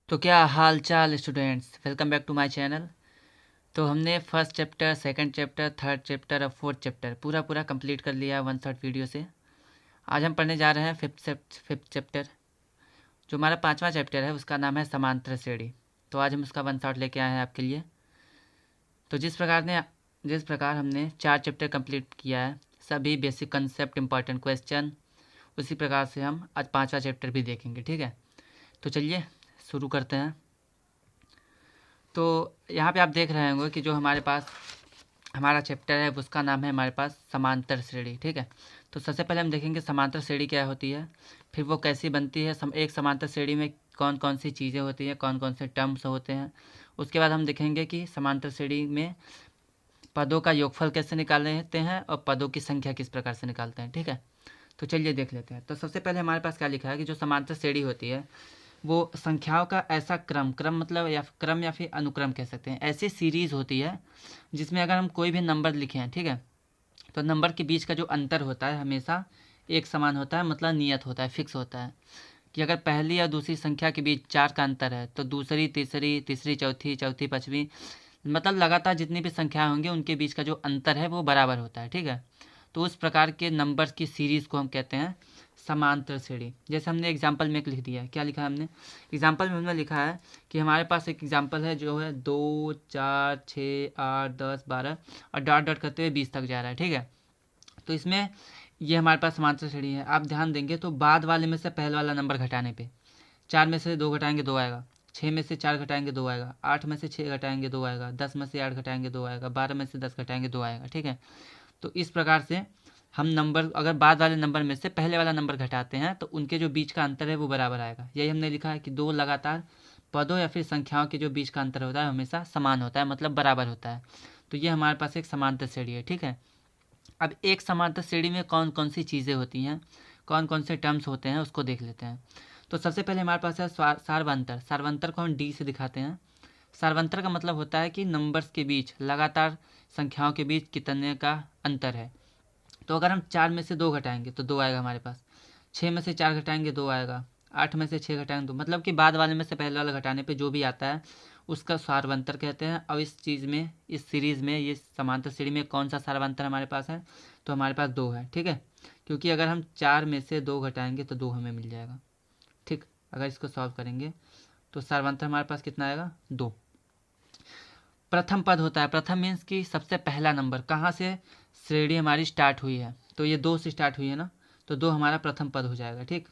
तो क्या हाल चाल students, welcome back to my channel. तो हमने first chapter, second chapter, third chapter और फोर्थ चैप्टर पूरा कंप्लीट कर लिया वन शॉट वीडियो से। आज हम पढ़ने जा रहे हैं फिफ्थ चैप्टर। जो हमारा पांचवा चैप्टर है उसका नाम है समांतर श्रेणी। तो आज हम उसका वन शॉट लेके आए हैं आपके लिए। तो जिस प्रकार हमने चार चैप्टर कंप्लीट किया है, सभी बेसिक कंसेप्ट, इंपॉर्टेंट क्वेश्चन, उसी प्रकार से हम आज पांचवा चैप्टर भी देखेंगे। ठीक है, तो चलिए शुरू करते हैं। तो यहाँ पे आप देख रहे होंगे कि जो हमारे पास हमारा चैप्टर है उसका नाम है हमारे पास समांतर श्रेणी। ठीक है, तो सबसे पहले हम देखेंगे समांतर श्रेणी क्या होती है, फिर वो कैसी बनती है, एक समांतर श्रेणी में कौन कौन सी चीज़ें होती हैं, कौन कौन से टर्म्स होते हैं। उसके बाद हम देखेंगे कि समांतर श्रेणी में पदों का योगफल कैसे निकालते हैं और पदों की संख्या किस प्रकार से निकालते हैं। ठीक है, तो चलिए देख लेते हैं। तो सबसे पहले हमारे पास क्या लिखा है कि जो समांतर श्रेणी होती है वो संख्याओं का ऐसा क्रम मतलब या फिर अनुक्रम कह सकते हैं, ऐसी सीरीज होती है जिसमें अगर हम कोई भी नंबर लिखें हैं, ठीक है, तो नंबर के बीच का जो अंतर होता है हमेशा एक समान होता है, मतलब नियत होता है, फिक्स होता है। कि अगर पहली या दूसरी संख्या के बीच 4 का अंतर है तो दूसरी तीसरी, तीसरी चौथी, चौथी पाँचवीं, मतलब लगातार जितनी भी संख्याएं होंगी उनके बीच का जो अंतर है वो बराबर होता है। ठीक है, तो उस प्रकार के नंबर्स की सीरीज़ को हम कहते हैं समांतर श्रेणी। जैसे हमने एग्जाम्पल में एक लिख दिया है, क्या लिखा है हमने एग्जाम्पल में, हमने लिखा है कि हमारे पास एक एग्जाम्पल है जो है 2 4 6 8 10 12 और डॉट डॉट करते हुए 20 तक जा रहा है। ठीक है, तो इसमें ये हमारे पास समांतर श्रेणी है। आप ध्यान देंगे तो बाद वाले में से पहले वाला नंबर घटाने पे 4 में से 2 घटाएंगे 2 आएगा, 6 में से 4 घटाएंगे 2 आएगा, 8 में से 6 घटाएंगे 2 आएगा, 10 में से 8 घटाएंगे 2 आएगा, 12 में से 10 घटाएंगे 2 आएगा। ठीक है, तो इस प्रकार से हम नंबर अगर बाद वाले नंबर में से पहले वाला नंबर घटाते हैं तो उनके जो बीच का अंतर है वो बराबर आएगा। यही हमने लिखा है कि दो लगातार पदों या फिर संख्याओं के जो बीच का अंतर होता है हमेशा समान होता है, मतलब बराबर होता है। तो ये हमारे पास एक समांतर श्रेणी है। ठीक है, अब एक समांतर श्रेणी में कौन कौन सी चीज़ें होती हैं, कौन कौन से टर्म्स होते हैं उसको देख लेते हैं। तो सबसे पहले हमारे पास है सार्वंतर। सार्वंतर को हम डी से दिखाते हैं। सार्वंतर का मतलब होता है कि नंबर्स के बीच, लगातार संख्याओं के बीच कितने का अंतर है। तो अगर हम 4 में से 2 घटाएंगे तो 2 आएगा हमारे पास, 6 में से 4 घटाएंगे 2 आएगा, 8 में से 6 घटाएंगे 2, मतलब कि बाद वाले में से पहले वाला घटाने पे जो भी आता है उसका सार्वंतर कहते हैं। अब इस चीज़ में, इस सीरीज़ में, ये समांतर श्रेणी में कौन सा सार्वंतर हमारे पास है, तो हमारे पास 2 है। ठीक है, क्योंकि अगर हम 4 में से 2 घटाएंगे तो 2 हमें मिल जाएगा। ठीक, अगर इसको सॉल्व करेंगे तो सार्वंतर हमारे पास कितना आएगा, 2। प्रथम पद होता है, प्रथम मीन्स कि सबसे पहला नंबर, कहाँ से श्रेणी हमारी स्टार्ट हुई है, तो ये 2 से स्टार्ट हुई है ना, तो 2 हमारा प्रथम पद हो जाएगा। ठीक,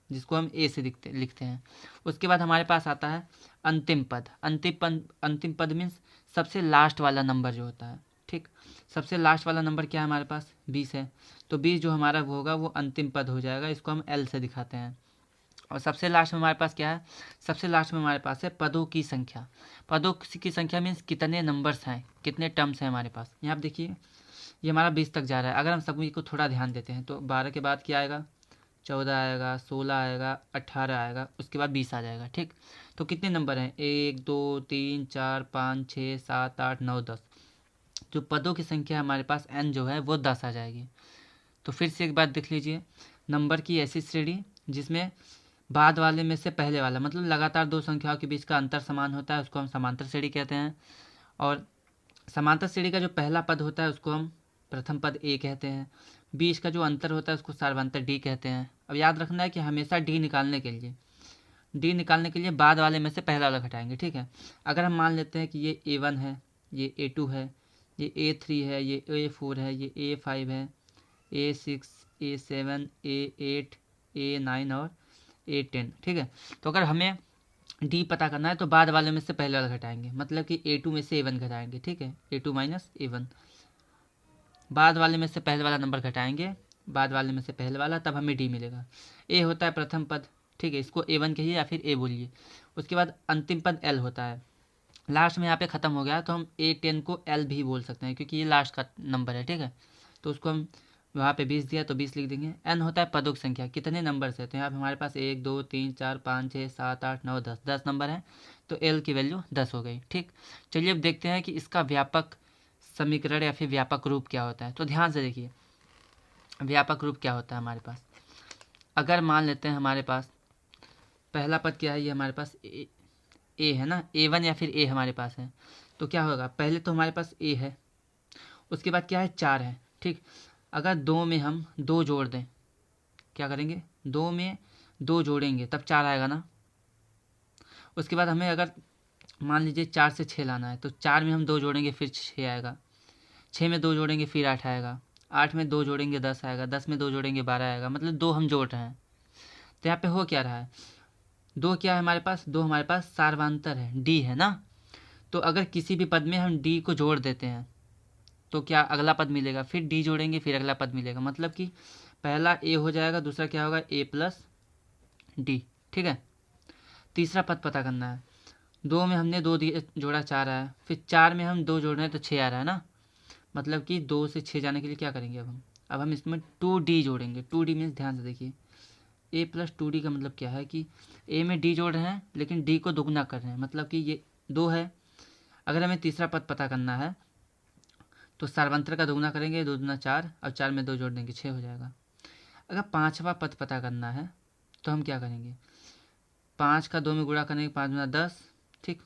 जिसको हम ए से लिखते हैं। उसके बाद हमारे पास आता है अंतिम पद। अंतिम पद मीन्स सबसे लास्ट वाला नंबर जो होता है। ठीक, सबसे लास्ट वाला नंबर क्या है हमारे पास, 20 है, तो 20 जो हमारा वो होगा वो अंतिम पद हो जाएगा, इसको हम एल से दिखाते हैं। और सबसे लास्ट में हमारे पास क्या है, सबसे लास्ट में हमारे पास है पदों की संख्या। पदों की संख्या मीन्स कितने नंबर्स हैं, कितने टर्म्स हैं हमारे पास। यहाँ आप देखिए ये हमारा 20 तक जा रहा है। अगर हम सभी को थोड़ा ध्यान देते हैं तो 12 के बाद क्या आएगा, 14 आएगा, 16 आएगा, 18 आएगा, उसके बाद 20 आ जाएगा। ठीक, तो कितने नंबर हैं, 1 2 3 4 5 6 7 8 9 10। जो पदों की संख्या हमारे पास n जो है वो 10 आ जाएगी। तो फिर से एक बात देख लीजिए, नंबर की ऐसी श्रेणी जिसमें बाद वाले में से पहले वाला, मतलब लगातार दो संख्याओं के बीच का अंतर समान होता है, उसको हम समांतर श्रेणी कहते हैं। और समांतर श्रेणी का जो पहला पद होता है उसको हम प्रथम पद ए कहते हैं। बीच का जो अंतर होता है उसको सार्वंतर डी कहते हैं। अब याद रखना है कि हमेशा डी निकालने के लिए बाद वाले में से पहला वाला घटाएंगे। ठीक है, अगर हम मान लेते हैं कि ये A1 है, ये A2 है, ये A3 है, ये A4 है, ये A5 है, A6, A7, A8, A9 और A10। ठीक है, तो अगर हमें डी पता करना है तो बाद वाले में से पहले वाला घटाएंगे, मतलब कि A2 में से A1 घटाएंगे। ठीक है, A2 माइनस A1, बाद वाले में से पहले वाला नंबर घटाएंगे, बाद वाले में से पहले वाला, तब हमें डी मिलेगा। ए होता है प्रथम पद। ठीक है, इसको A1 कहिए या फिर ए बोलिए। उसके बाद अंतिम पद एल होता है। लास्ट में यहाँ पे ख़त्म हो गया तो हम A10 को एल भी बोल सकते हैं क्योंकि ये लास्ट का नंबर है। ठीक है, तो उसको हम वहाँ पे 20 दिया तो 20 लिख देंगे। एन होता है पदों की संख्या, कितने नंबर है, तो यहाँ पे हमारे पास 1 2 3 4 5 6 7 8 9 10, 10 नंबर हैं, तो एल की वैल्यू 10 हो गई। ठीक, चलिए अब देखते हैं कि इसका व्यापक समीकरण या फिर व्यापक रूप क्या होता है। तो ध्यान से देखिए व्यापक रूप क्या होता है हमारे पास। अगर मान लेते हैं हमारे पास पहला पद क्या है, ये हमारे पास ए है ना, A1 या फिर ए हमारे पास है। तो क्या होगा, पहले तो हमारे पास ए है, उसके बाद क्या है 4 है, ठीक। अगर दो में हम 2 जोड़ दें, क्या करेंगे, 2 में 2 जोड़ेंगे तब 4 आएगा ना। उसके बाद हमें अगर मान लीजिए 4 से 6 लाना है, तो 4 में हम 2 जोड़ेंगे फिर 6 आएगा, 6 में 2 जोड़ेंगे फिर 8 आएगा, 8 में 2 जोड़ेंगे 10 आएगा, 10 में 2 जोड़ेंगे 12 आएगा, मतलब 2 हम जोड़ रहे हैं। तो यहाँ पे हो क्या रहा है, 2 क्या है हमारे पास, 2 हमारे पास सार्वधातर है, डी है ना। तो अगर किसी भी पद में हम डी को जोड़ देते हैं तो क्या अगला पद मिलेगा, फिर डी जोड़ेंगे फिर अगला पद मिलेगा, मतलब कि पहला ए हो जाएगा, दूसरा क्या होगा ए प्लस डी, ठीक है। तीसरा पद पता करना है, 2 में हमने 2 जोड़ा 4 आया, फिर 4 में हम 2 जोड़ रहे हैं तो 6 आ रहा है ना। मतलब कि 2 से 6 जाने के लिए क्या करेंगे, अब हम इसमें 2D जोड़ेंगे। 2D मीन्स ध्यान से देखिए, ए प्लस 2D का मतलब क्या है कि ए में डी जोड़ रहे हैं लेकिन डी को दुगना कर रहे हैं, मतलब कि ये 2 है। अगर हमें तीसरा पद पता करना है तो सार्वंतर का दुगना करेंगे, 2 दूना 4, और 4 में 2 जोड़ देंगे 6 हो जाएगा। अगर पाँचवा पद पता करना है तो हम क्या करेंगे, 5 का 2 में गुणा करेंगे, 5 दूना 10, ठीक।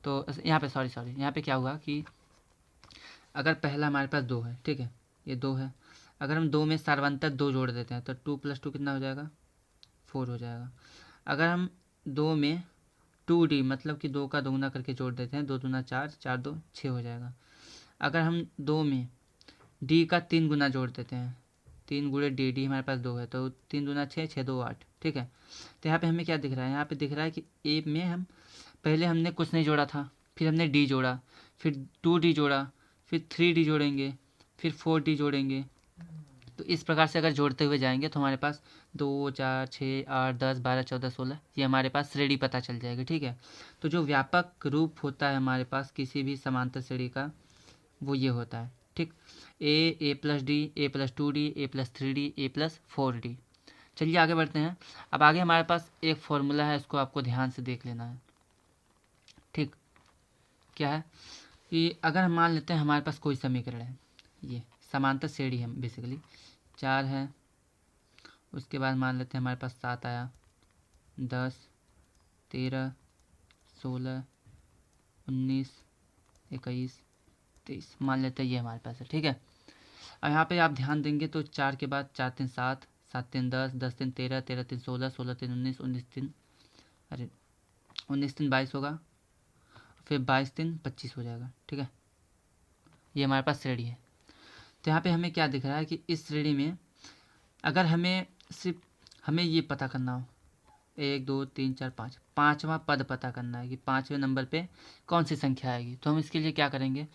तो यहाँ पे सॉरी यहाँ पे क्या हुआ कि अगर पहला हमारे पास 2 है, ठीक है, ये 2 है, अगर हम 2 में सार्वंतर 2 जोड़ देते हैं तो 2 + 2 कितना हो जाएगा, 4 हो जाएगा। अगर हम 2 में 2D मतलब कि 2 का दोगुना करके जोड़ देते हैं, 2 दूना 4, 4 2 6 हो जाएगा। अगर हम 2 में D का 3 गुना जोड़ देते हैं, 3 गुणे डी हमारे पास 2 है, तो 3 दूना 6, 6 2 8, ठीक है। तो यहाँ पे हमें क्या दिख रहा है, यहाँ पे दिख रहा है कि ए में हम पहले हमने कुछ नहीं जोड़ा था, फिर हमने डी जोड़ा, फिर 2D जोड़ा, फिर 3D जोड़ेंगे, फिर 4D जोड़ेंगे। तो इस प्रकार से अगर जोड़ते हुए जाएंगे तो हमारे पास 2 4 6 8 10 12 14 16 ये हमारे पास श्रेणी पता चल जाएगी, ठीक है। तो जो व्यापक रूप होता है हमारे पास किसी भी समांतर श्रेणी का वो ये होता है, ठीक। ए प्लस डी, ए प्लस 2D, ए प्लस 3D, ए प्लस 4D। चलिए आगे बढ़ते हैं। अब आगे हमारे पास एक फॉर्मूला है, इसको आपको ध्यान से देख लेना है, ठीक। क्या है कि अगर हम मान लेते हैं हमारे पास कोई समीकरण है, ये समांतर श्रेणी है बेसिकली, 4 है, उसके बाद मान लेते हैं हमारे पास 7 आया, 10 13 16 19 21 23 मान लेते हैं ये हमारे पास है, ठीक है। अब यहाँ पे आप ध्यान देंगे तो 4 के बाद 4 3 7, 7 3 10, 10 3 13, 13 3 16, 16 3 19, 19 3 अरे 19 3 22 होगा, फिर 22 3 25 हो जाएगा, ठीक है। ये हमारे पास श्रेणी है। तो यहाँ पे हमें क्या दिख रहा है कि इस श्रेणी में अगर हमें सिर्फ हमें ये पता करना हो 1 2 3 4 5, पाँचवा पद पता करना है कि 5वें नंबर पे कौन सी संख्या आएगी, तो हम इसके लिए क्या करेंगे,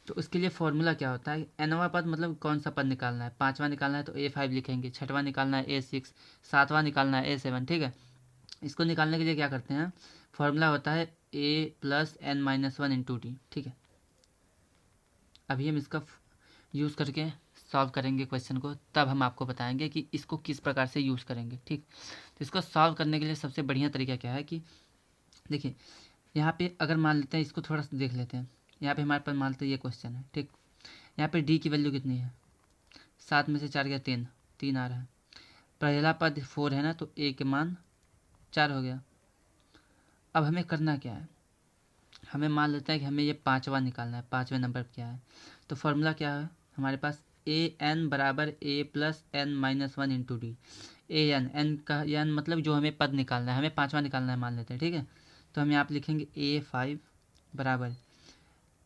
तो उसके लिए फॉर्मूला क्या होता है, nवां पद मतलब कौन सा पद निकालना है, 5वां निकालना है तो A5 लिखेंगे, 6वां निकालना है A6, 7वां निकालना है A7, ठीक है। इसको निकालने के लिए क्या करते हैं, फॉर्मूला होता है A + n - 1 × D, ठीक है। अभी हम इसका यूज़ करके सॉल्व करेंगे क्वेश्चन को, तब हम आपको बताएंगे कि इसको किस प्रकार से यूज़ करेंगे, ठीक। तो इसको सॉल्व करने के लिए सबसे बढ़िया तरीका क्या है कि देखिए यहाँ पे अगर मान लेते हैं, इसको थोड़ा सा देख लेते हैं। यहाँ पे हमारे पास मान लेते हैं ये क्वेश्चन है, ठीक। यहाँ पे डी की वैल्यू कितनी है, 7 में से 4 गया 3, 3 आ रहा है। पहला पद 4 है ना, तो ए के मान 4 हो गया। अब हमें करना क्या है, हमें मान लेते हैं कि हमें ये 5वां निकालना है, 5वें नंबर क्या है। तो फॉर्मूला क्या है हमारे पास, an बराबर a + n - 1 × D। एन का एन मतलब जो हमें पद निकालना है, हमें 5वां निकालना है मान लेते हैं, ठीक है। तो हम यहाँ पे लिखेंगे A5 बराबर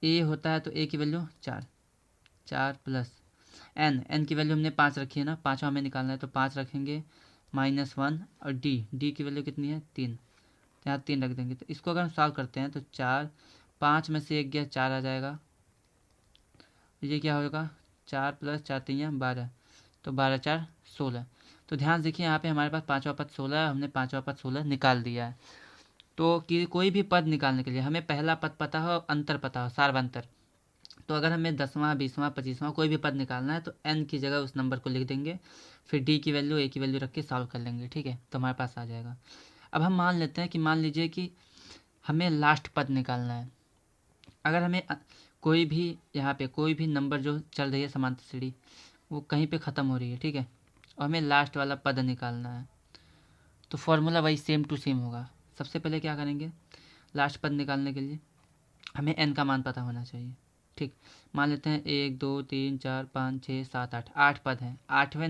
ए होता है तो ए की वैल्यू 4, 4 प्लस एन की वैल्यू हमने 5 रखी है ना, 5वां हमें निकालना है तो 5 रखेंगे -1, और डी की वैल्यू कितनी है 3, तो यहाँ 3 रख देंगे। तो इसको अगर हम सॉल्व करते हैं तो 4, 5 में से 1 गया 4 आ जाएगा, ये क्या होगा 4 + 4 3 12, तो 12 4 16। तो ध्यान देखिए यहाँ पे हमारे पास 5वां पद 16 है, हमने 5वां पद 16 निकाल दिया है। तो कि कोई भी पद निकालने के लिए हमें पहला पद पता हो, अंतर पता हो, सार्वंतर। तो अगर हमें 10वां 20वां 25वां कोई भी पद निकालना है तो n की जगह उस नंबर को लिख देंगे, फिर d की वैल्यू a की वैल्यू रख के सॉल्व कर लेंगे, ठीक है। तो हमारे पास आ जाएगा। अब हम मान लेते हैं कि मान लीजिए कि हमें लास्ट पद निकालना है। अगर हमें कोई भी यहाँ पे कोई भी नंबर जो चल रही है समांतर श्रेणी वो कहीं पे ख़त्म हो रही है, ठीक है, और हमें लास्ट वाला पद निकालना है, तो फॉर्मूला वही सेम टू सेम होगा। सबसे पहले क्या करेंगे, लास्ट पद निकालने के लिए हमें n का मान पता होना चाहिए। ठीक, मान लेते हैं 1 2 3 4 5 6 7 8, 8 पद हैं। आठवां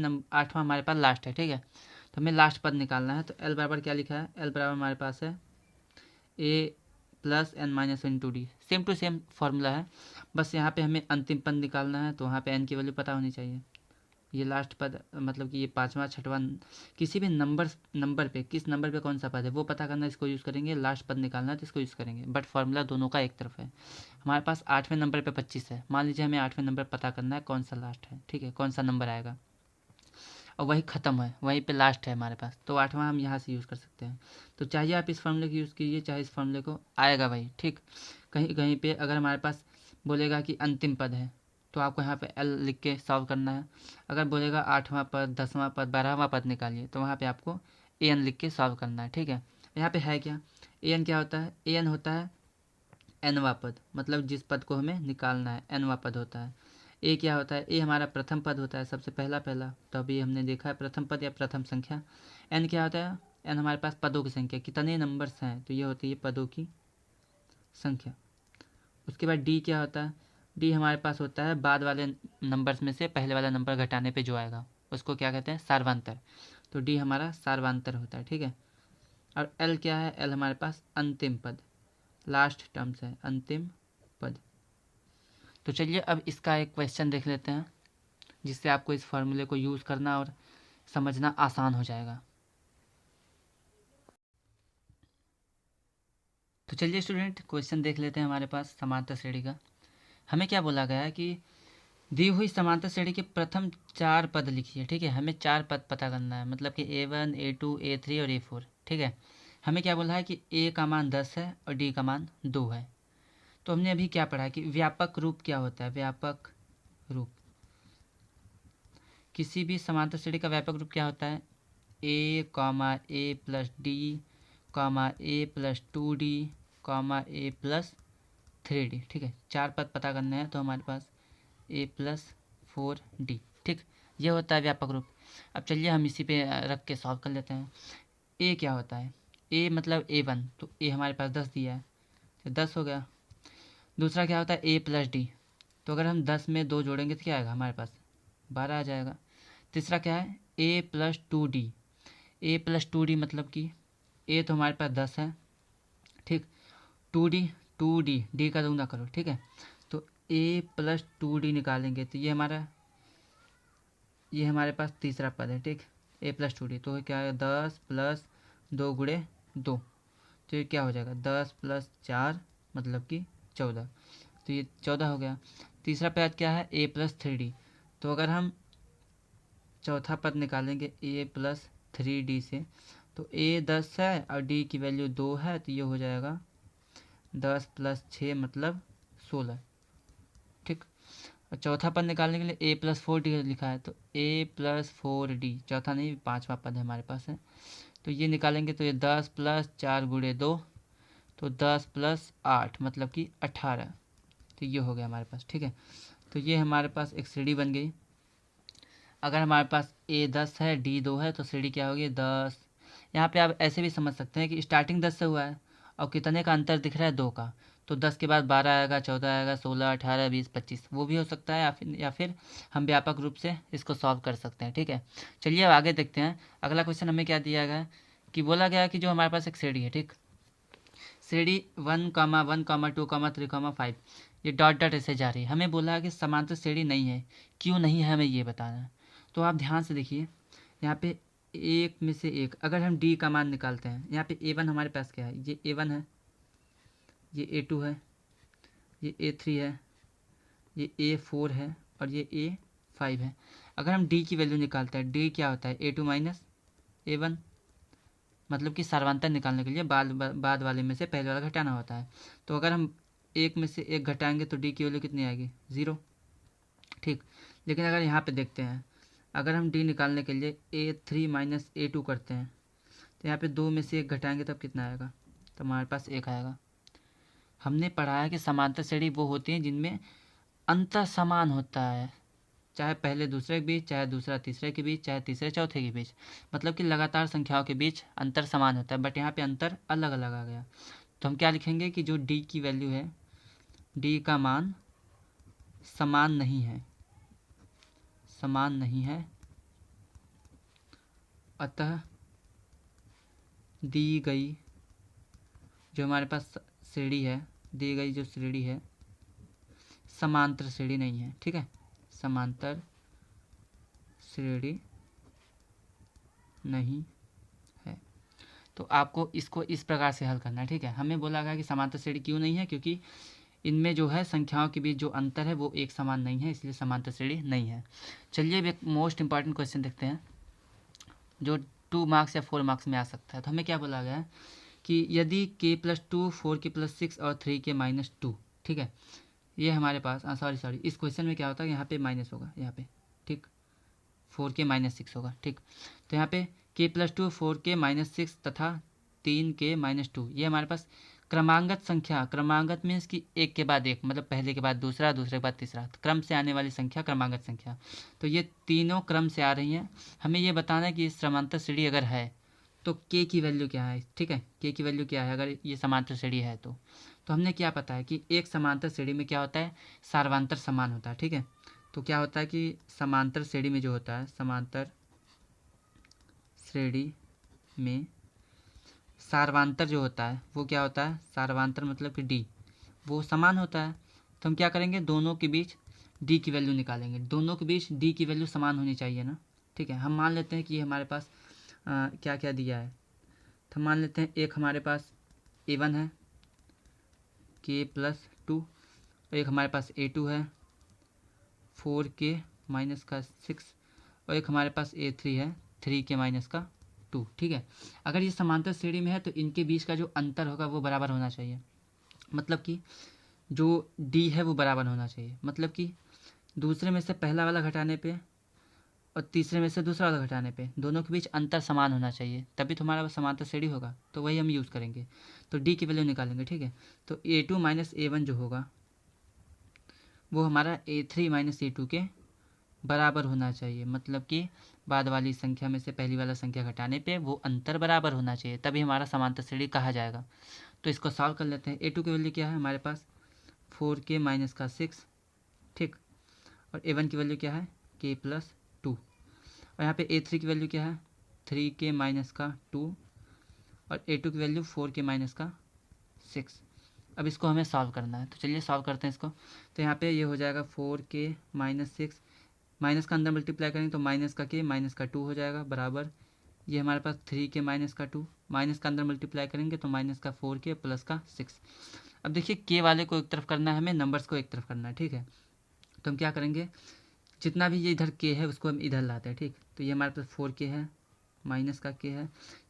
हमारे पास लास्ट है। ठीक है, तो हमें लास्ट पद निकालना है। तो l बराबर क्या लिखा है, l बराबर हमारे पास है a plus n minus one to D. Same to same formula है, बस यहाँ पे हमें अंतिम पद निकालना है, तो वहाँ पे n की वैल्यू पता होनी चाहिए। ये लास्ट पद मतलब कि ये पाँचवा छठवां किसी भी नंबर पे किस नंबर पे कौन सा पद है वो पता करना, इसको यूज़ करेंगे। लास्ट पद निकालना है तो इसको यूज़ करेंगे, बट फॉर्मूला दोनों का एक तरफ है। हमारे पास 8वें नंबर पे 25 है। मान लीजिए हमें 8वें नंबर पता करना है कौन सा लास्ट है। ठीक है, कौन सा नंबर आएगा, और वही ख़त्म है, वहीं पे लास्ट है हमारे पास, तो 8वां हम यहाँ से यूज़ कर सकते हैं। तो चाहे आप इस फॉर्मूले को यूज़ कीजिए चाहे इस फॉर्मूले को, आएगा वही। ठीक, कहीं कहीं पे अगर हमारे पास बोलेगा कि अंतिम पद है तो आपको यहाँ पे एल लिख के सॉल्व करना है। अगर बोलेगा 8वां पद 10वां पद 12वां पद निकालिए तो वहाँ पे आपको ए एन लिख के सॉल्व करना है। ठीक है, यहाँ पे है क्या, ए एन क्या होता है, ए एन होता है एनवा पद, मतलब जिस पद को हमें निकालना है एनवा पद होता है। ए क्या होता है, ए हमारा प्रथम पद होता है, सबसे पहला तो अभी हमने देखा है प्रथम पद या प्रथम संख्या। एन क्या होता है, एन हमारे पास पदों की संख्या, कितने नंबर्स हैं, तो ये होती है पदों की संख्या। उसके बाद डी क्या होता है, डी हमारे पास होता है बाद वाले नंबर्स में से पहले वाला नंबर घटाने पे जो आएगा उसको क्या कहते हैं, सार्वांतर। तो डी हमारा सार्वांतर होता है। ठीक है, और एल क्या है, एल हमारे पास अंतिम पद, लास्ट टर्म्स है, अंतिम पद। तो चलिए अब इसका एक क्वेश्चन देख लेते हैं जिससे आपको इस फॉर्मूले को यूज़ करना और समझना आसान हो जाएगा। तो चलिए स्टूडेंट क्वेश्चन देख लेते हैं हमारे पास समांतर श्रेणी का। हमें क्या बोला गया है कि दी हुई समांतर श्रेणी के प्रथम 4 पद लिखिए। ठीक है, हमें 4 पद पता करना है, मतलब कि A1 A2 A3 और A4। ठीक है, हमें क्या बोला है कि ए का मान 10 है और डी का मान 2 है। तो हमने अभी क्या पढ़ा कि व्यापक रूप क्या होता है, व्यापक रूप, किसी भी समांतर श्रेणी का व्यापक रूप क्या होता है, ए कॉमा ए प्लस डी कॉमा ए प्लस 2D कॉमा ए प्लस 3D। ठीक है, 4 पद पता करने हैं तो हमारे पास ए प्लस 4D। ठीक, ये होता है व्यापक रूप। अब चलिए हम इसी पे रख के सॉल्व कर लेते हैं। ए क्या होता है, ए मतलब A1, तो ए हमारे पास 10 दिया है तो 10 हो गया। दूसरा क्या होता है ए प्लस डी, तो अगर हम 10 में 2 जोड़ेंगे तो क्या आएगा हमारे पास, 12 आ जाएगा। तीसरा क्या है A plus 2D, A plus 2D मतलब कि ए तो हमारे पास 10 है। ठीक, 2D 2D डी का दूना करो। ठीक है, तो ए प्लस 2D निकालेंगे तो ये हमारे पास तीसरा पद है। ठीक, ए प्लस 2D, तो क्या है 10 प्लस 2 गुणे 2, तो ये क्या हो जाएगा 10 प्लस 4 मतलब कि 14, तो ये 14 हो गया। तीसरा पद क्या है ए प्लस 3D, तो अगर हम चौथा पद निकालेंगे ए प्लस 3D से, तो ए 10 है और डी की वैल्यू 2 है, तो ये हो जाएगा 10 प्लस 6 मतलब 16। ठीक, और चौथा पद निकालने के लिए ए प्लस 4D लिखा है, तो ए प्लस 4D, चौथा नहीं 5वां पद हमारे पास है, तो ये निकालेंगे तो ये 10 प्लस 4 गुणे 2, तो 10 प्लस 8 मतलब कि 18, तो ये हो गया हमारे पास। ठीक है, तो ये हमारे पास एक श्रेणी बन गई। अगर हमारे पास ए 10 है डी 2 है तो श्रेणी क्या होगी 10। यहाँ पे आप ऐसे भी समझ सकते हैं कि स्टार्टिंग 10 से हुआ है और कितने का अंतर दिख रहा है 2 का, तो 10 के बाद 12 आएगा, 14 आएगा, 16 18 20 25, वो भी हो सकता है, या फिर हम व्यापक रूप से इसको सॉल्व कर सकते हैं। ठीक है, चलिए अब आगे देखते हैं। अगला क्वेश्चन हमें क्या दिया गया है कि बोला गया है कि जो हमारे पास एक श्रेणी है, ठीक, श्रेणी 1 1 2 3 5, ये डॉट डॉट ऐसे जा रही है। हमें बोला है कि समांतर श्रेणी नहीं है, क्यों नहीं है हमें ये बताना है। तो आप ध्यान से देखिए, यहाँ पे एक में से एक अगर हम डी का मान निकालते हैं, यहाँ पे A1 हमारे पास क्या है, ये A1 है, ये A2 है, ये A3 है, ये A4 है और ये A5 है। अगर हम डी की वैल्यू निकालते हैं, डी क्या होता है A2 माइनस A1, मतलब कि सर्वांतर निकालने के लिए बाद वाले में से पहले वाला घटाना होता है। तो अगर हम एक में से एक घटाएंगे तो डी की वैल्यू कितनी आएगी 0। ठीक, लेकिन अगर यहाँ पे देखते हैं, अगर हम डी निकालने के लिए A3 माइनस A2 करते हैं तो यहाँ पे 2 में से एक घटाएंगे तब कितना आएगा, तो हमारे पास 1 आएगा। हमने पढ़ा है कि समांतर श्रेणी वो होती हैं जिनमें अंतर समान होता है, चाहे पहले दूसरे के बीच, चाहे दूसरा तीसरे के बीच, चाहे तीसरे चौथे के बीच, मतलब कि लगातार संख्याओं के बीच अंतर समान होता है, बट यहाँ पे अंतर अलग अलग आ गया। तो हम क्या लिखेंगे कि जो डी की वैल्यू है, डी का मान समान नहीं है, समान नहीं है, अतः दी गई जो हमारे पास श्रेणी है, दी गई जो श्रेणी है समांतर श्रेणी नहीं है। ठीक है, समांतर श्रेणी नहीं है। तो आपको इसको इस प्रकार से हल करना है। ठीक है, हमें बोला गया कि समांतर श्रेणी क्यों नहीं है, क्योंकि इनमें जो है संख्याओं के बीच जो अंतर है वो एक समान नहीं है, इसलिए समांतर श्रेणी नहीं है। चलिए अब एक मोस्ट इंपॉर्टेंट क्वेश्चन देखते हैं जो 2 मार्क्स या 4 मार्क्स में आ सकता है। तो हमें क्या बोला गया है कि यदि k+2 4k+6 और 3k-2, ठीक है, ये हमारे पास सॉरी इस क्वेश्चन में क्या होता है, यहाँ पे माइनस होगा, यहाँ पे, ठीक, 4k-6 होगा। ठीक, तो यहाँ पे k+2 4k-6 तथा 3k-2, ये हमारे पास क्रमांगत संख्या, क्रमांगत मीन्स कि एक के बाद एक, मतलब पहले के बाद दूसरा, दूसरे के बाद तीसरा, क्रम से आने वाली संख्या क्रमांगत संख्या। तो ये तीनों क्रम से आ रही हैं। हमें ये बताना है कि समांतर श्रेणी अगर है तो k की वैल्यू क्या है। ठीक है, k की वैल्यू क्या है अगर ये समांतर श्रेणी है तो हमने क्या पता है कि एक समांतर श्रेणी में क्या होता है, सार्वंतर समान होता है। ठीक है, तो क्या होता है कि समांतर श्रेणी में जो होता है, समांतर श्रेणी में सार्वंतर जो होता है वो क्या होता है, सार्वंतर मतलब कि d वो समान होता है। तो हम क्या करेंगे, दोनों के बीच d की वैल्यू निकालेंगे, दोनों के बीच d की वैल्यू समान होनी चाहिए ना। ठीक है, हम मान लेते हैं कि हमारे पास क्या क्या दिया है। तो मान लेते हैं एक हमारे पास a1 है k+2, और एक हमारे पास a2 है 4k-6, और एक हमारे पास a3 है 3k-2। ठीक है, अगर ये समांतर श्रेणी में है तो इनके बीच का जो अंतर होगा वो बराबर होना चाहिए, मतलब कि जो d है वो बराबर होना चाहिए, मतलब कि दूसरे में से पहला वाला घटाने पे और तीसरे में से दूसरा वाला घटाने पे दोनों के बीच अंतर समान होना चाहिए, तभी तो हमारा समांतर श्रेणी होगा। तो वही हम यूज़ करेंगे, तो d की वैल्यू निकालेंगे। ठीक है, तो a2 - a1 जो होगा वो हमारा a3 - a2 के बराबर होना चाहिए, मतलब कि बाद वाली संख्या में से पहली वाला संख्या घटाने पे वो अंतर बराबर होना चाहिए, तभी हमारा समांतर श्रेणी कहा जाएगा। तो इसको सॉल्व कर लेते हैं। a2 की वैल्यू क्या है हमारे पास, 4k-6, ठीक, और a1 की वैल्यू क्या है, k+2, और यहाँ पे a3 की वैल्यू क्या है, 3k-2, और a2 की वैल्यू 4k-6। अब इसको हमें सॉल्व करना है, तो चलिए सॉल्व करते हैं इसको। तो यहाँ पे ये हो जाएगा 4k-6, माइनस का अंदर मल्टीप्लाई करेंगे तो माइनस का k माइनस का 2 हो जाएगा, बराबर ये हमारे पास 3k-2, माइनस का अंदर मल्टीप्लाई करेंगे तो माइनस का 4k प्लस का 6। अब देखिए k वाले को एक तरफ करना है हमें, नंबर्स को एक तरफ करना है। ठीक है, तो हम क्या करेंगे, जितना भी ये इधर k है उसको हम इधर लाते हैं। ठीक, तो ये हमारे पास 4k है, माइनस का k है,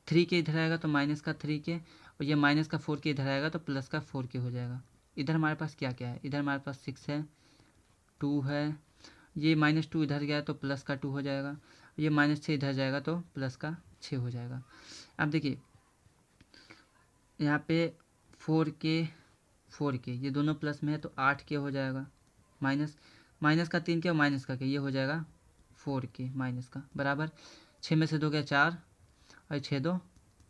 3k इधर आएगा तो माइनस का 3k, और ये माइनस का 4k इधर आएगा तो प्लस का 4k हो जाएगा। इधर हमारे पास क्या क्या है, इधर हमारे पास 6 है, 2 है, ये -2 इधर गया तो प्लस का 2 हो जाएगा, ये -6 इधर जाएगा तो प्लस का 6 हो जाएगा। अब देखिए यहाँ पे 4k ये दोनों प्लस में है तो 8k हो जाएगा, माइनस का 3k और माइनस का k, ये हो जाएगा 4k माइनस का, बराबर 6 में से 2 गया 4, और 6 2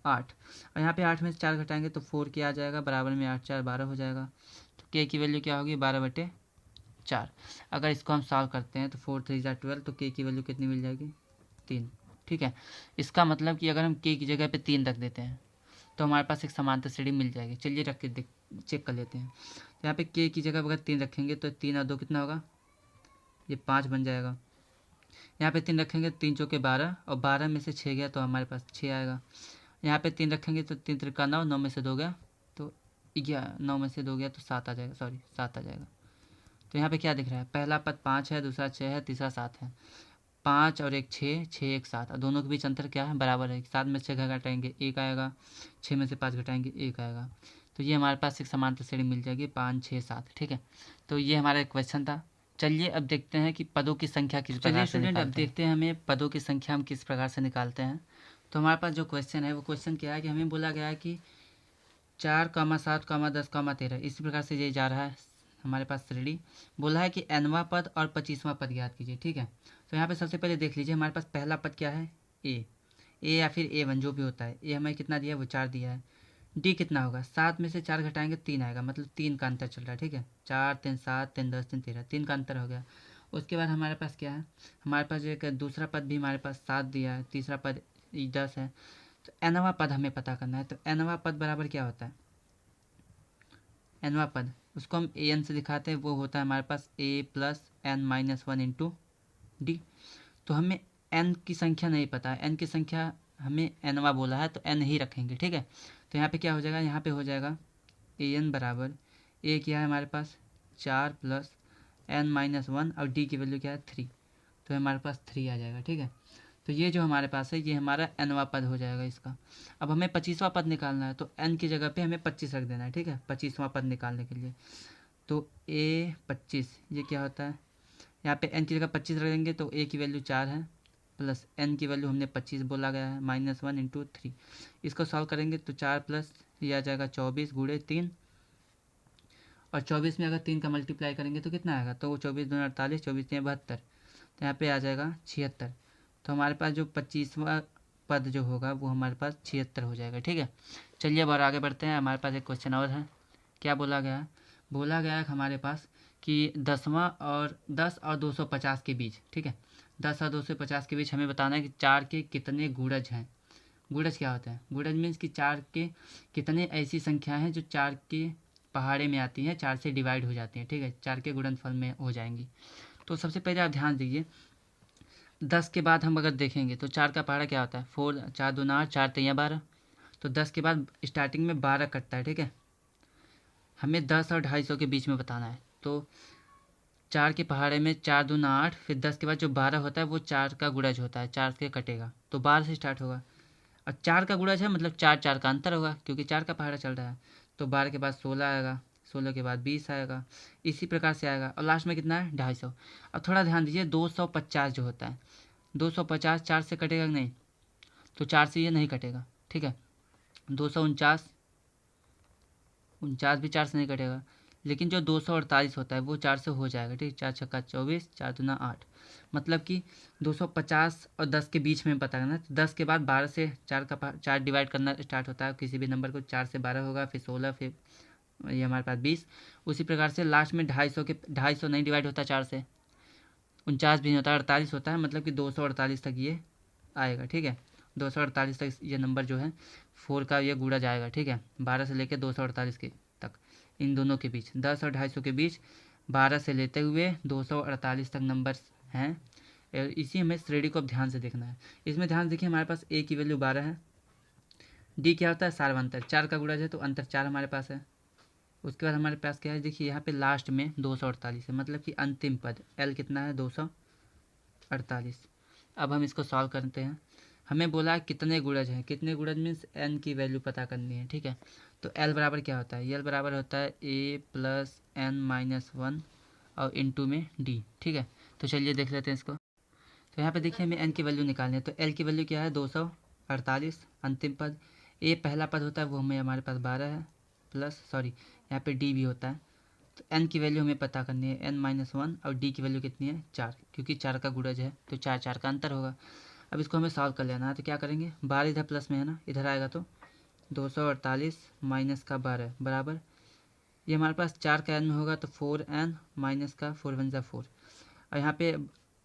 8, और यहाँ पे 8 में से 4 घटाएंगे तो 4k आ जाएगा, बराबर में 8 4 12 हो जाएगा। तो k की वैल्यू क्या होगी, 12/4। अगर इसको हम सॉल्व करते हैं तो 4 3 12, तो k की वैल्यू कितनी मिल जाएगी, 3। ठीक है, इसका मतलब कि अगर हम k की जगह पे 3 रख देते हैं तो हमारे पास एक समांतर श्रेणी मिल जाएगी। चलिए रख के चेक कर लेते हैं। तो यहाँ पे k की जगह अगर 3 रखेंगे तो 3 और 2 कितना होगा, ये 5 बन जाएगा। यहाँ पे 3 रखेंगे 3 चौके 12, और 12 में से 6 गया तो हमारे पास 6 आएगा। यहाँ पे 3 रखेंगे तो 3 त्रिका 9, 9 में से 2 गया तो 9 में से 2 गया तो 7 आ जाएगा, 7 आ जाएगा। तो यहाँ पे क्या दिख रहा है, पहला पद 5 है, दूसरा 6 है, तीसरा 7 है। 5 और 1 6, 6 1 7, और दोनों के बीच अंतर क्या है, बराबर है। 7 में से 6 घटाएंगे 1 आएगा, 6 में से 5 घटाएंगे 1 आएगा। तो ये हमारे पास एक समांतर श्रेणी मिल जाएगी 5 6 7। ठीक है, तो ये हमारा एक क्वेश्चन था। चलिए अब देखते हैं कि पदों की संख्या किस प्रकार से निकालते हैं। अब देखते हैं हमें पदों की संख्या हम किस प्रकार से निकालते हैं। तो हमारे पास जो क्वेश्चन है वो क्वेश्चन क्या है कि हमें बोला गया है कि 4, 7, 10, 13, इसी प्रकार से ये जा रहा है हमारे पास श्रेणी। बोला है कि nवां पद और 25वां पद ज्ञात कीजिए। ठीक है, तो यहाँ पे सबसे पहले देख लीजिए हमारे पास पहला पद क्या है, a या फिर a1 जो भी होता है। a हमें कितना दिया है, वो 4 दिया है। डी कितना होगा, 7 में से 4 घटाएंगे 3 आएगा, मतलब 3 का अंतर चल रहा है। ठीक है, 4 3 7 3 10 3 13, 3 का अंतर हो गया। उसके बाद हमारे पास क्या है, हमारे पास एक दूसरा पद भी हमारे पास 7 दिया है, तीसरा पद 10 है। तो एनवा पद हमें पता करना है। तो एनवा पद बराबर क्या होता है, एनवा पद उसको हम ए एन से दिखाते हैं, वो होता है हमारे पास A plus N minus one into D. तो हमें एन की संख्या नहीं पता है, एन की संख्या हमें एनवा बोला है तो एन ही रखेंगे। ठीक है, तो यहाँ पे क्या हो जाएगा, यहाँ पे हो जाएगा ए एन बराबर ए क्या है हमारे पास 4 प्लस एन माइनस वन और डी की वैल्यू क्या है 3, तो हमारे पास 3 आ जाएगा। ठीक है, तो ये जो हमारे पास है ये हमारा एनवा पद हो जाएगा इसका। अब हमें 25वां पद निकालना है, तो एन की जगह पे हमें 25 रख देना है। ठीक है, 25वां पद निकालने के लिए तो ए 25 ये क्या होता है, यहाँ पे एन की जगह 25 रख देंगे तो ए की वैल्यू 4 है प्लस एन की वैल्यू हमने 25 बोला गया है माइनस वन इंटू 3। इसको सॉल्व करेंगे तो 4 प्लस ये आ जाएगा 24 गुणे 3, और 24 में अगर 3 का मल्टीप्लाई करेंगे तो कितना आएगा, तो वो 24 दूनी 48, 24 3 72, तो यहाँ पे आ जाएगा 76। तो हमारे पास जो 25वां पद जो होगा वो हमारे पास 76 हो जाएगा। ठीक है, चलिए अब और आगे बढ़ते हैं। हमारे पास एक क्वेश्चन और है, क्या बोला गया है, बोला गया है हमारे पास कि 10 और 250 के बीच। ठीक है, 10 और 250 के बीच हमें बताना है कि 4 के कितने गुणज हैं। गुणज क्या होता है, गुणज मीन्स कि 4 के कितने ऐसी संख्या हैं जो 4 के पहाड़े में आती हैं, 4 से डिवाइड हो जाती हैं। ठीक है, 4 के गुणनफल में हो जाएंगी। तो सबसे पहले आप ध्यान दीजिए, 10 के बाद हम अगर देखेंगे तो 4 का पहाड़ा क्या होता है 4, 4 दूना 8, 4 तियाँ 12। तो 10 के बाद स्टार्टिंग में 12 कटता है। ठीक है, हमें 10 और 250 के बीच में बताना है। तो 4 के पहाड़े में 4 दूना 8, फिर 10 के बाद जो 12 होता है वो 4 का गुणज होता है, 4 से कटेगा तो 12 से स्टार्ट होगा। और 4 का गुणज है मतलब 4 4 का अंतर होगा, क्योंकि 4 का पहाड़ा चल रहा है। तो 12 के बाद 16 आएगा, 16 के बाद 20 आएगा, इसी प्रकार से आएगा। और लास्ट में कितना है 250। अब थोड़ा ध्यान दीजिए, 250 जो होता है 250 4 से कटेगा कि नहीं, तो 4 से ये नहीं कटेगा। ठीक है, 249 भी 4 से नहीं कटेगा, लेकिन जो 248 होता है वो 4 से हो जाएगा। ठीक, 4 छक्का 24, 4 दूना 8, मतलब कि 250 और 10 के बीच में पता करना है। तो 10 के बाद 12 से 4 डिवाइड करना स्टार्ट होता है, किसी भी नंबर को 4 से 12 होगा, फिर 16, फिर ये हमारे पास 20। उसी प्रकार से लास्ट में 250 नहीं डिवाइड होता 4 से, 49 भी नहीं होता, 48 होता है, मतलब कि 248 तक ये आएगा। ठीक है, 248 तक ये नंबर जो है 4 का ये गुणा जाएगा। ठीक है, 12 से लेकर 248 के तक, इन दोनों के बीच 10 और 250 के बीच 12 से लेते हुए 248 तक नंबर हैं। और इसी हमें श्रेणी को अब ध्यान से देखना है। इसमें ध्यान देखिए, हमारे पास ए की वैल्यू 12 है, डी क्या होता है सार्वंतर, 4 का गुणज है तो अंतर 4 हमारे पास है। उसके बाद हमारे पास क्या है, देखिए यहाँ पे लास्ट में 248 है, मतलब कि अंतिम पद एल कितना है 248। अब हम इसको सॉल्व करते हैं। हमें बोला कितने गुणज हैं, कितने गुणज मीन्स एन की वैल्यू पता करनी है। ठीक है, तो एल बराबर क्या होता है, एल बराबर होता है A plus N minus one और इंटू में डी। ठीक है, तो चलिए देख लेते हैं इसको। तो यहाँ पे देखिए हमें एन की वैल्यू निकालनी है, तो एल की वैल्यू क्या है 248 अंतिम पद, ए पहला पद होता है वो हमें हमारे पास 12 है, प्लस सॉरी यहाँ पे डी भी होता है। तो एन की वैल्यू हमें पता करनी है एन माइनस वन, और डी की वैल्यू कितनी है 4, क्योंकि 4 का गुणज है तो 4 4 का अंतर होगा। अब इसको हमें सॉल्व कर लेना है, तो क्या करेंगे 12 इधर प्लस में है ना, इधर आएगा तो 248 माइनस का 12 बराबर, ये हमारे पास 4 का एन में होगा तो 4n माइनस का 4 वन ज़ा 4, और यहाँ पे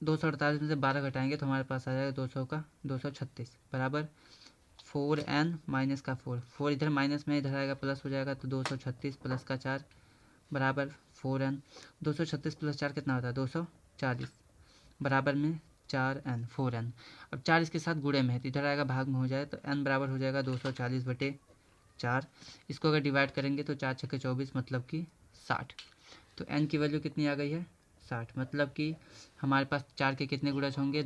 248 में से 12 घटाएंगे तो हमारे पास आ जाएगा 200 का 236 बराबर 4n माइनस का 4 इधर माइनस में इधर आएगा प्लस हो जाएगा, तो 236 प्लस का 4 बराबर 4n, 236 प्लस 4 कितना होता है 240 बराबर में 4n 4n। अब 4 इसके साथ गुणे में है तो इधर आएगा भाग में हो जाए, तो n बराबर हो जाएगा 240/4। इसको अगर डिवाइड करेंगे तो 4 छक्के 24 मतलब कि 60। तो n की वैल्यू कितनी आ गई है 60, मतलब कि हमारे पास 4 के कितने गुणज होंगे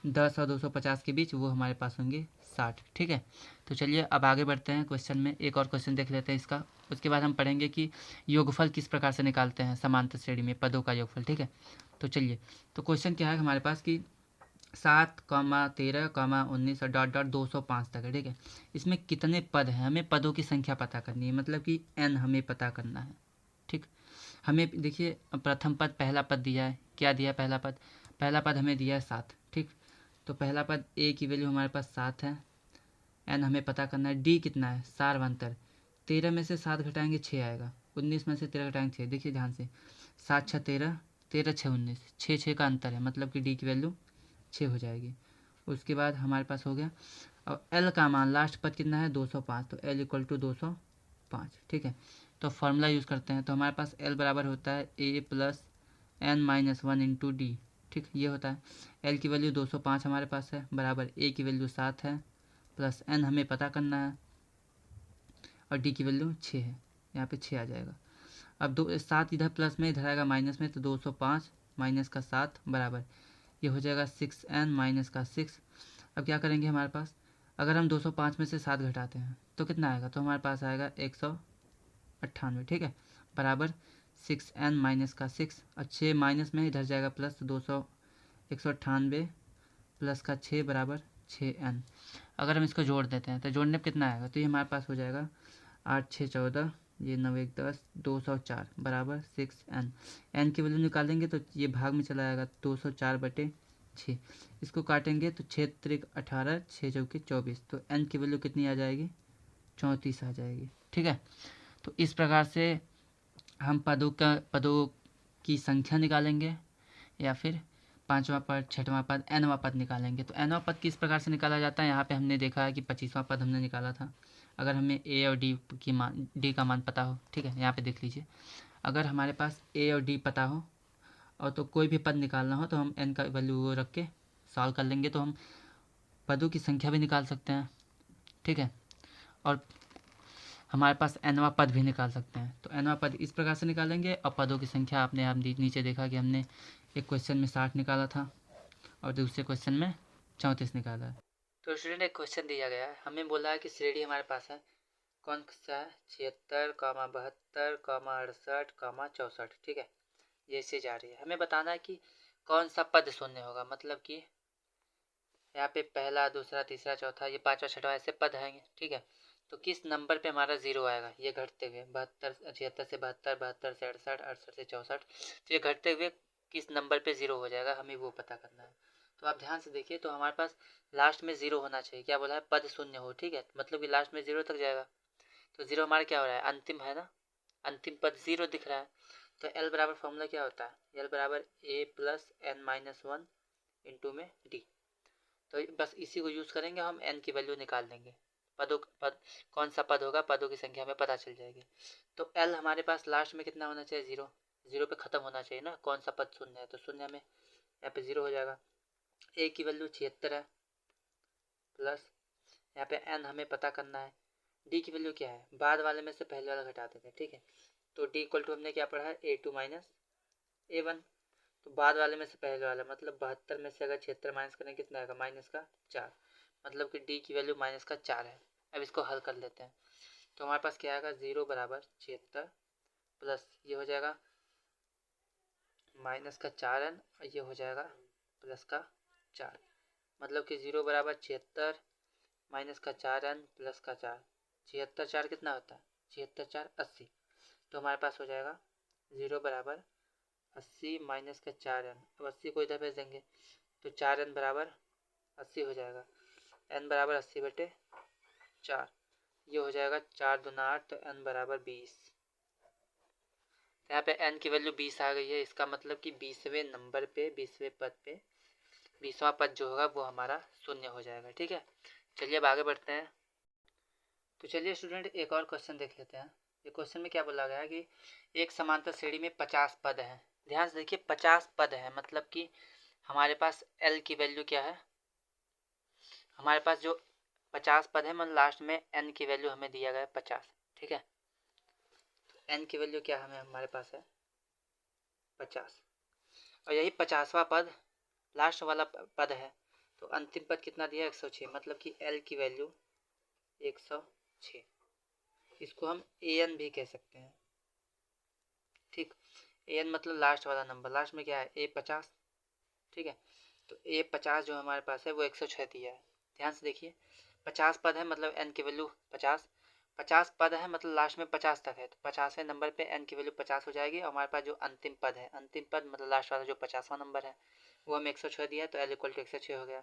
10 और 250 के बीच, वो हमारे पास होंगे 60। ठीक है, तो चलिए अब आगे बढ़ते हैं क्वेश्चन में, एक और क्वेश्चन देख लेते हैं इसका। उसके बाद हम पढ़ेंगे कि योगफल किस प्रकार से निकालते हैं समांतर श्रेणी में पदों का योगफल। ठीक है, तो चलिए, तो क्वेश्चन क्या है हमारे पास कि 7, 13, 19 और डॉट डॉट 205 तक है। ठीक है, इसमें कितने पद हैं, हमें पदों की संख्या पता करनी है, मतलब कि n हमें पता करना है। ठीक, हमें देखिए प्रथम पद पहला पद दिया है, क्या दिया है पहला पद हमें दिया है 7। ठीक, तो पहला पद ए की वैल्यू हमारे पास 7 है, एन हमें पता करना है, डी कितना है सार्वंतर, 13 में से 7 घटाएंगे 6 आएगा, 19 में से 13 घटाएंगे 6। देखिए ध्यान से, 7 6 13, 13 6 19, 6 6 का अंतर है, मतलब कि डी की वैल्यू 6 हो जाएगी। उसके बाद हमारे पास हो गया, और एल का मान लास्ट पद कितना है 205, तो एल इक्वल टू 205। ठीक है, तो फॉर्मूला यूज़ करते हैं। तो हमारे पास एल बराबर होता है A plus N minus 1 into D. ठीक, ये होता है। एल की वैल्यू 205 हमारे पास है, बराबर ए की वैल्यू 7 है, प्लस एन हमें पता करना है, और डी की वैल्यू 6 है, यहाँ पे 6 आ जाएगा। अब 7 इधर प्लस में, इधर आएगा माइनस में, तो 205 माइनस का 7 बराबर, ये हो जाएगा 6n माइनस का 6। अब क्या करेंगे, हमारे पास अगर हम 205 में से 7 घटाते हैं तो कितना आएगा, तो हमारे पास आएगा 198। ठीक है, बराबर 6n माइनस का 6, और 6 माइनस में इधर जाएगा प्लस, तो 198 प्लस का 6 बराबर 6n। अगर हम इसको जोड़ देते हैं तो जोड़ने पर कितना आएगा, तो ये हमारे पास हो जाएगा 8 6 14, ये 9 1 10, 204 बराबर 6n। n की वैल्यू निकालेंगे तो ये भाग में चला जाएगा, 204/6। इसको काटेंगे तो 6 त्रिक 18, 6 चौके 24, तो n की वैल्यू कितनी आ जाएगी, 34 आ जाएगी। ठीक है, तो इस प्रकार से हम पदों की संख्या निकालेंगे, या फिर 5वां पद, 6वां पद, nवां पद निकालेंगे। तो nवां पद किस प्रकार से निकाला जाता है, यहाँ पे हमने देखा है कि 25वां पद हमने निकाला था। अगर हमें ए और डी का मान पता हो, ठीक है, यहाँ पे देख लीजिए, अगर हमारे पास ए और डी पता हो और तो कोई भी पद निकालना हो तो हम एन का वैल्यू रख के सॉल्व कर लेंगे, तो हम पदों की संख्या भी निकाल सकते हैं। ठीक है, और हमारे पास nवां पद भी निकाल सकते हैं। तो nवां पद इस प्रकार से निकालेंगे, और पदों की संख्या आपने हम नीचे देखा कि हमने एक क्वेश्चन में 60 निकाला था और दूसरे क्वेश्चन में 34 निकाला है। तो स्टूडेंट, एक क्वेश्चन दिया गया है, हमें बोला है कि श्रेणी हमारे पास है कौन सा है, 76, 72, 68, 64। ठीक है, ये ऐसे जा रही है। हमें बताना है कि कौन सा पद शून्य होगा, मतलब कि यहाँ पे पहला, दूसरा, तीसरा, चौथा, ये 5वां 6वां ऐसे पद हैं। ठीक है, तो किस नंबर पे हमारा 0 आएगा, ये घटते हुए 72, 76 से 72, 72 से 68, 68 से 64, तो ये घटते हुए किस नंबर पे 0 हो जाएगा, हमें वो पता करना है। तो आप ध्यान से देखिए, तो हमारे पास लास्ट में 0 होना चाहिए। क्या बोला है, पद शून्य हो। ठीक है, मतलब कि लास्ट में 0 तक जाएगा, तो 0 हमारा क्या हो रहा है, अंतिम है ना, अंतिम पद 0 दिख रहा है। तो एल बराबर फॉर्मूला क्या होता है, एल बराबर ए प्लस एन माइनस 1 इंटू में डी। तो बस इसी को यूज़ करेंगे, हम n की वैल्यू निकाल लेंगे। पद कौन सा पद होगा, पदों की संख्या हमें पता चल जाएगी। तो l हमारे पास लास्ट में कितना होना चाहिए, 0। 0 पे ख़त्म होना चाहिए ना, कौन सा पद शून्य है, तो शून्य में यहाँ पे 0 हो जाएगा। a की वैल्यू 76 है, प्लस यहाँ पे n हमें पता करना है। d की वैल्यू क्या है, बाद वाले में से पहले वाला घटा देते हैं। ठीक है, तो d इक्वल टू हमने क्या पढ़ा है, a2 माइनस a1। तो बाद वाले में से पहले वाला, मतलब 72 में से अगर 76 माइनस करें कितना आएगा, माइनस का 4, मतलब कि डी की वैल्यू माइनस का 4 है। अब इसको हल कर लेते हैं, तो हमारे पास क्या आएगा, 0 बराबर 76 प्लस ये हो जाएगा माइनस का 4n, और ये हो जाएगा प्लस का 4, मतलब कि 0 बराबर 76 माइनस का 4n प्लस का 4, 76 4 कितना होता है, 76 4 80। तो हमारे पास हो जाएगा 0 बराबर 80 माइनस का 4n। अब 80 को इधर भेज देंगे, तो 4n बराबर 80 हो जाएगा, n बराबर 80/4, ये हो जाएगा 4 दूना 8, तो n बराबर 20। यहाँ पे n की वैल्यू 20 आ गई है, इसका मतलब कि 20वें नंबर पे, 20वें पद पे 20वां पद जो होगा वो हमारा शून्य हो जाएगा। ठीक है, चलिए अब आगे बढ़ते हैं। तो चलिए स्टूडेंट, एक और क्वेश्चन देख लेते हैं। ये क्वेश्चन में क्या बोला गया है कि एक समांतर श्रेणी में 50 पद हैं। ध्यान से देखिए, 50 पद हैं, मतलब कि हमारे पास l की वैल्यू क्या है, हमारे पास जो 50 पद है, मतलब लास्ट में n की वैल्यू हमें दिया गया है 50। ठीक है, तो n की वैल्यू क्या हमें हमारे पास है 50, और यही 50वां पद लास्ट वाला पद है। तो अंतिम पद कितना दिया, 106, मतलब कि l की वैल्यू 106। इसको हम an भी कह सकते हैं। ठीक, an मतलब लास्ट वाला नंबर, लास्ट में क्या है, a50। ठीक है, तो a50 जो हमारे पास है वो 106 दिया है। ध्यान से देखिए, 50 पद है, मतलब n की वैल्यू 50, 50 पद है, मतलब लास्ट में 50 तक है, तो 50वें नंबर पे n की वैल्यू 50 हो जाएगी। और हमारे पास जो अंतिम पद है, अंतिम पद मतलब लास्ट वाला जो 50वां नंबर है, वो हमें 106 दिया है, तो l इक्वल टू 106 हो गया।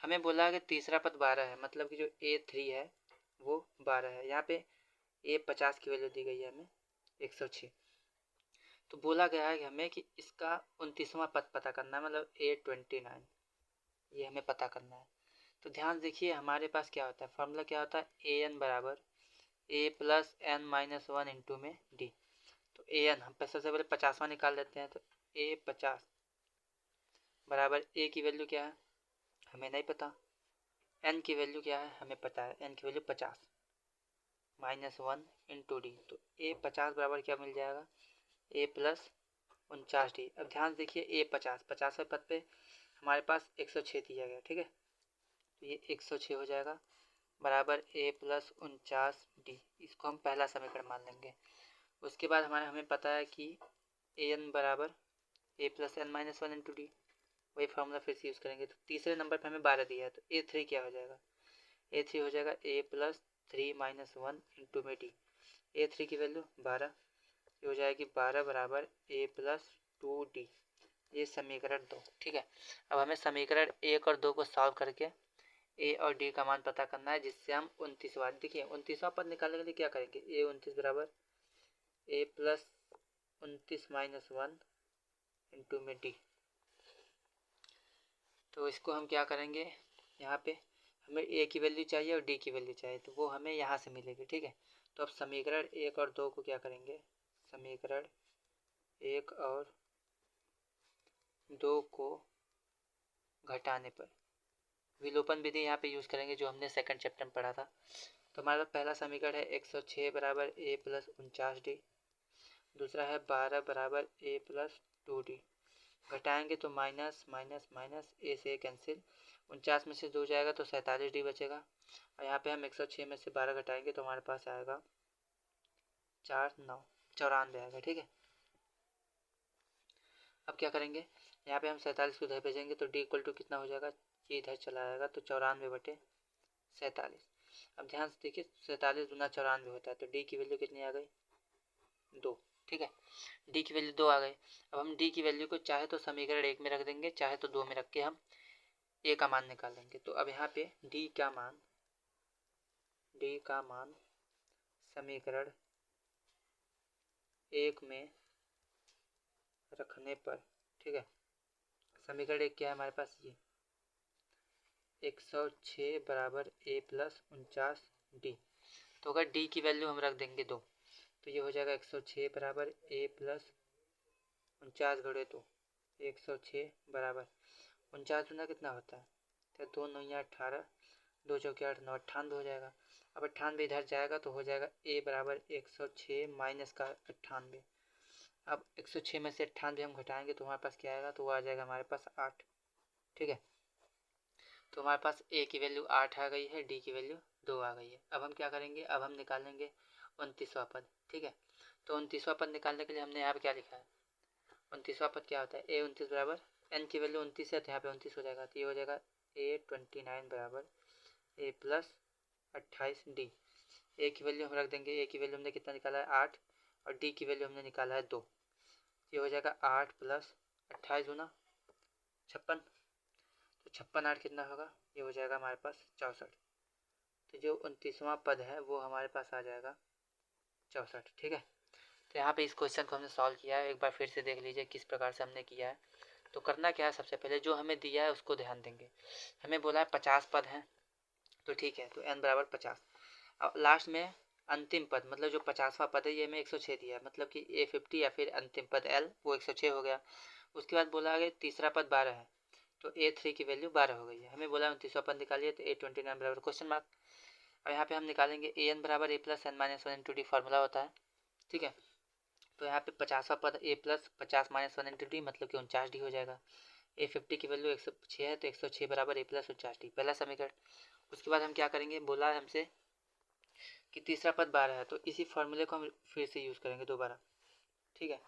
हमें बोला है कि तीसरा पद 12 है, मतलब कि जो a3 है वो 12 है। यहाँ पे ए 50 की वैल्यू दी गई है हमें 106। तो बोला गया है कि हमें कि इसका 29वां पद पता करना है, मतलब A29, ये हमें पता करना है। तो ध्यान देखिए हमारे पास क्या होता है, फॉर्मूला क्या होता है, an बराबर a plus n minus 1 into में d। तो an हम सबसे पहले 50वां निकाल लेते हैं, तो a 50 बराबर a की वैल्यू क्या है हमें नहीं पता, n की वैल्यू क्या है हमें पता है, n की वैल्यू 50 माइनस 1 इंटू डी। तो a 50 बराबर क्या मिल जाएगा, a प्लस 49d। अब ध्यान देखिए a 50वें पद पे हमारे पास 106 दिया गया, ठीक है, तो ये 106 हो जाएगा बराबर a प्लस 49d। इसको हम पहला समीकरण मान लेंगे। उसके बाद हमें पता है कि an बराबर a plus n minus 1 into D, वही फार्मूला फिर से यूज़ करेंगे। तो तीसरे नंबर पर हमें 12 दिया है, तो a3 क्या हो जाएगा, a3 हो जाएगा a प्लस 3 माइनस 1 इंटू में डी। a3 की वैल्यू 12, ये हो जाएगी 12 बराबर a प्लस 2d। ये समीकरण 2, ठीक है। अब हमें समीकरण 1 और 2 को सॉल्व करके a और d का मान पता करना है, जिससे हम 29वां, देखिए 29वां पद निकालने के लिए क्या करेंगे, a 29 बराबर a प्लस 29 माइनस 1 इंटू में d। तो इसको हम क्या करेंगे, यहाँ पे हमें a की वैल्यू चाहिए और d की वैल्यू चाहिए, तो वो हमें यहाँ से मिलेगी, ठीक है। तो अब समीकरण 1 और 2 को क्या करेंगे, समीकरण 1 और 2 को घटाने पर विलोपन विधि यहाँ पे यूज़ करेंगे, जो हमने सेकंड चैप्टर में पढ़ा था। तो हमारा पहला समीकरण है 106 बराबर a प्लस 49d, दूसरा है 12 बराबर a प्लस 2d। घटाएंगे तो माइनस माइनस माइनस, a से कैंसिल, 49 में से 2 जाएगा तो 47d बचेगा। और यहाँ पे हम 106 में से 12 घटाएंगे तो हमारे पास आएगा 4 9 94 आएगा, ठीक है। अब क्या करेंगे, यहाँ पे हम 47 को इधर भेजेंगे तो d इक्वल टू कितना हो जाएगा, ये इधर चला आएगा, तो 94 बटे 47। अब ध्यान से देखिए 47 गुना 94 होता है, तो d की वैल्यू कितनी आ गई, 2, ठीक है। d की वैल्यू 2 आ गई। अब हम d की वैल्यू को चाहे तो समीकरण 1 में रख देंगे, चाहे तो 2 में रख के हम a का मान निकाल लेंगे। तो अब यहाँ पे d का मान समीकरण 1 में रखने पर, ठीक है, समीकरण 1 क्या है हमारे पास, ये 106 बराबर a प्लस 49d। तो अगर d की वैल्यू हम रख देंगे 2, तो ये हो जाएगा 106 बराबर a प्लस 49 घड़े 2, 106 बराबर 49 गुना कितना होता है, तो 2 9 18, 2 चौके 8 9, 98 हो जाएगा। अब 98 इधर जाएगा तो हो जाएगा a बराबर 106 माइनस का 98। अब 106 में से 98 हम घटाएंगे तो हमारे पास क्या आएगा, तो वो आ जाएगा हमारे पास 8, ठीक है। तो हमारे पास a की वैल्यू 8 आ गई है, d की वैल्यू 2 आ गई है। अब हम क्या करेंगे, अब हम निकालेंगे 29वां पद, ठीक है। तो 29वां पद निकालने के लिए हमने यहाँ पे क्या लिखा है, 29वां पद क्या होता है, a 29 बराबर n की वैल्यू 29 है, तो यहाँ पे 29 हो जाएगा, तो ये हो जाएगा a29 बराबर a प्लस 28d। a की वैल्यू हम रख देंगे, a की वैल्यू हमने कितना निकाला है 8, और d की वैल्यू हमने निकाला है 2। ये हो जाएगा 8 प्लस 28 गुना 56, तो 56 8 कितना होगा, ये हो जाएगा हमारे पास 64। तो जो 29वां पद है वो हमारे पास आ जाएगा 64, ठीक है। तो यहाँ पे इस क्वेश्चन को हमने सॉल्व किया है, एक बार फिर से देख लीजिए किस प्रकार से हमने किया है। तो करना क्या है, सबसे पहले जो हमें दिया है उसको ध्यान देंगे। हमें बोला है 50 पद हैं, तो ठीक है, तो n बराबर 50। अब लास्ट में अंतिम पद, मतलब जो 50वां पद है, ये हमें 106 दिया है, मतलब कि a50 या फिर अंतिम पद l वो 106 हो गया। उसके बाद बोला है तीसरा पद 12 है, तो a3 की वैल्यू 12 हो गई है। हमें बोला 29वां पद निकालिए, तो a29 बराबर क्वेश्चन मार्क। और यहाँ पे हम निकालेंगे an बराबर a plus n minus 1 into D, formula होता है, ठीक है। तो यहाँ पे 50वां पद a plus 50 minus 1 into D, मतलब कि 49d हो जाएगा। a50 की वैल्यू 106 है, तो 106 बराबर a प्लस 49d, पहला समीकरण। उसके बाद हम क्या करेंगे, बोला है हमसे कि तीसरा पद 12 है, तो इसी फॉर्मूले को हम फिर से यूज़ करेंगे दोबारा, ठीक है।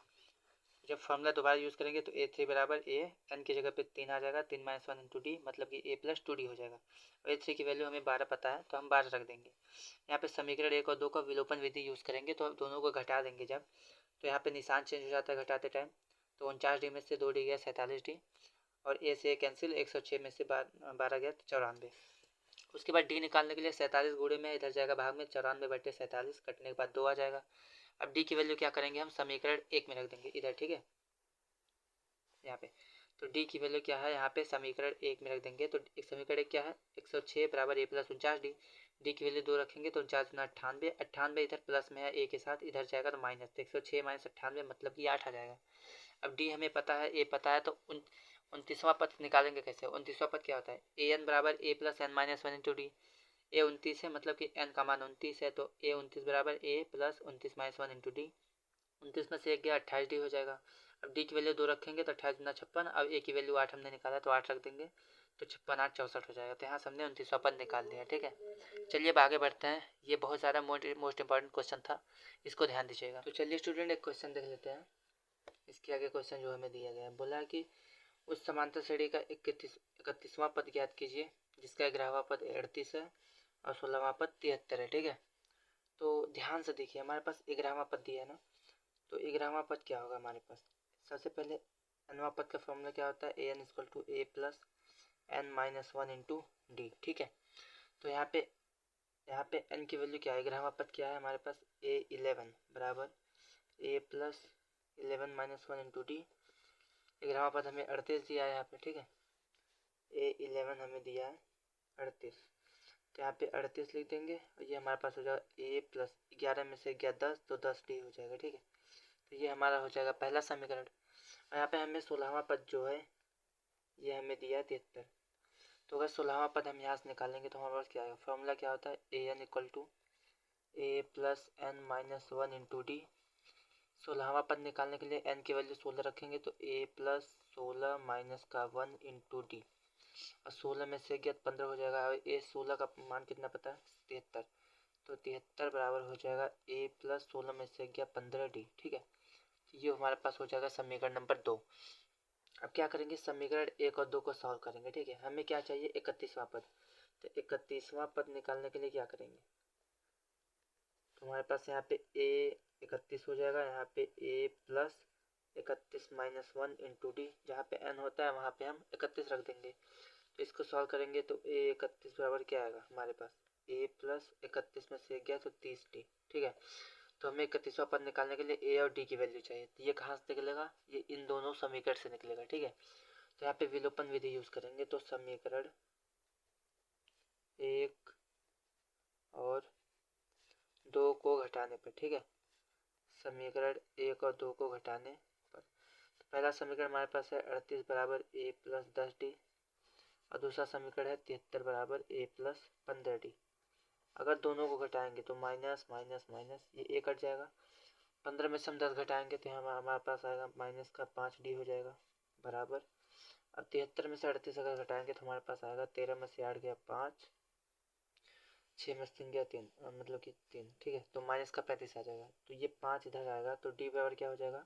जब फॉर्मूला दोबारा यूज़ करेंगे तो a3 बराबर a, n की जगह पे 3 आ जाएगा, 3 माइनस 1 इंटू डी, मतलब कि a प्लस 2d हो जाएगा। और a3 की वैल्यू हमें 12 पता है, तो हम 12 रख देंगे। यहाँ पे समीकरण 1 और 2 का विलोपन विधि यूज़ करेंगे, तो दोनों को घटा देंगे जब, तो यहाँ पे निशान चेंज हो जाता है घटाते टाइम। तो 49d में से 2d गया 47d, और a से कैंसिल, 106 में से 12 गया तो 94। उसके बाद डी निकालने के लिए 47 गुणे में इधर जाएगा भाग में 94/47, कटने के बाद 2 आ जाएगा। अब डी की वैल्यू क्या करेंगे हम समीकरण 1 में रख देंगे इधर, ठीक है, यहाँ पे। तो डी की वैल्यू क्या है यहाँ पे समीकरण 1 में रख देंगे। तो एक समीकरण 1 क्या है 106 बराबर a प्लस 49d। डी की वैल्यू 2 रखेंगे तो 49 गुना 98, 98 इधर प्लस में है a के साथ, इधर जाएगा तो माइनस, तो 106 माइनस 98 मतलब कि 8 आ जाएगा। अब डी हमें पता है a पता है, तो 29वां पद निकालेंगे कैसे। 29वां पद क्या होता है a n बराबर a plus n minus 1 into D. A 29 है मतलब कि n का मान 29 है, तो a 29 बराबर a plus 29 minus 1 into D. 29 में से 1 गया 28 डी हो जाएगा। अब डी की वैल्यू 2 रखेंगे तो 28 गुना 56, अब ए की वैल्यू 8 हमने निकाला तो 8 रख देंगे, तो 56 8 64 हो जाएगा। तो यहाँ से हमने 29वां पद निकाल लिया, ठीक है। चलिए अब आगे बढ़ते हैं, ये बहुत ज़्यादा मोस्ट इंपॉर्टेंट क्वेश्चन था, इसको ध्यान दीजिएगा। तो चलिए स्टूडेंट एक क्वेश्चन देख लेते हैं। इसके आगे क्वेश्चन जो हमें दिया गया है, बोला है कि उस समांतर श्रेणी का 31वां पद ज्ञात कीजिए जिसका 11वां पद 38 है और 16वां पद 73 है, ठीक है। तो ध्यान से देखिए, हमारे पास 11वां पद दिया है ना, तो 11वां पद क्या होगा हमारे पास। सबसे पहले nवां पद का फॉर्मूला क्या होता है an equal to a plus n minus 1 into D, ठीक है। तो यहाँ पे n की वैल्यू क्या है, 11वां पद क्या है हमारे पास a11 बराबर a plus 11 minus 1 into D. 11वां पद हमें 38 दिया है यहाँ पे, ठीक है, a11 हमें दिया है 38, तो यहाँ पे 38 लिख देंगे और ये हमारे पास हो जाएगा a प्लस 11 में से गया 10 तो 10 डी हो जाएगा, ठीक है। तो ये हमारा हो जाएगा पहला समीकरण। और यहाँ पे हमें 16वां पद जो है ये हमें दिया है 73। तो अगर 16वां पद हम यहाँ से निकालेंगे तो हमारे पास क्या आएगा, फॉर्मूला क्या होता है A N equal to A plus N minus 1 into D. 16वां पद निकालने के लिए एन की वैल्यू 16 रखेंगे तो ए प्लस 16 माइनस का 1 इंटू डी, और 16 में से गया 15 हो जाएगा। और ए 16 का मान कितना पता है 73, तो 73 बराबर हो जाएगा ए प्लस 16 में से गया 15 डी, ठीक है। ये हमारे पास हो जाएगा समीकरण नंबर 2। अब क्या करेंगे समीकरण 1 और 2 को सॉल्व करेंगे, ठीक है। हमें क्या चाहिए 31वां पद, तो 31वां पद निकालने के लिए क्या करेंगे, तो हमारे पास यहाँ पे a 31 हो जाएगा, यहाँ पे a plus 31 minus 1 into D, जहाँ पे n होता है वहाँ पे हम 31 रख देंगे। तो इसको सॉल्व करेंगे तो a 31 बराबर क्या आएगा हमारे पास a प्लस 31 में से गया तो 30 डी, ठीक है। तो हमें 31वां पद निकालने के लिए a और d की वैल्यू चाहिए, तो ये कहाँ से निकलेगा, ये इन दोनों समीकरण से निकलेगा, ठीक है। तो यहाँ पे विलोपन विधि यूज करेंगे, तो समीकरण 1 और 2 को घटाने पर, ठीक है, समीकरण 1 और 2 को घटाने पर, तो पहला समीकरण हमारे पास है 38 बराबर a प्लस 10 डी, और दूसरा समीकरण है 73 बराबर a प्लस 15 डी। अगर दोनों को घटाएंगे तो माइनस माइनस माइनस ये a कट जाएगा, 15 में से हम 10 घटाएंगे तो हमारे पास आएगा माइनस का 5 डी हो जाएगा बराबर। अब 73 में से 38 अगर घटाएंगे तो हमारे पास आएगा 13 में से 8 गया 5, 6 में से 3 गया 3, मतलब कि 3, ठीक है। तो माइनस का 35 आ जाएगा, तो ये 5 इधर आएगा, तो डी बराबर क्या हो जाएगा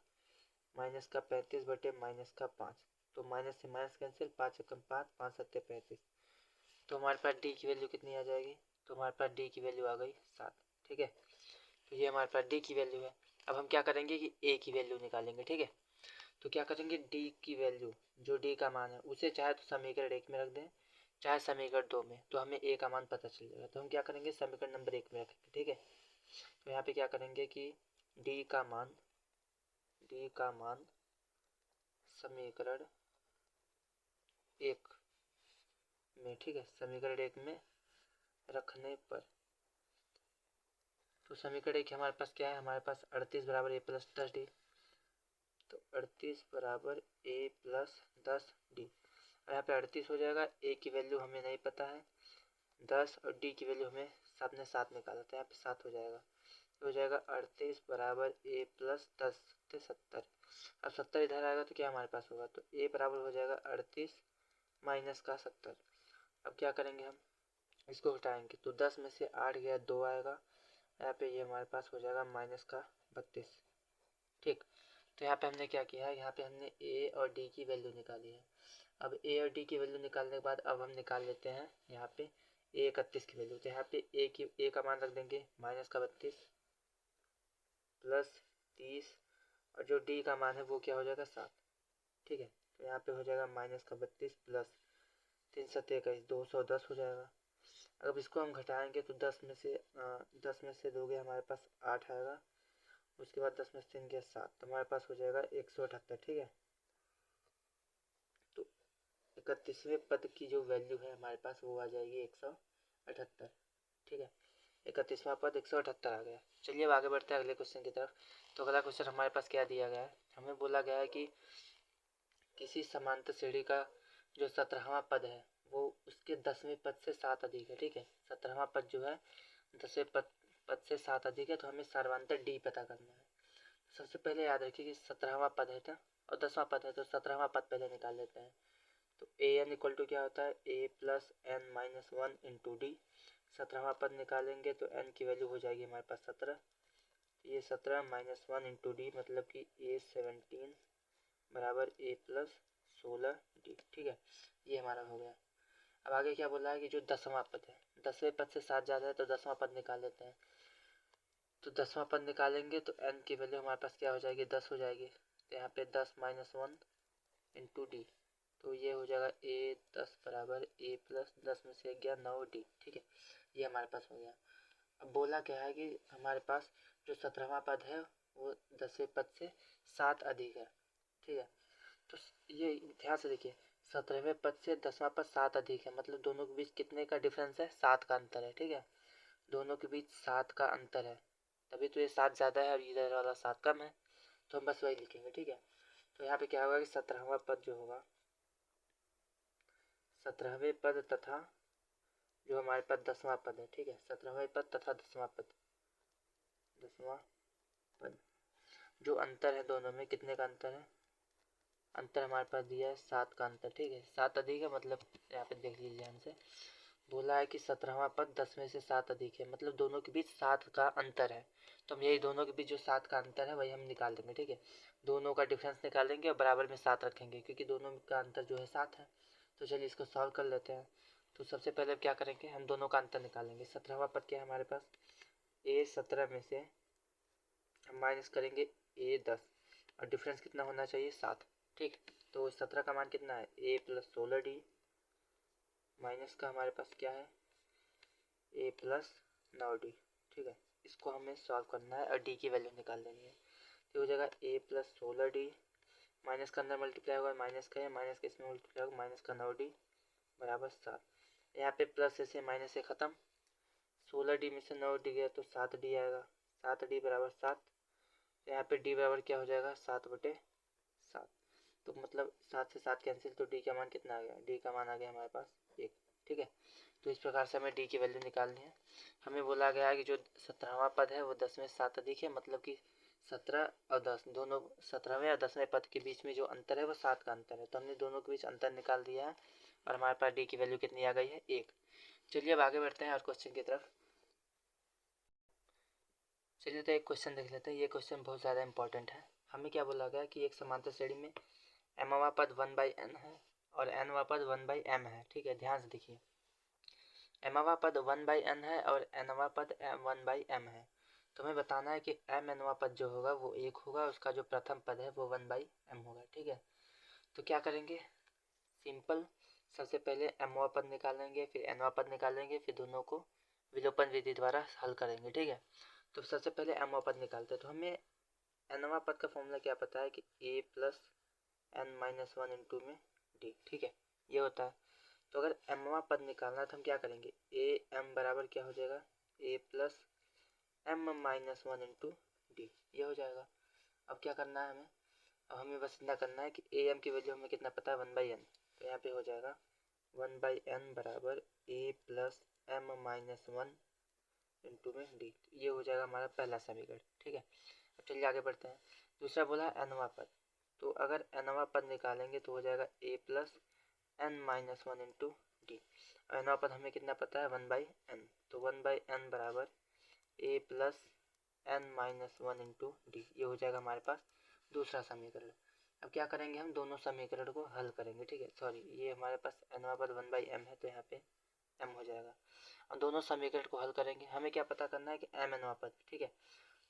माइनस का 35 बटे माइनस का 5, तो माइनस से माइनस कैंसिल, 5 एकम 5, 5 सत्ते 35, तो हमारे पास डी की वैल्यू कितनी आ जाएगी, तो हमारे पास डी की वैल्यू आ गई 7, ठीक है। तो ये हमारे पास डी की वैल्यू है। अब हम क्या करेंगे कि ए की वैल्यू निकालेंगे, ठीक है। तो क्या करेंगे डी की वैल्यू, जो डी का मान है उसे चाहे तो समीकरण 1 में रख दें चाहे समीकरण 2 में, तो हमें ए का मान पता चल जाएगा। तो हम क्या करेंगे समीकरण नंबर 1 में रखेंगे, ठीक है। तो यहाँ पे क्या करेंगे कि डी का मान समीकरण 1 में, ठीक है, समीकरण 1 में रखने पर, तो समीकरण 1 हमारे पास क्या है, हमारे पास 38 बराबर a प्लस 10 डी, तो 38 बराबर a प्लस 10 डी। और यहाँ पे 38 हो जाएगा, a की वैल्यू हमें नहीं पता है 10 और d की वैल्यू हमें सबने 7 निकाला था, यहाँ पे 7 हो जाएगा, तो हो जाएगा 38 बराबर a प्लस 10 से 70। अब 70 इधर आएगा तो क्या हमारे पास होगा, तो a बराबर हो जाएगा 38 माइनस का 70। अब क्या करेंगे हम इसको हटाएंगे, तो 10 में से 8 गया 2 आएगा, यहाँ पे ये हमारे पास हो जाएगा माइनस का 32, ठीक। तो यहाँ पे हमने क्या किया है, यहाँ पे हमने a और d की वैल्यू निकाली है। अब a और d की वैल्यू निकालने के बाद अब हम निकाल लेते हैं यहाँ पे a 31 की वैल्यू। तो यहाँ पे a का मान रख देंगे माइनस का 32 प्लस 30, और जो d का मान है वो क्या हो जाएगा 7, ठीक है। तो यहाँ पे हो जाएगा माइनस का 32 प्लस 3 7 21 210 हो जाएगा। अब इसको हम घटाएंगे तो 10 में से दोगे हमारे पास 8 आएगा, उसके बाद 10 में से 3 गया 7, तो हमारे पास हो जाएगा 178। ठीक है, तो 31वें पद की जो वैल्यू है हमारे पास वो आ जाएगी 178। ठीक है, 31वां पद 178 आ गया। चलिए अब आगे बढ़ते हैं अगले क्वेश्चन की तरफ। तो अगला क्वेश्चन हमारे पास क्या दिया गया है, हमें बोला गया है कि किसी समांतर श्रेणी का जो 17वां पद है वो उसके 10वें पद से 7 अधिक है। ठीक है, 17वां पद जो है 10वें पद से 7 अधिक है, तो हमें सर्वांतर डी पता करना है। सबसे पहले याद रखिए कि 17वां पद है और 10वां पद है, तो 17वां पद पहले निकाल लेते हैं। तो ए एन इक्वल टू क्या होता है, A plus N minus 1 into D. 17वां पद निकालेंगे तो एन की वैल्यू हो जाएगी हमारे पास 17, ये 17 माइनस 1 इंटू डी मतलब कि ए 17 बराबर ए प्लस 16 डी। ठीक है, ये हमारा हो गया। अब आगे क्या बोला है कि जो 10वां पद है, 10वें पद से 7 ज़्यादा है तो 10वां पद निकाल लेते हैं। तो 10वां पद निकालेंगे तो n की वैल्यू हमारे पास क्या हो जाएगी, 10 हो जाएगी। तो यहाँ पे 10 माइनस 1 इंटू डी, तो ये हो जाएगा ए 10 बराबर ए प्लस 10 में से गया 9 डी। ठीक है, ये हमारे पास हो गया। अब बोला क्या है कि हमारे पास जो 17वां पद है वो 10वें पद से 7 अधिक है। ठीक है, तो ये ध्यान से देखिए, 17वें पद से 10वां पद 7 अधिक है, मतलब दोनों के बीच कितने का डिफरेंस है, 7 का अंतर है। ठीक है, दोनों के बीच 7 का अंतर है, तभी तो ये 7 ज़्यादा है और इधर वाला 7 कम है, तो हम बस वही लिखेंगे। ठीक है, तो यहाँ पे क्या होगा कि 17वां पद जो होगा, 17वें पद तथा जो हमारे पास 10वां पद है। ठीक है, 17वें पद तथा 10वां पद, 10वां पद जो अंतर है दोनों में, कितने का अंतर है, अंतर हमारे पास दिया है 7 का अंतर। ठीक है, 7 अधिक है, मतलब यहाँ पे देख लीजिए हमसे बोला है कि 17वां पद 10 में से 7 अधिक है, मतलब दोनों के बीच 7 का अंतर है। तो हम यही दोनों के बीच जो 7 का अंतर है वही हम निकाल देंगे। ठीक है, दोनों का डिफरेंस निकालेंगे और बराबर में 7 रखेंगे, क्योंकि दोनों का अंतर जो है 7 है। तो चलिए इसको सॉल्व कर लेते हैं। तो सबसे पहले क्या करेंगे, हम दोनों का अंतर निकालेंगे। 17वां पद क्या है हमारे पास, ए 17 में से हम माइनस करेंगे ए 10, और डिफरेंस कितना होना चाहिए, 7। ठीक, तो 17 का मान कितना है, ए प्लस 16 डी, माइनस का हमारे पास क्या है, ए प्लस 9 डी। ठीक है, इसको हमें सॉल्व करना है और डी की वैल्यू निकाल लेनी है। तो हो जाएगा ए प्लस 16 डी, माइनस का अंदर मल्टीप्लाई होगा, माइनस का है, माइनस के इसमें मल्टीप्लाई होगा, माइनस का 9 डी बराबर 7। यहाँ पे प्लस से माइनस से ख़त्म, 16 डी में से 9 डी गया तो 7 डी आएगा, 7 डी बराबर 7। तो यहाँ पे डी बराबर क्या हो जाएगा, 7/7। तो मतलब 7 से 7 कैंसिल, तो डी का मान कितना आ गया, डी का मान आ गया हमारे पास 1। ठीक है, तो इस प्रकार से हमें डी की वैल्यू निकालनी है। हमें बोला गया है कि जो 17वां पद है वो 10 में से 7 अधिक है, मतलब कि 17 और 10 दोनों 17वें और 10वें पद के बीच में जो अंतर है वो 7 का अंतर है। तो हमने दोनों के बीच अंतर निकाल दिया है और हमारे पास डी की वैल्यू कितनी आ गई है, 1। चलिए अब आगे बढ़ते हैं और क्वेश्चन की तरफ। चलिए तो एक क्वेश्चन देख लेते हैं। ये क्वेश्चन बहुत ज़्यादा इंपॉर्टेंट है। हमें क्या बोला गया कि एक समांतर श्रेणी में mवां पद 1/n है और nवां पद 1/m है। ठीक है, ध्यान से देखिए, mवां पद 1/n है और nवां पद 1/m है। तो हमें बताना है कि mnवां पद जो होगा वो 1 होगा, उसका जो प्रथम पद है वो 1/m होगा। ठीक है, तो क्या करेंगे, सिंपल, सबसे पहले mवां पद निकालेंगे, फिर nवां पद निकालेंगे, फिर दोनों को विलोपन विधि द्वारा हल करेंगे। ठीक है, तो सबसे पहले mवां पद निकालते हैं। तो हमें nवां पद का फॉर्मूला क्या पता है कि a plus n minus 1 into में डी। ठीक है, ये होता है। तो अगर mवां पद निकालना है तो हम क्या करेंगे, ए एम बराबर क्या हो जाएगा, A plus M minus 1 into D, ये हो जाएगा। अब क्या करना है हमें, अब हमें बस इतना करना है कि ए एम की वैल्यू हमें कितना पता है, 1/n। तो यहाँ पे हो जाएगा 1/n बराबर ए प्लस एम माइनस 1 इंटू में डी, ये हो जाएगा हमारा पहला समीकरण। ठीक है, अब चलिए आगे बढ़ते हैं। दूसरा बोला nवां पद, तो अगर nवां पद निकालेंगे तो हो जाएगा a plus n minus 1 into D. nवां पद हमें कितना पता है, 1/n, तो 1/n बराबर a plus n minus 1 into D, ये हो जाएगा हमारे पास दूसरा समीकरण। अब क्या करेंगे, हम दोनों समीकरण को हल करेंगे। ठीक है, सॉरी, ये हमारे पास nवां पद 1/m है, तो यहाँ पे m हो जाएगा। और दोनों समीकरण को हल करेंगे। हमें क्या पता करना है कि mnवां पद। ठीक है,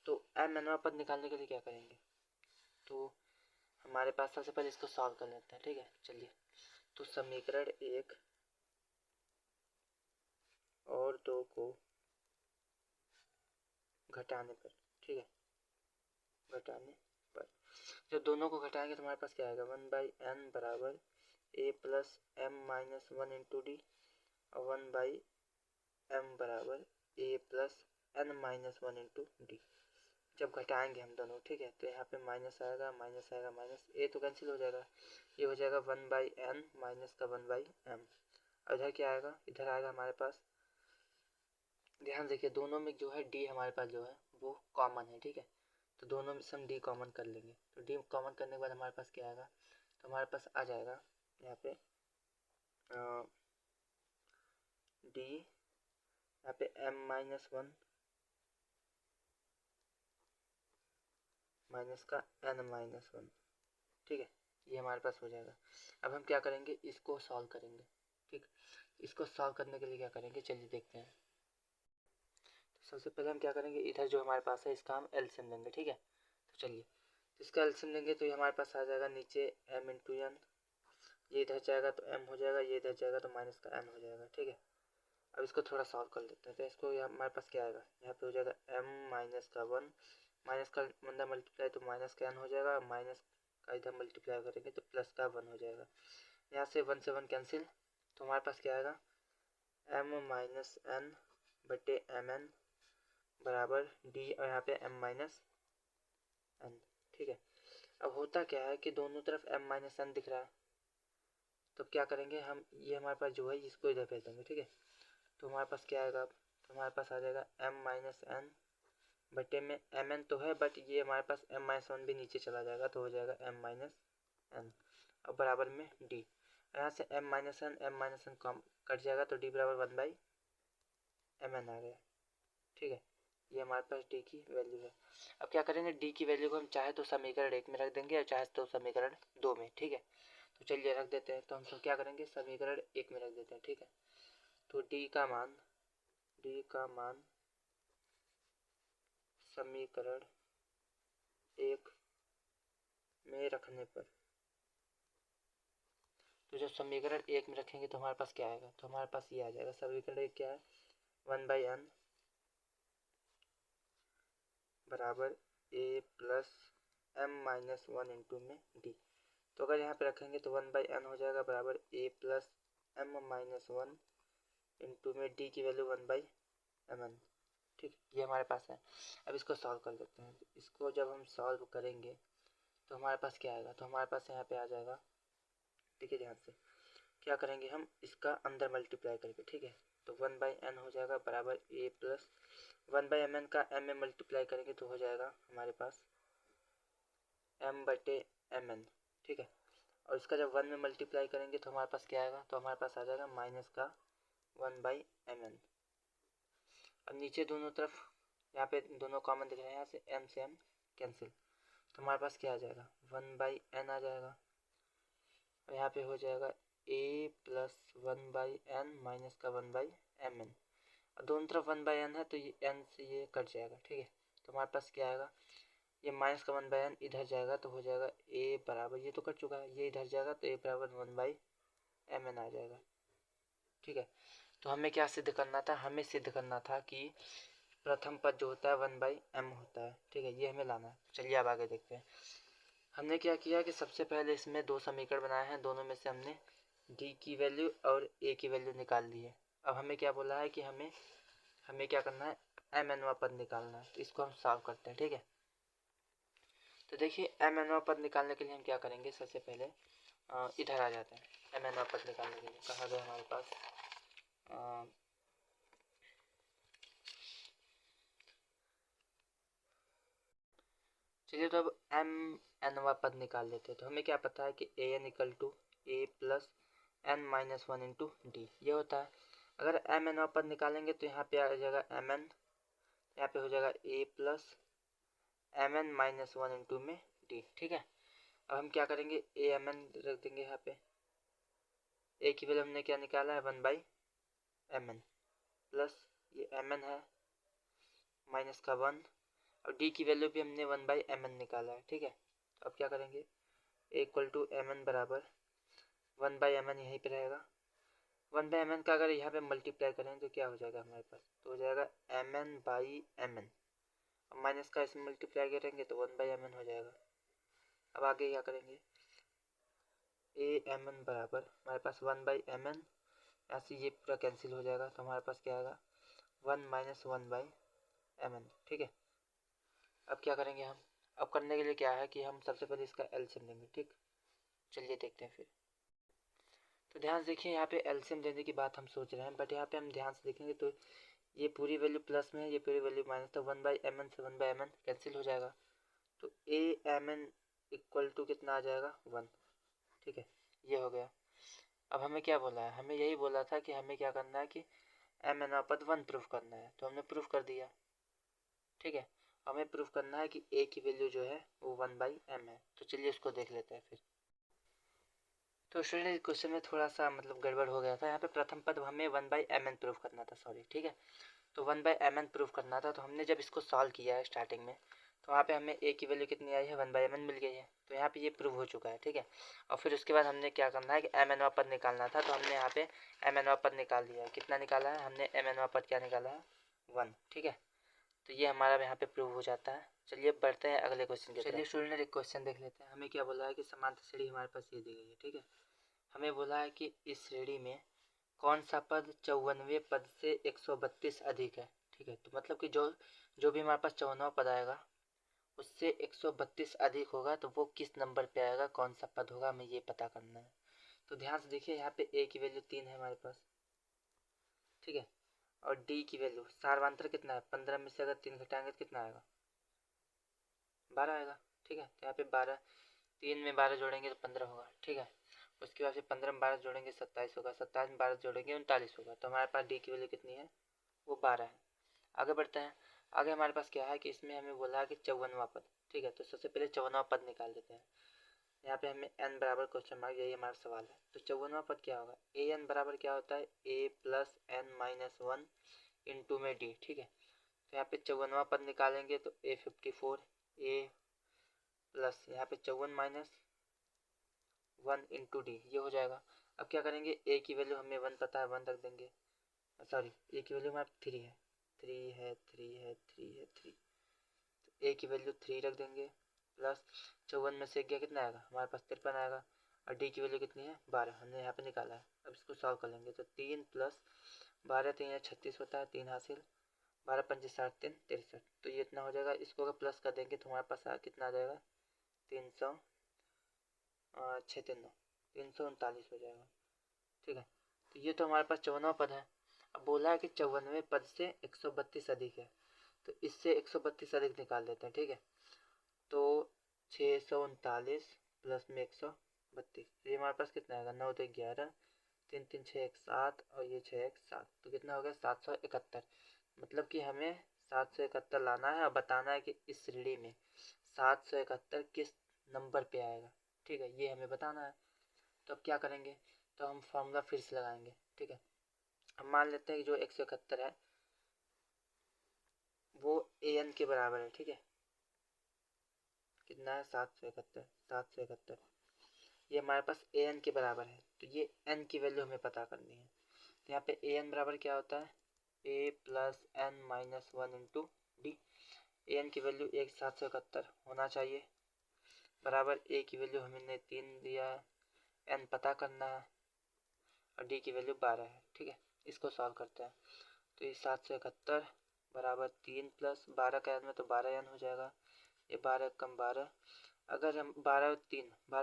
तो mnवां पद निकालने के लिए क्या करेंगे, तो हमारे पास सबसे पहले इसको सॉल्व कर लेते हैं। ठीक है, चलिए, तो समीकरण 1 और 2 को घटाने पर, ठीक है, घटाने पर जब दोनों को घटाएंगे तो हमारे पास क्या आएगा, 1/n बराबर a plus m minus 1 into D और 1/m बराबर a plus n minus 1 into D. जब घटाएंगे हम दोनों, ठीक है, तो यहाँ पे माइनस आएगा, माइनस आएगा, माइनस ए तो कैंसिल हो जाएगा, ये हो जाएगा 1/n माइनस का 1/m। और इधर क्या आएगा, इधर आएगा हमारे पास, ध्यान देखिए दोनों में जो है डी हमारे पास जो है वो कॉमन है, ठीक है, तो दोनों में से हम डी कॉमन कर लेंगे। तो डी कॉमन करने के बाद हमारे पास क्या आएगा, तो हमारे पास आ जाएगा यहाँ पे डी, यहाँ पे m माइनस 1 माइनस का n माइनस 1, ठीक है, ये हमारे पास हो जाएगा। अब हम क्या करेंगे, इसको सॉल्व करेंगे, ठीक, इसको सॉल्व करने के लिए क्या करेंगे, चलिए देखते हैं। तो सबसे पहले हम क्या करेंगे, इधर जो हमारे पास है इसका हम एलसीएम लेंगे, ठीक है, तो चलिए इसका एलसीएम लेंगे तो ये हमारे पास आ जाएगा नीचे m इंटू एन, ये इधर जाएगा तो m हो जाएगा, ये इधर जाएगा तो माइनस का n हो जाएगा, ठीक है। अब इसको थोड़ा सॉल्व कर लेते हैं, तो इसको हमारे पास क्या आएगा, यहाँ पे हो जाएगा m माइनस का 1, माइनस का अंदर मल्टीप्लाई तो माइनस का n हो जाएगा, माइनस का इधर मल्टीप्लाई करेंगे तो प्लस का 1 हो जाएगा, यहाँ से 1 से 1 कैंसिल, तो हमारे पास क्या आएगा, m माइनस n बटे mn बराबर डी और यहाँ पे m माइनस n, ठीक है। अब होता क्या है कि दोनों तरफ m माइनस n दिख रहा है, तो क्या करेंगे हम, ये हमारे पास जो है इसको इधर भेज देंगे, ठीक है, तो हमारे पास क्या आएगा, तो हमारे पास आ जाएगा m माइनस n बटे में mn तो है बट ये हमारे पास m माइनस 1 भी नीचे चला जाएगा तो हो जाएगा m माइनस n, अब बराबर में d, यहाँ से m माइनस n कम कट जाएगा तो d बराबर 1/mn आ गया, ठीक है, ये हमारे पास d की वैल्यू है। अब क्या करेंगे, d की वैल्यू को हम चाहे तो समीकरण 1 में रख देंगे और चाहे तो समीकरण 2 में, ठीक है, तो चलिए रख देते हैं। तो हम सब क्या करेंगे, समीकरण 1 में रख देते हैं, ठीक है, तो d का मान समीकरण 1 में रखने पर, तो जब समीकरण 1 में रखेंगे तो हमारे पास क्या आएगा, तो हमारे पास ये आ जाएगा, समीकरण 1 क्या है, 1/n बराबर a plus m minus 1 into में d, तो अगर यहाँ पे रखेंगे तो 1/n हो जाएगा बराबर a plus m minus 1 into में d की वैल्यू 1/mn, ठीक, ये हमारे पास है। अब इसको सॉल्व कर लेते हैं, इसको जब हम सॉल्व करेंगे तो हमारे पास क्या आएगा, तो हमारे पास यहाँ पे आ जाएगा, देखिए ध्यान से क्या करेंगे हम, इसका अंदर मल्टीप्लाई करके, ठीक है, तो 1/n हो जाएगा बराबर a प्लस 1/mn का m में मल्टीप्लाई करेंगे तो हो जाएगा हमारे पास m बटे mn, ठीक है, और इसका जब 1 में मल्टीप्लाई करेंगे तो हमारे पास क्या आएगा, तो हमारे पास आ जाएगा माइनस का 1/mn। अब नीचे दोनों तरफ यहाँ पे दोनों कॉमन दिख रहे हैं, यहाँ से m कैंसिल, तो हमारे पास क्या आ जाएगा, 1/n आ जाएगा, और यहाँ पे हो जाएगा a प्लस 1/n माइनस का 1/mn, और दोनों तरफ 1/n है तो ये n से ये कट जाएगा, ठीक है, तो हमारे पास क्या आएगा, ये माइनस का 1/n इधर जाएगा तो हो जाएगा a बराबर, ये तो कट चुका है, ये इधर जाएगा तो a बराबर 1/mn आ जाएगा, ठीक है। तो हमें क्या सिद्ध करना था, हमें सिद्ध करना था कि प्रथम पद जो होता है 1/m होता है, ठीक है, ये हमें लाना है। चलिए अब आगे देखते हैं। हमने क्या किया कि सबसे पहले इसमें 2 समीकरण बनाए हैं, दोनों में से हमने d की वैल्यू और a की वैल्यू निकाल ली है। अब हमें क्या बोला है कि हमें क्या करना है, mnवा पद निकालना है, तो इसको हम सॉल्व करते हैं, ठीक है। तो देखिए mnवा पद निकालने के लिए हम क्या करेंगे, सबसे पहले इधर आ जाते हैं। mnवा पद निकालने के लिए कहाँ गए हमारे पास, चलिए तो अब mnवा पद निकाल लेते हैं। तो हमें क्या पता है कि an equal to a plus n minus 1 into D, ये होता है। अगर mnवा पद निकालेंगे तो यहाँ पे आ जाएगा mn, यहाँ पे हो जाएगा a plus mn minus 1 into में d, ठीक है। अब हम क्या करेंगे, a mn रख देंगे यहाँ पे, a की वैल्यू हमने क्या निकाला है 1/mn प्लस ये mn है माइनस का 1, और d की वैल्यू भी हमने 1/mn निकाला है, ठीक है। तो अब क्या करेंगे, a इक्वल टू mn बराबर 1/mn यहीं पे रहेगा, 1/mn का अगर यहाँ पे मल्टीप्लाई करें तो क्या हो जाएगा हमारे पास, तो हो जाएगा mn/mn। अब माइनस का इसमें मल्टीप्लाई करेंगे तो 1/mn हो जाएगा। अब आगे क्या करेंगे, amn बराबर हमारे पास 1/mn, यहाँ से ये पूरा कैंसिल हो जाएगा तो हमारे पास क्या आएगा 1 - 1/mn। ठीक है, अब क्या करेंगे हम, अब करने के लिए क्या है कि हम सबसे पहले इसका एलसीएम लेंगे। ठीक, चलिए देखते हैं फिर। तो ध्यान से देखिए, यहाँ पे एलसीएम लेने की बात हम सोच रहे हैं, बट यहाँ पे हम ध्यान से देखेंगे तो ये पूरी वैल्यू प्लस में है, ये पूरी वैल्यू माइनस, तो 1/mn से 1/mn कैंसिल हो जाएगा, तो amn इक्वल टू कितना आ जाएगा 1। ठीक है, ये हो गया। अब हमें क्या बोला है, हमें यही बोला था कि हमें क्या करना है कि mn पद 1 प्रूफ करना है, तो हमने प्रूफ कर दिया। ठीक है, हमें प्रूफ करना है कि a की वैल्यू जो है वो 1/m है, तो चलिए उसको देख लेते हैं फिर। तो स्टूडेंट क्वेश्चन में थोड़ा सा मतलब गड़बड़ हो गया था, यहाँ पे प्रथम पद हमें 1/mn प्रूफ करना था, सॉरी। ठीक है, तो 1/mn प्रूफ करना था, तो हमने जब इसको सॉल्व किया है स्टार्टिंग में, तो वहाँ पे हमें a की वैल्यू कितनी आई है 1/mn मिल गई है, तो यहाँ पे ये प्रूव हो चुका है। ठीक है, और फिर उसके बाद हमने क्या करना है कि mnवा पद निकालना था, तो हमने यहाँ पे mnवा पद निकाल दिया है। कितना निकाला है हमने, mnवा पद क्या निकाला है 1। ठीक है, तो ये हमारा यहाँ पे प्रूव हो जाता है। चलिए बढ़ते हैं अगले क्वेश्चन की तरफ। चलिए स्टूडेंट एक क्वेश्चन देख लेते हैं। हमें क्या बोला है कि समांतर श्रेणी हमारे पास ये दी गई है। ठीक है, हमें बोला है कि इस श्रेणी में कौन सा पद 54वें पद से 132 अधिक है। ठीक है, तो मतलब कि जो भी हमारे पास 54वां पद आएगा उससे 132 अधिक होगा, तो वो किस नंबर पे आएगा, कौन सा पद होगा, हमें ये पता करना है। तो ध्यान से देखिए, यहाँ पे a की वैल्यू 3 है हमारे पास। ठीक है, और d की वैल्यू सार्वंतर कितना है, 15 में से अगर 3 घटाएंगे तो कितना आएगा 12 आएगा। ठीक है, तो यहाँ पे 12, 3 में 12 जोड़ेंगे तो 15 होगा। ठीक है, उसके बाद फिर 15 में 12 जोड़ेंगे 27 होगा, 27 में 12 जोड़ेंगे 39 होगा, तो हमारे पास d की वैल्यू कितनी है वो 12 है। आगे बढ़ते हैं, आगे हमारे पास क्या है कि इसमें हमें बोला है कि 54वां पद। ठीक है, तो सबसे पहले 54वां पद निकाल देते हैं। यहाँ पे हमें n बराबर क्वेश्चन मार्क, यही हमारा सवाल है। तो 54वां पद क्या होगा, an बराबर क्या होता है a plus n minus 1 into में d। ठीक है, तो यहाँ पे 54वां पद निकालेंगे तो a54 a प्लस यहाँ पे 54 माइनस 1 इंटू डी, ये हो जाएगा। अब क्या करेंगे, a की वैल्यू हमें 1 पता है, 1 रख देंगे, सॉरी a की वैल्यू हमारे 3 है, 3 है 3 है 3 है 3, तो a की वैल्यू 3 रख देंगे, प्लस 54 में से गया कितना आएगा हमारे पास 53 आएगा, और d की वैल्यू कितनी है 12 हमने यहाँ पे निकाला है। अब इसको सॉल्व कर लेंगे, तो 3 प्लस 12 3 है 36 होता है, 3 हासिल, 12 पंजे 60 3 63, तो ये इतना हो जाएगा। इसको अगर प्लस कर देंगे तो हमारे पास कितना आ जाएगा 300 6 3 9 339 हो जाएगा। ठीक है, तो ये तो हमारे पास 54वां पद है। अब बोला है कि 54वें पद से 132 अधिक है, तो इससे 132 अधिक निकाल देते हैं। ठीक है, तो 639 प्लस में 132, ये हमारे पास कितना आएगा 9 2 11, 3 3 6 1 7 और ये 6 1 7, तो कितना हो गया 771। मतलब कि हमें 771 लाना है और बताना है कि इस श्रेणी में 771 किस नंबर पे आएगा। ठीक है, ये हमें बताना है। तो अब क्या करेंगे, तो हम फॉर्मूला फिर से लगाएंगे। ठीक है, हम मान लेते हैं कि जो 171 है वो an के बराबर है। ठीक है, कितना है 771, ये हमारे पास an के बराबर है, तो ये n की वैल्यू हमें पता करनी है। तो यहाँ पे an बराबर क्या होता है a plus n minus 1 into D. an की वैल्यू 771 होना चाहिए, बराबर a की वैल्यू हमने 3 दिया है, n पता करना है, और d की वैल्यू 12 है। ठीक है, इसको सॉल्व करते हैं, तो ये 771 बराबर 3 प्लस 12 का n में तो 12 n हो जाएगा, ये 12 कम 12, अगर हम 12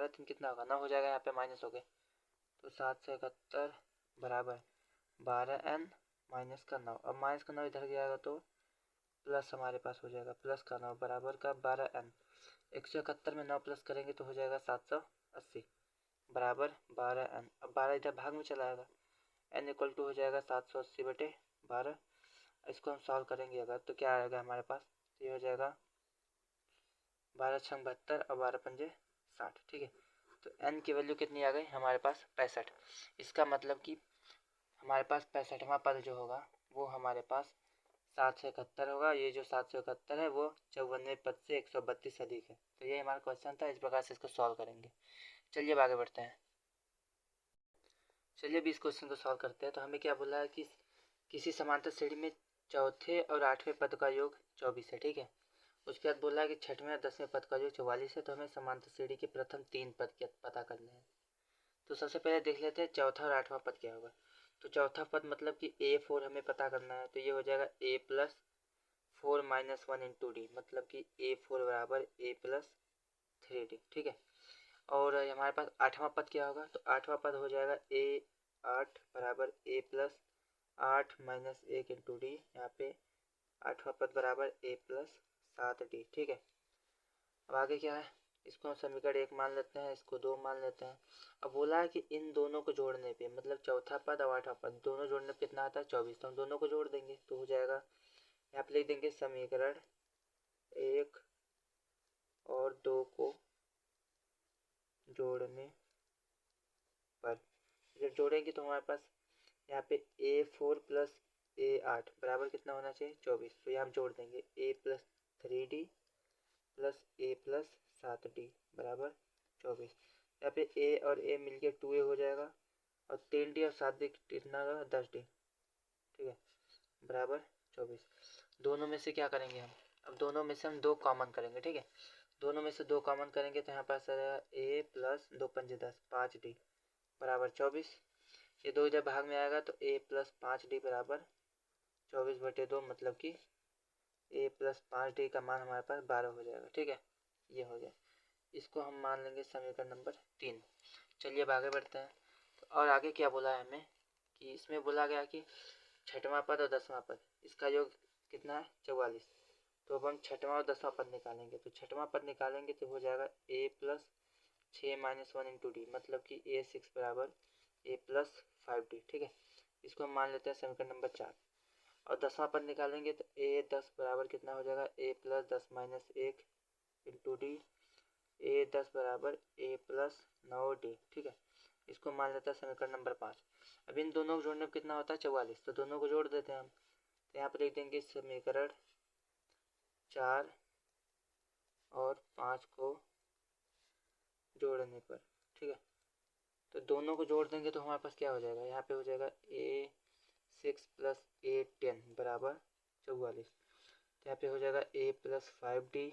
3 कितना होगा 9 हो जाएगा, यहाँ पे माइनस हो गए, तो 771 बराबर 12n माइनस का 9, अब माइनस का 9 इधर गया तो प्लस हमारे पास हो जाएगा, प्लस का 9 बराबर का 12n, 171 में 9 प्लस करेंगे तो हो जाएगा 780 बराबर 12n। अब 12 इधर भाग में चला आएगा, n इक्वल टू हो जाएगा 780/12। इसको हम सॉल्व करेंगे अगर, तो क्या आएगा हमारे पास, तो ये हो जाएगा 12 6 72 और 12 पंजे 60। ठीक है, तो n की वैल्यू कितनी आ गई हमारे पास 65। इसका मतलब कि हमारे पास 65वां पद जो होगा वो हमारे पास 771 होगा। ये जो 771 है वो 54वें पद से 132 अधिक है। तो ये हमारा क्वेश्चन था, इस प्रकार से इसको सॉल्व करेंगे। चलिए अब आगे बढ़ते हैं। चलिए अभी इस क्वेश्चन को सॉल्व करते हैं। तो हमें क्या बोला है कि किसी समांतर श्रेणी में चौथे और आठवें पद का योग 24 है, ठीक है। उसके बाद बोला है कि छठवें और 10वें पद का योग 44 है। तो हमें समांतर श्रेणी के प्रथम 3 पद के पता करने हैं। तो सबसे पहले देख लेते हैं चौथा और आठवां पद क्या होगा। तो चौथा पद मतलब कि A4 हमें पता करना है। तो ये हो जाएगा A plus 4 minus 1 into D, मतलब कि A4 बराबर A प्लस 3D, ठीक है। और हमारे पास आठवां पद क्या होगा। तो आठवां पद हो जाएगा A8 बराबर A plus 8 minus 1 into D. यहाँ पे आठवां पद बराबर A प्लस 7D, ठीक है। अब आगे क्या है, इसको हम समीकरण 1 मान लेते हैं, इसको 2 मान लेते हैं। अब बोला है कि इन दोनों को जोड़ने पे, मतलब चौथा पद और आठवां पद दोनों जोड़ने पे कितना आता है 24। तो हम दोनों को जोड़ देंगे तो हो जाएगा, यहाँ पे लिख देंगे समीकरण 1 और 2 को जोड़ने पर। जब जोड़ेंगे तो हमारे पास यहाँ पे A4 प्लस A8 बराबर कितना होना चाहिए 24। तो यहाँ हम जोड़ देंगे A plus 3D plus A plus 7D बराबर 24। यहाँ पे A और A मिलके 2A हो जाएगा और 3D और 7D कितना होगा 10D, ठीक है, बराबर 24। दोनों में से क्या करेंगे हम, अब दोनों में से हम 2 कॉमन करेंगे, ठीक है। दोनों में से 2 कॉमन करेंगे तो यहाँ पास आ जाएगा A प्लस 2 पंजे 10 5D बराबर 24। ये 2 इधर भाग में आएगा तो A प्लस 5D बराबर 24/2, मतलब कि A प्लस 5D का मान हमारे पास 12 हो जाएगा, ठीक है। ये हो जाए, इसको हम मान लेंगे समीकरण नंबर 3। चलिए अब आगे बढ़ते हैं। तो और आगे क्या बोला है हमें कि इसमें बोला गया कि छठवां पद और 10वां पद इसका योग कितना है 44। तो अब हम छठवां और 10वां पद निकालेंगे। तो छठवां पद निकालेंगे तो हो जाएगा A plus 6 minus 1 into D, मतलब कि A6 बराबर A प्लस 5D, ठीक है। इसको हम मान लेते हैं समीकरण नंबर 4। और 10वां पद निकालेंगे तो A10 बराबर कितना हो जाएगा A plus 10 minus 1 into D. A10 बराबर A प्लस 9D, ठीक है। इसको मान लेते हैं समीकरण नंबर 5। अब इन दोनों को जोड़ने में कितना होता है 44। तो दोनों को जोड़ देते हैं हम। तो यहाँ पर लिख देंगे समीकरण 4 और 5 को जोड़ने पर, ठीक है। तो दोनों को जोड़ देंगे तो हमारे पास क्या हो जाएगा, यहाँ पे हो जाएगा A6 प्लस A10 बराबर 44। तो यहाँ पे हो जाएगा A plus 5D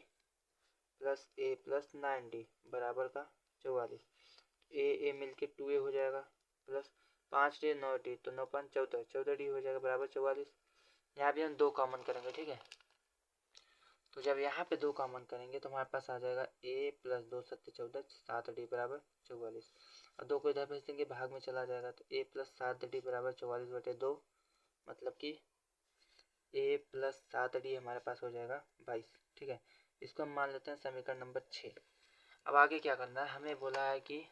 plus A plus 9D बराबर का 44। A मिलके 2A हो जाएगा प्लस 5D 9D, तो 9 5 14 14D हो जाएगा बराबर 44। यहाँ भी हम 2 कॉमन करेंगे, ठीक है। तो जब यहाँ पे 2 कॉमन करेंगे तो हमारे पास आ जाएगा A प्लस 2 7 14 7D बराबर 44। और 2 को इधर भेज देंगे, भाग में चला जाएगा तो A प्लस 7D बराबर 44/2, मतलब कि A प्लस 7D हमारे पास हो जाएगा 22, ठीक है। इसको हम मान लेते हैं समीकरण नंबर 6। अब आगे क्या करना है, हमें बोला है कि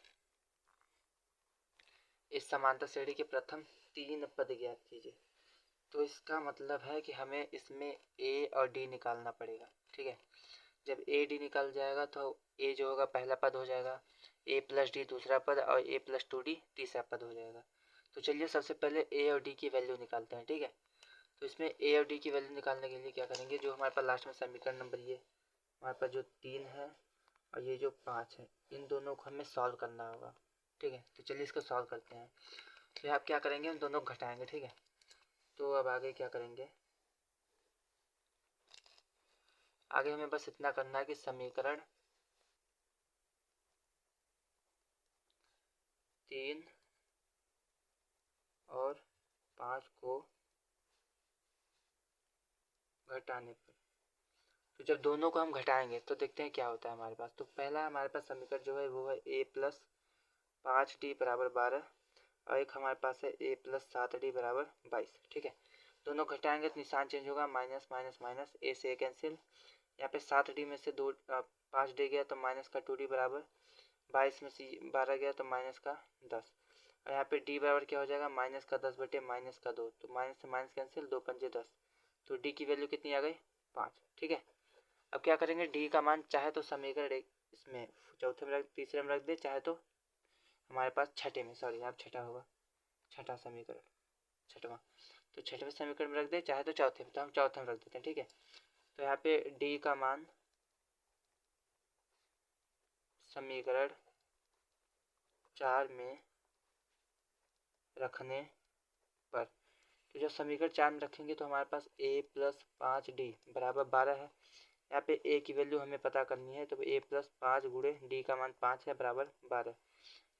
इस समांतर श्रेणी के प्रथम 3 पद ज्ञात कीजिए। तो इसका मतलब है कि हमें इसमें A और D निकालना पड़ेगा, ठीक है। जब A D निकल जाएगा तो A जो होगा पहला पद हो जाएगा, A प्लस D दूसरा पद और A प्लस 2D तीसरा पद हो जाएगा। तो चलिए सबसे पहले A और D की वैल्यू निकालते हैं, ठीक है। तो इसमें A और D की वैल्यू निकालने के लिए क्या करेंगे, जो हमारे पास लास्ट में समीकरण नंबर ये हमारे पास जो 3 है और ये जो 5 है, इन दोनों को हमें सॉल्व करना होगा, ठीक है। तो चलिए इसको सॉल्व करते हैं। तो आप क्या करेंगे, हम दोनों को घटाएंगे, ठीक है। तो अब आगे क्या करेंगे, आगे हमें बस इतना करना है कि समीकरण 3 और 5 को घटाने पर। तो जब दोनों को हम घटाएंगे तो देखते हैं क्या होता है हमारे पास। तो पहला हमारे पास समीकरण जो है वो है A प्लस 5D बराबर 12 और एक हमारे पास है A प्लस 7D बराबर 22, ठीक है। दोनों घटाएंगे तो निशान चेंज होगा, माइनस माइनस माइनस, A से A कैंसिल। यहाँ पे 7D में से 5D गया तो माइनस का 2D बराबर 22 में से 12 गया तो माइनस का 10। और यहाँ पे D बराबर क्या हो जाएगा, माइनस का 10 बटे माइनस का 2, तो माइनस से माइनस कैंसिल, 2 पंजे 10। तो D की वैल्यू कितनी आ गई 5, ठीक है। अब क्या करेंगे, D का मान चाहे तो समीकरण इसमें चौथे में रख, तीसरे में रख दे, चाहे तो हमारे पास छठे में, सॉरी यहाँ छठा होगा, छठा समीकरण, छठवां। तो छठवें समीकरण में रख दे, चाहे तो चौथे में, तो हम चौथे में रख देते हैं, ठीक है। तो यहाँ पे D का मान समीकरण 4 में रखने पर। तो जब समीकरण 4 में रखेंगे तो हमारे पास a प्लस 5d बराबर 12 है। यहाँ पे a की वैल्यू हमें पता करनी है, तो a प्लस 5 गुणे d का मान 5 है बराबर 12।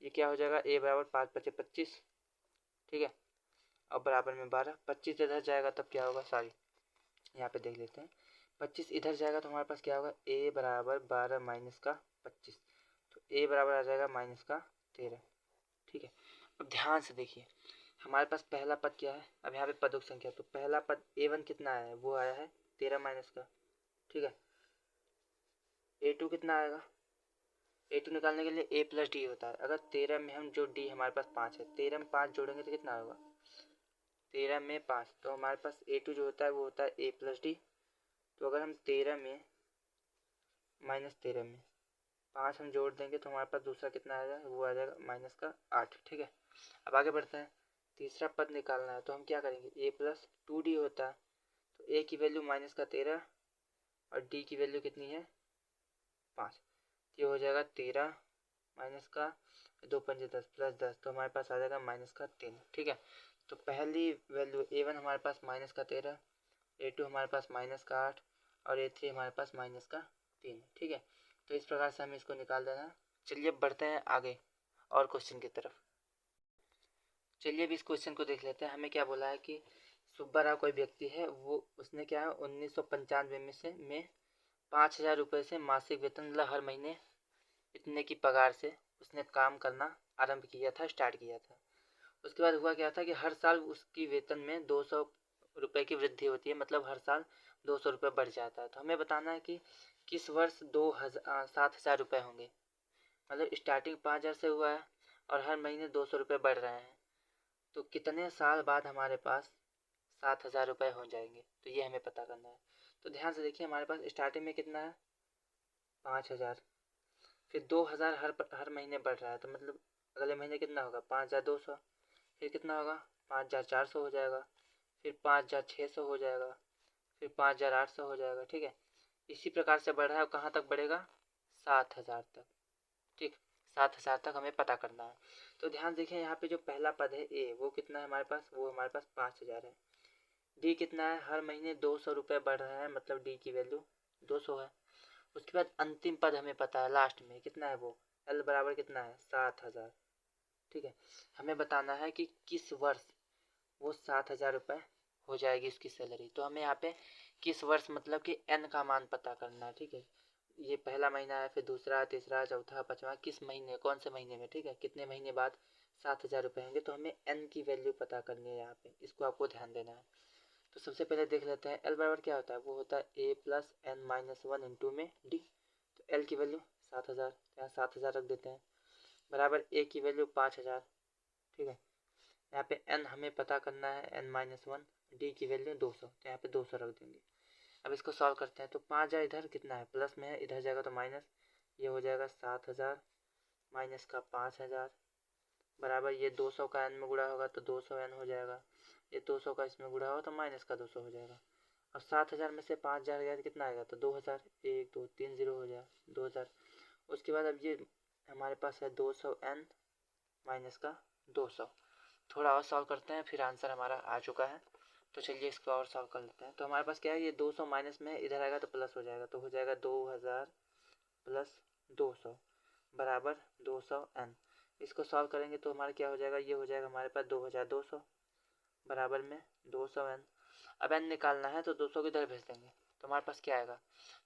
ये क्या हो जाएगा, a बराबर 5 पचे 25, ठीक है, और बराबर में 12। 25 इधर जाएगा तब क्या होगा, सॉरी यहाँ पे देख लेते हैं, 25 इधर जाएगा तो हमारे पास क्या होगा, a बराबर 12 माइनस का 25, तो a बराबर आ जाएगा माइनस का 13, ठीक है। अब ध्यान से देखिए, हमारे पास पहला पद क्या है, अब यहाँ पे पदों की संख्या, तो पहला पद a1 कितना आया है, वो आया है 13 माइनस का, ठीक है। a2 कितना आएगा, a2 निकालने के लिए a प्लस डी होता है। अगर 13 में हम जो d हमारे पास 5 है, 13 में 5 जोड़ेंगे तो कितना होगा, 13 में 5, तो हमारे पास a2 जो होता है वो होता है a प्लस डी। तो अगर हम 13 में माइनस 13 में 5 हम जोड़ देंगे तो हमारे पास दूसरा कितना आ जाएगा, वो आ जाएगा माइनस का 8, ठीक है। अब आगे बढ़ते हैं, तीसरा पद निकालना है तो हम क्या करेंगे, a प्लस 2d होता है, तो a की वैल्यू माइनस का 13 और d की वैल्यू कितनी है 5, ये हो जाएगा 13 माइनस का 2 पंजे 10 प्लस 10, तो हमारे पास आ जाएगा माइनस का 3, ठीक है। तो पहली वैल्यू a1 हमारे पास माइनस का 13, a2 हमारे पास माइनस का 8 और a3 हमारे पास माइनस का 3, ठीक है। तो इस प्रकार से हमें इसको निकाल देना है। चलिए अब बढ़ते हैं आगे और क्वेश्चन की तरफ। चलिए अब इस क्वेश्चन को देख लेते हैं। हमें क्या बोला है कि सुब्बा राव कोई व्यक्ति है, वो उसने क्या है 1995 में 5,000 रुपये से मासिक वेतन, मतलब हर महीने इतने की पगार से उसने काम करना आरंभ किया था, स्टार्ट किया था। उसके बाद हुआ क्या था कि हर साल उसकी वेतन में 200 रुपये की वृद्धि होती है, मतलब हर साल 200 रुपये बढ़ जाता है। तो हमें बताना है कि किस वर्ष 7,000 रुपये होंगे, मतलब स्टार्टिंग 5,000 से हुआ है और हर महीने 200 रुपये बढ़ रहे हैं, तो कितने साल बाद हमारे पास 7,000 रुपये हो जाएंगे, तो ये हमें पता करना है। तो ध्यान से देखिए, हमारे पास स्टार्टिंग में कितना है 5,000, फिर 2,000 हर महीने बढ़ रहा है, तो मतलब अगले महीने कितना होगा 5,200, फिर कितना होगा 5,400 हो जाएगा, फिर 5,600 हो जाएगा, फिर 5,800 हो जाएगा, ठीक है। इसी प्रकार से बढ़ रहा है, कहाँ तक बढ़ेगा 7,000 तक, ठीक, 7,000 तक हमें पता करना है। तो ध्यान देखिए, यहाँ पे जो पहला पद है ए, वो कितना है हमारे पास, वो हमारे पास 5,000 है। डी कितना है, हर महीने 200 रुपये बढ़ रहा है, मतलब डी की वैल्यू 200 है। उसके बाद अंतिम पद हमें पता है लास्ट में कितना है, वो एल बराबर कितना है 7,000, ठीक है। हमें बताना है कि किस वर्ष वो 7,000 रुपये हो जाएगी उसकी सैलरी। तो हमें यहाँ पे किस वर्ष मतलब कि एन का मान पता करना है, ठीक है। ये पहला महीना है, फिर दूसरा, तीसरा, चौथा, पाँचवा, किस महीने, कौन से महीने में, ठीक है, कितने महीने बाद 7,000 रुपये होंगे। तो हमें एन की वैल्यू पता करनी है यहाँ पे, इसको आपको ध्यान देना है। तो सबसे पहले देख लेते हैं एल बराबर क्या होता है, वो होता है A plus N minus 1 into में डी। तो एल की वैल्यू 7,000, यहाँ 7,000 रख देते हैं, बराबर ए की वैल्यू 5,000, ठीक है। यहाँ पे एन हमें पता करना है एन माइनस 1, डी की वैल्यू 200, तो यहाँ पे 200 रख देंगे। अब इसको सॉल्व करते हैं, तो 5,000 इधर कितना है प्लस में है, इधर जाएगा तो माइनस, ये हो जाएगा 7,000 माइनस का 5,000 बराबर ये 200 का एन में गुणा होगा तो 200 एन हो जाएगा, ये 200 का इसमें गुणा होगा तो माइनस का 200 हो जाएगा। अब 7,000 में से 5,000 गया तो कितना आएगा, तो 2,000, 1 2 3 0 हो जाएगा 2,000। उसके बाद अब ये हमारे पास है 200 एन माइनस का 200। थोड़ा और सॉल्व करते हैं, फिर आंसर हमारा आ चुका है। तो चलिए इसको और सॉल्व कर लेते हैं। तो हमारे पास क्या है, ये 200 माइनस में इधर आएगा तो प्लस हो जाएगा, तो हो जाएगा 2,000 प्लस 200 बराबर 200 एन। इसको सॉल्व करेंगे तो हमारा क्या हो जाएगा, ये हो जाएगा हमारे पास 2,200 बराबर में 200 एन। अब एन निकालना है तो 200 किधर भेज देंगे, तो हमारे पास क्या आएगा,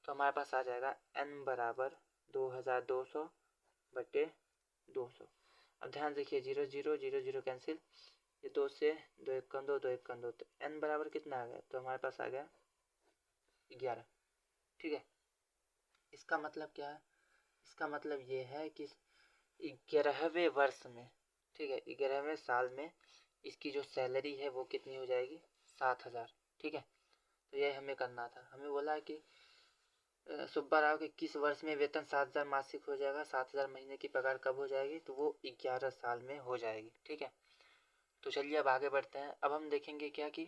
तो हमारे पास आ जाएगा एन बराबर 2,200 बटे 200। अब ध्यान देखिए, 0 0 0 0 कैंसिल, ये 2 से 2 1 कम 2 2 1 कम 2, तो एन बराबर कितना आ गया, तो हमारे पास आ गया 11, ठीक है। इसका मतलब क्या है, इसका मतलब ये है कि 11वें वर्ष में, ठीक है, 11वें साल में इसकी जो सैलरी है वो कितनी हो जाएगी 7,000, ठीक है। तो ये हमें करना था। हमें बोला कि सुब्बा राव के किस वर्ष में वेतन 7,000 मासिक हो जाएगा, 7,000 महीने की पगार कब हो जाएगी, तो वो 11 साल में हो जाएगी, ठीक है। तो चलिए अब आगे बढ़ते हैं। अब हम देखेंगे क्या कि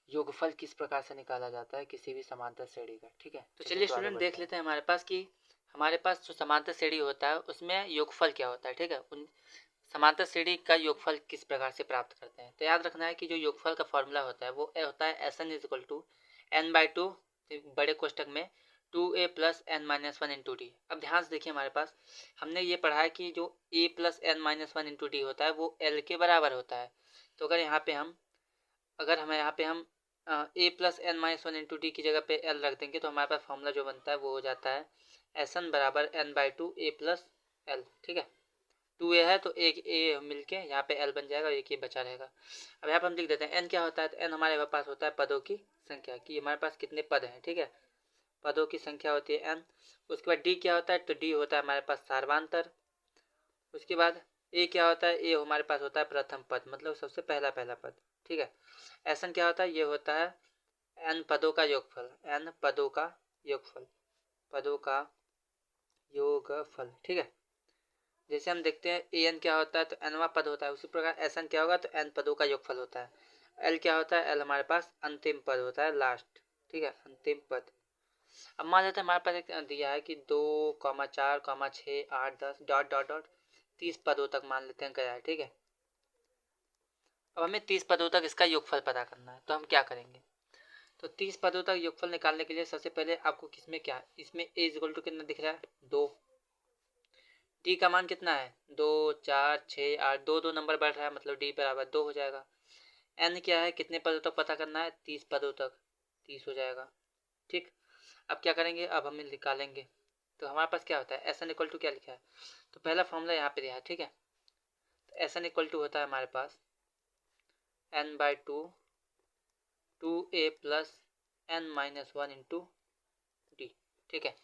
योगफल किस प्रकार से निकाला जाता है किसी भी समांतर श्रेणी का, ठीक है। तो चलिए स्टूडेंट देख लेते हैं हमारे पास कि हमारे पास जो समांतर श्रेणी होता है उसमें योगफल क्या होता है, ठीक है। उन समांतर श्रेणी का योगफल किस प्रकार से प्राप्त करते हैं। तो याद रखना है कि जो योगफल का फॉर्मूला होता है वो होता है S N is equal to N by two बड़े कोष्टक में 2a plus N minus one into D. अब ध्यान से देखिए, हमारे पास हमने ये पढ़ा है कि जो a plus N minus one into D होता है वो l के बराबर होता है। तो अगर यहाँ पे हम a plus N minus one into D की जगह पे l रख देंगे तो हमारे पास फॉर्मूला जो बनता है वो हो जाता है एस एन बराबर N by two A plus L. ठीक है, 2a है तो एक a मिलके यहाँ पे l बन जाएगा और एक ये बचा रहेगा। अब यहाँ पे हम लिख देते हैं n क्या होता है। तो n हमारे पास होता है पदों की संख्या, कि हमारे पास कितने पद हैं। ठीक है, पदों की संख्या होती है n। उसके बाद d क्या होता है, तो d होता है हमारे पास सार्वांतर। उसके बाद a क्या होता है, a हमारे पास होता है प्रथम पद, मतलब सबसे पहला पद। ठीक है, Sn क्या होता है, ये होता है n पदों का योगफल, n पदों का योगफल। ठीक है, जैसे हम देखते हैं an क्या होता है तो nवां पद होता है, उसी प्रकार Sn क्या होगा तो n पदों का योगफल होता है। l क्या होता है, l हमारे पास अंतिम पद होता है, लास्ट। ठीक है, अंतिम पद। अब मान लेते हैं हमारे पास एक दिया है कि 2,4,6,8,10 डॉट डॉट डॉट 30 पदों तक मान लेते हैं गया है। ठीक है, अब हमें 30 पदों तक इसका योगफल पता करना है, तो हम क्या करेंगे। तो 30 पदों तक योगफल निकालने के लिए सबसे पहले आपको किसमें क्या, इसमें a इक्वल टू कितना दिख रहा है 2, d का मान कितना है 2, 4, 6, 8, 2 नंबर बढ़ रहा है, मतलब d बराबर 2 हो जाएगा। n क्या है, कितने पदों तक पता करना है 30 पदों तक, 30 हो जाएगा। ठीक, अब क्या करेंगे, अब हम निकालेंगे। तो हमारे पास क्या होता है एस एन इक्वल टू क्या लिखा है, तो पहला फॉर्मूला यहाँ पे दिया है। ठीक है, तो एस एन इक्वल टू होता है हमारे पास N by two A plus N minus one into D. ठीक है,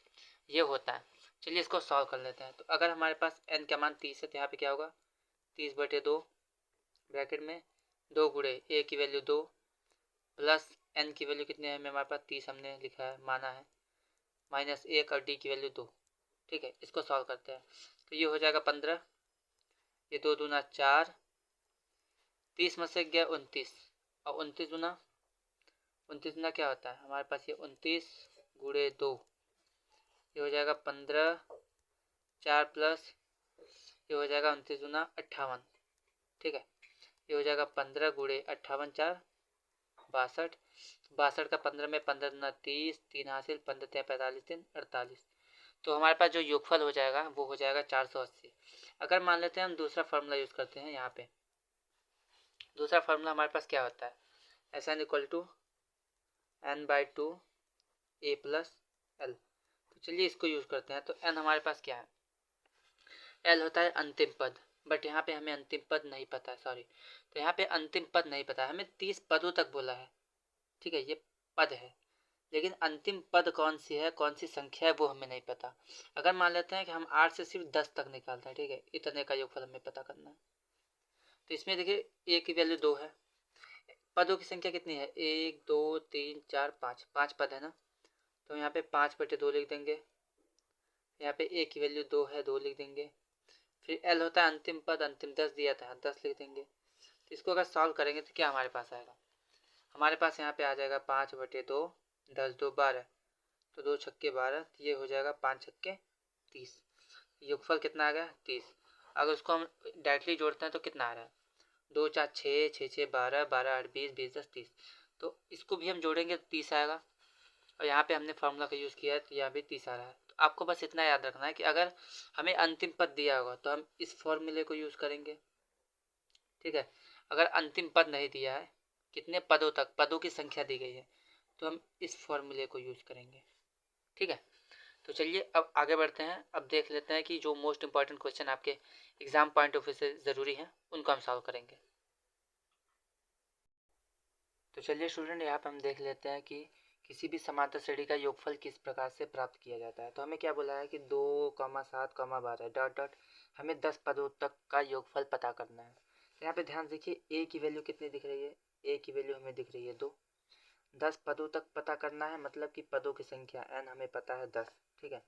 ये होता है। चलिए इसको सॉल्व कर लेते हैं। तो अगर हमारे पास एन का मान 30 है तो यहाँ पे क्या होगा 30/2 ब्रैकेट में 2 गुणे ए की वैल्यू 2 प्लस एन की वैल्यू कितने है, हमारे पास 30 हमने लिखा है, माना है, माइनस 1 और डी की वैल्यू 2। ठीक है, इसको सॉल्व करते हैं तो ये हो जाएगा 15, ये 2 दूना 4, 30 में से गया 29 और 29 दूना क्या होता है हमारे पास, ये 29 गुणे 2, ये हो जाएगा 15, 4 प्लस ये हो जाएगा 29 दूना 58। ठीक है, ये हो जाएगा 15 गुणे 58 4 62, 62 का 15 में 15 दूना 30, 3 हासिल, 15 45 3 48। तो हमारे पास जो योगफल हो जाएगा वो हो जाएगा 480। अगर मान लेते हैं हम दूसरा फार्मूला यूज़ करते हैं, यहाँ पे दूसरा फार्मूला हमारे पास क्या होता है S N equal to N by two A plus L. तो चलिए इसको यूज़ करते हैं। तो एन हमारे पास क्या है, एल होता है अंतिम पद, बट यहाँ पे हमें अंतिम पद नहीं पता है, सॉरी। तो यहाँ पे अंतिम पद नहीं पता है, हमें 30 पदों तक बोला है। ठीक है, ये पद है, लेकिन अंतिम पद कौन सी है, कौन सी संख्या है वो हमें नहीं पता। अगर मान लेते हैं कि हम 8 से सिर्फ 10 तक निकालते हैं, ठीक है, इतने का योगफल हमें पता करना है। तो इसमें देखिए ए की वैल्यू 2 है, पदों की संख्या कितनी है 1 2 3 4 5, 5 पद है ना। तो यहाँ पे 5/2 लिख देंगे, यहाँ पे ए की वैल्यू 2 है, 2 लिख देंगे। फिर एल होता है अंतिम पद, अंतिम 10 दिया था, 10 लिख देंगे। तो इसको अगर सॉल्व करेंगे तो क्या हमारे पास आएगा, हमारे पास यहाँ पे आ जाएगा 5/2, 10 2 12, तो 2 छक्के 12, तो ये हो जाएगा 5 छक्के 30। योगफल कितना आ गया 30। अगर उसको हम डायरेक्टली जोड़ते हैं तो कितना आ रहा है 2 4 6, 6 6 12, 12 8 20, 20 10 30। तो इसको भी हम जोड़ेंगे तो 30 आएगा, और यहाँ पे हमने फार्मूला का यूज़ किया है तो यहाँ भी 30 आ रहा है। तो आपको बस इतना याद रखना है कि अगर हमें अंतिम पद दिया होगा तो हम इस फॉर्मूले को यूज़ करेंगे। ठीक है, अगर अंतिम पद नहीं दिया है, कितने पदों तक, पदों की संख्या दी गई है, तो हम इस फॉर्मूले को यूज़ करेंगे। ठीक है, तो चलिए अब आगे बढ़ते हैं। अब देख लेते हैं कि जो मोस्ट इंपॉर्टेंट क्वेश्चन आपके एग्जाम पॉइंट ऑफ व्यू से ज़रूरी है उनको हम सॉल्व करेंगे। तो चलिए स्टूडेंट, यहाँ पे हम देख लेते हैं कि किसी भी समांतर श्रेणी का योगफल किस प्रकार से प्राप्त किया जाता है। तो हमें क्या बोला है कि 2,7,12 डॉट डॉट हमें 10 पदों तक का योगफल पता करना है। तो यहाँ पे ध्यान देखिए ए की वैल्यू कितनी दिख रही है, ए की वैल्यू हमें दिख रही है 2। 10 पदों तक पता करना है, मतलब कि पदों की संख्या n हमें पता है 10। ठीक है,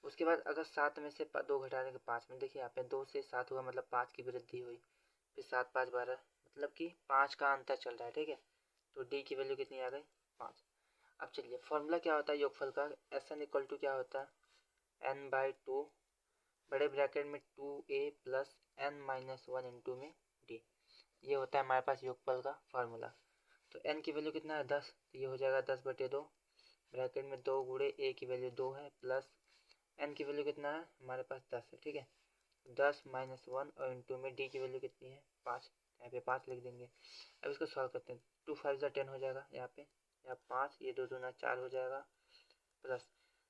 उसके बाद अगर 7 में से 2 घटा देंगे 5 में, देखिए यहाँ पे 2 से 7 हुआ, मतलब 5 की वृद्धि हुई, फिर 7 5 12, मतलब कि 5 का अंतर चल रहा है। ठीक है, तो डी की वैल्यू कितनी आ गई 5। अब चलिए फॉर्मूला क्या होता है योगफल का, एस एन इक्वल टू क्या होता है एन बाई टू बड़े ब्रैकेट में 2a प्लस n-1 इंटू में d। ये होता है हमारे पास योगफल का फार्मूला। तो n की वैल्यू कितना है 10, तो ये हो जाएगा 10/2 ब्रैकेट में 2 गुणे a की वैल्यू 2 है प्लस n की वैल्यू कितना है हमारे पास 10 है, ठीक है। 10-1 और इंटू में d की वैल्यू कितनी है 5, यहाँ पे 5 लिख देंगे। अब इसको सॉल्व करते हैं। 2 5 जा 10 हो जाएगा यहाँ पे, यहाँ 5, ये 2 दूना 4 हो जाएगा प्लस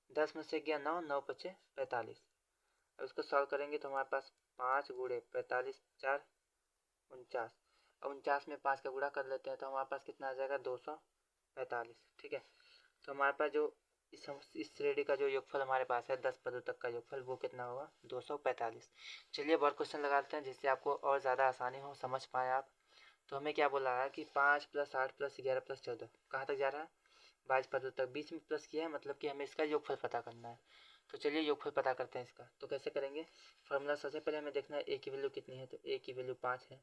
10 में से गया 9, 9 बचे 45। अब इसको सॉल्व करेंगे तो हमारे पास 5 गुणे 45 4 49। अब 49 में 5 का गुणा कर लेते हैं तो हमारे पास कितना आ जाएगा 245, ठीक है। तो हमारे पास जो इस श्रेणी का जो योगफल हमारे पास है 10 पदों तक का योगफल वो कितना होगा 245। चलिए अब और क्वेश्चन लगाते हैं जिससे आपको और ज़्यादा आसानी हो, समझ पाए आप। तो हमें क्या बोला है कि 5 + 8 + 11 + 14 कहाँ तक जा रहा है 22 पदों तक, बीच में प्लस किया है मतलब कि हमें इसका योगफल पता करना है। तो चलिए योगफल पता करते हैं इसका। तो कैसे करेंगे, फॉर्मूला सबसे पहले हमें देखना है a की वैल्यू कितनी है, तो a की वैल्यू 5 है।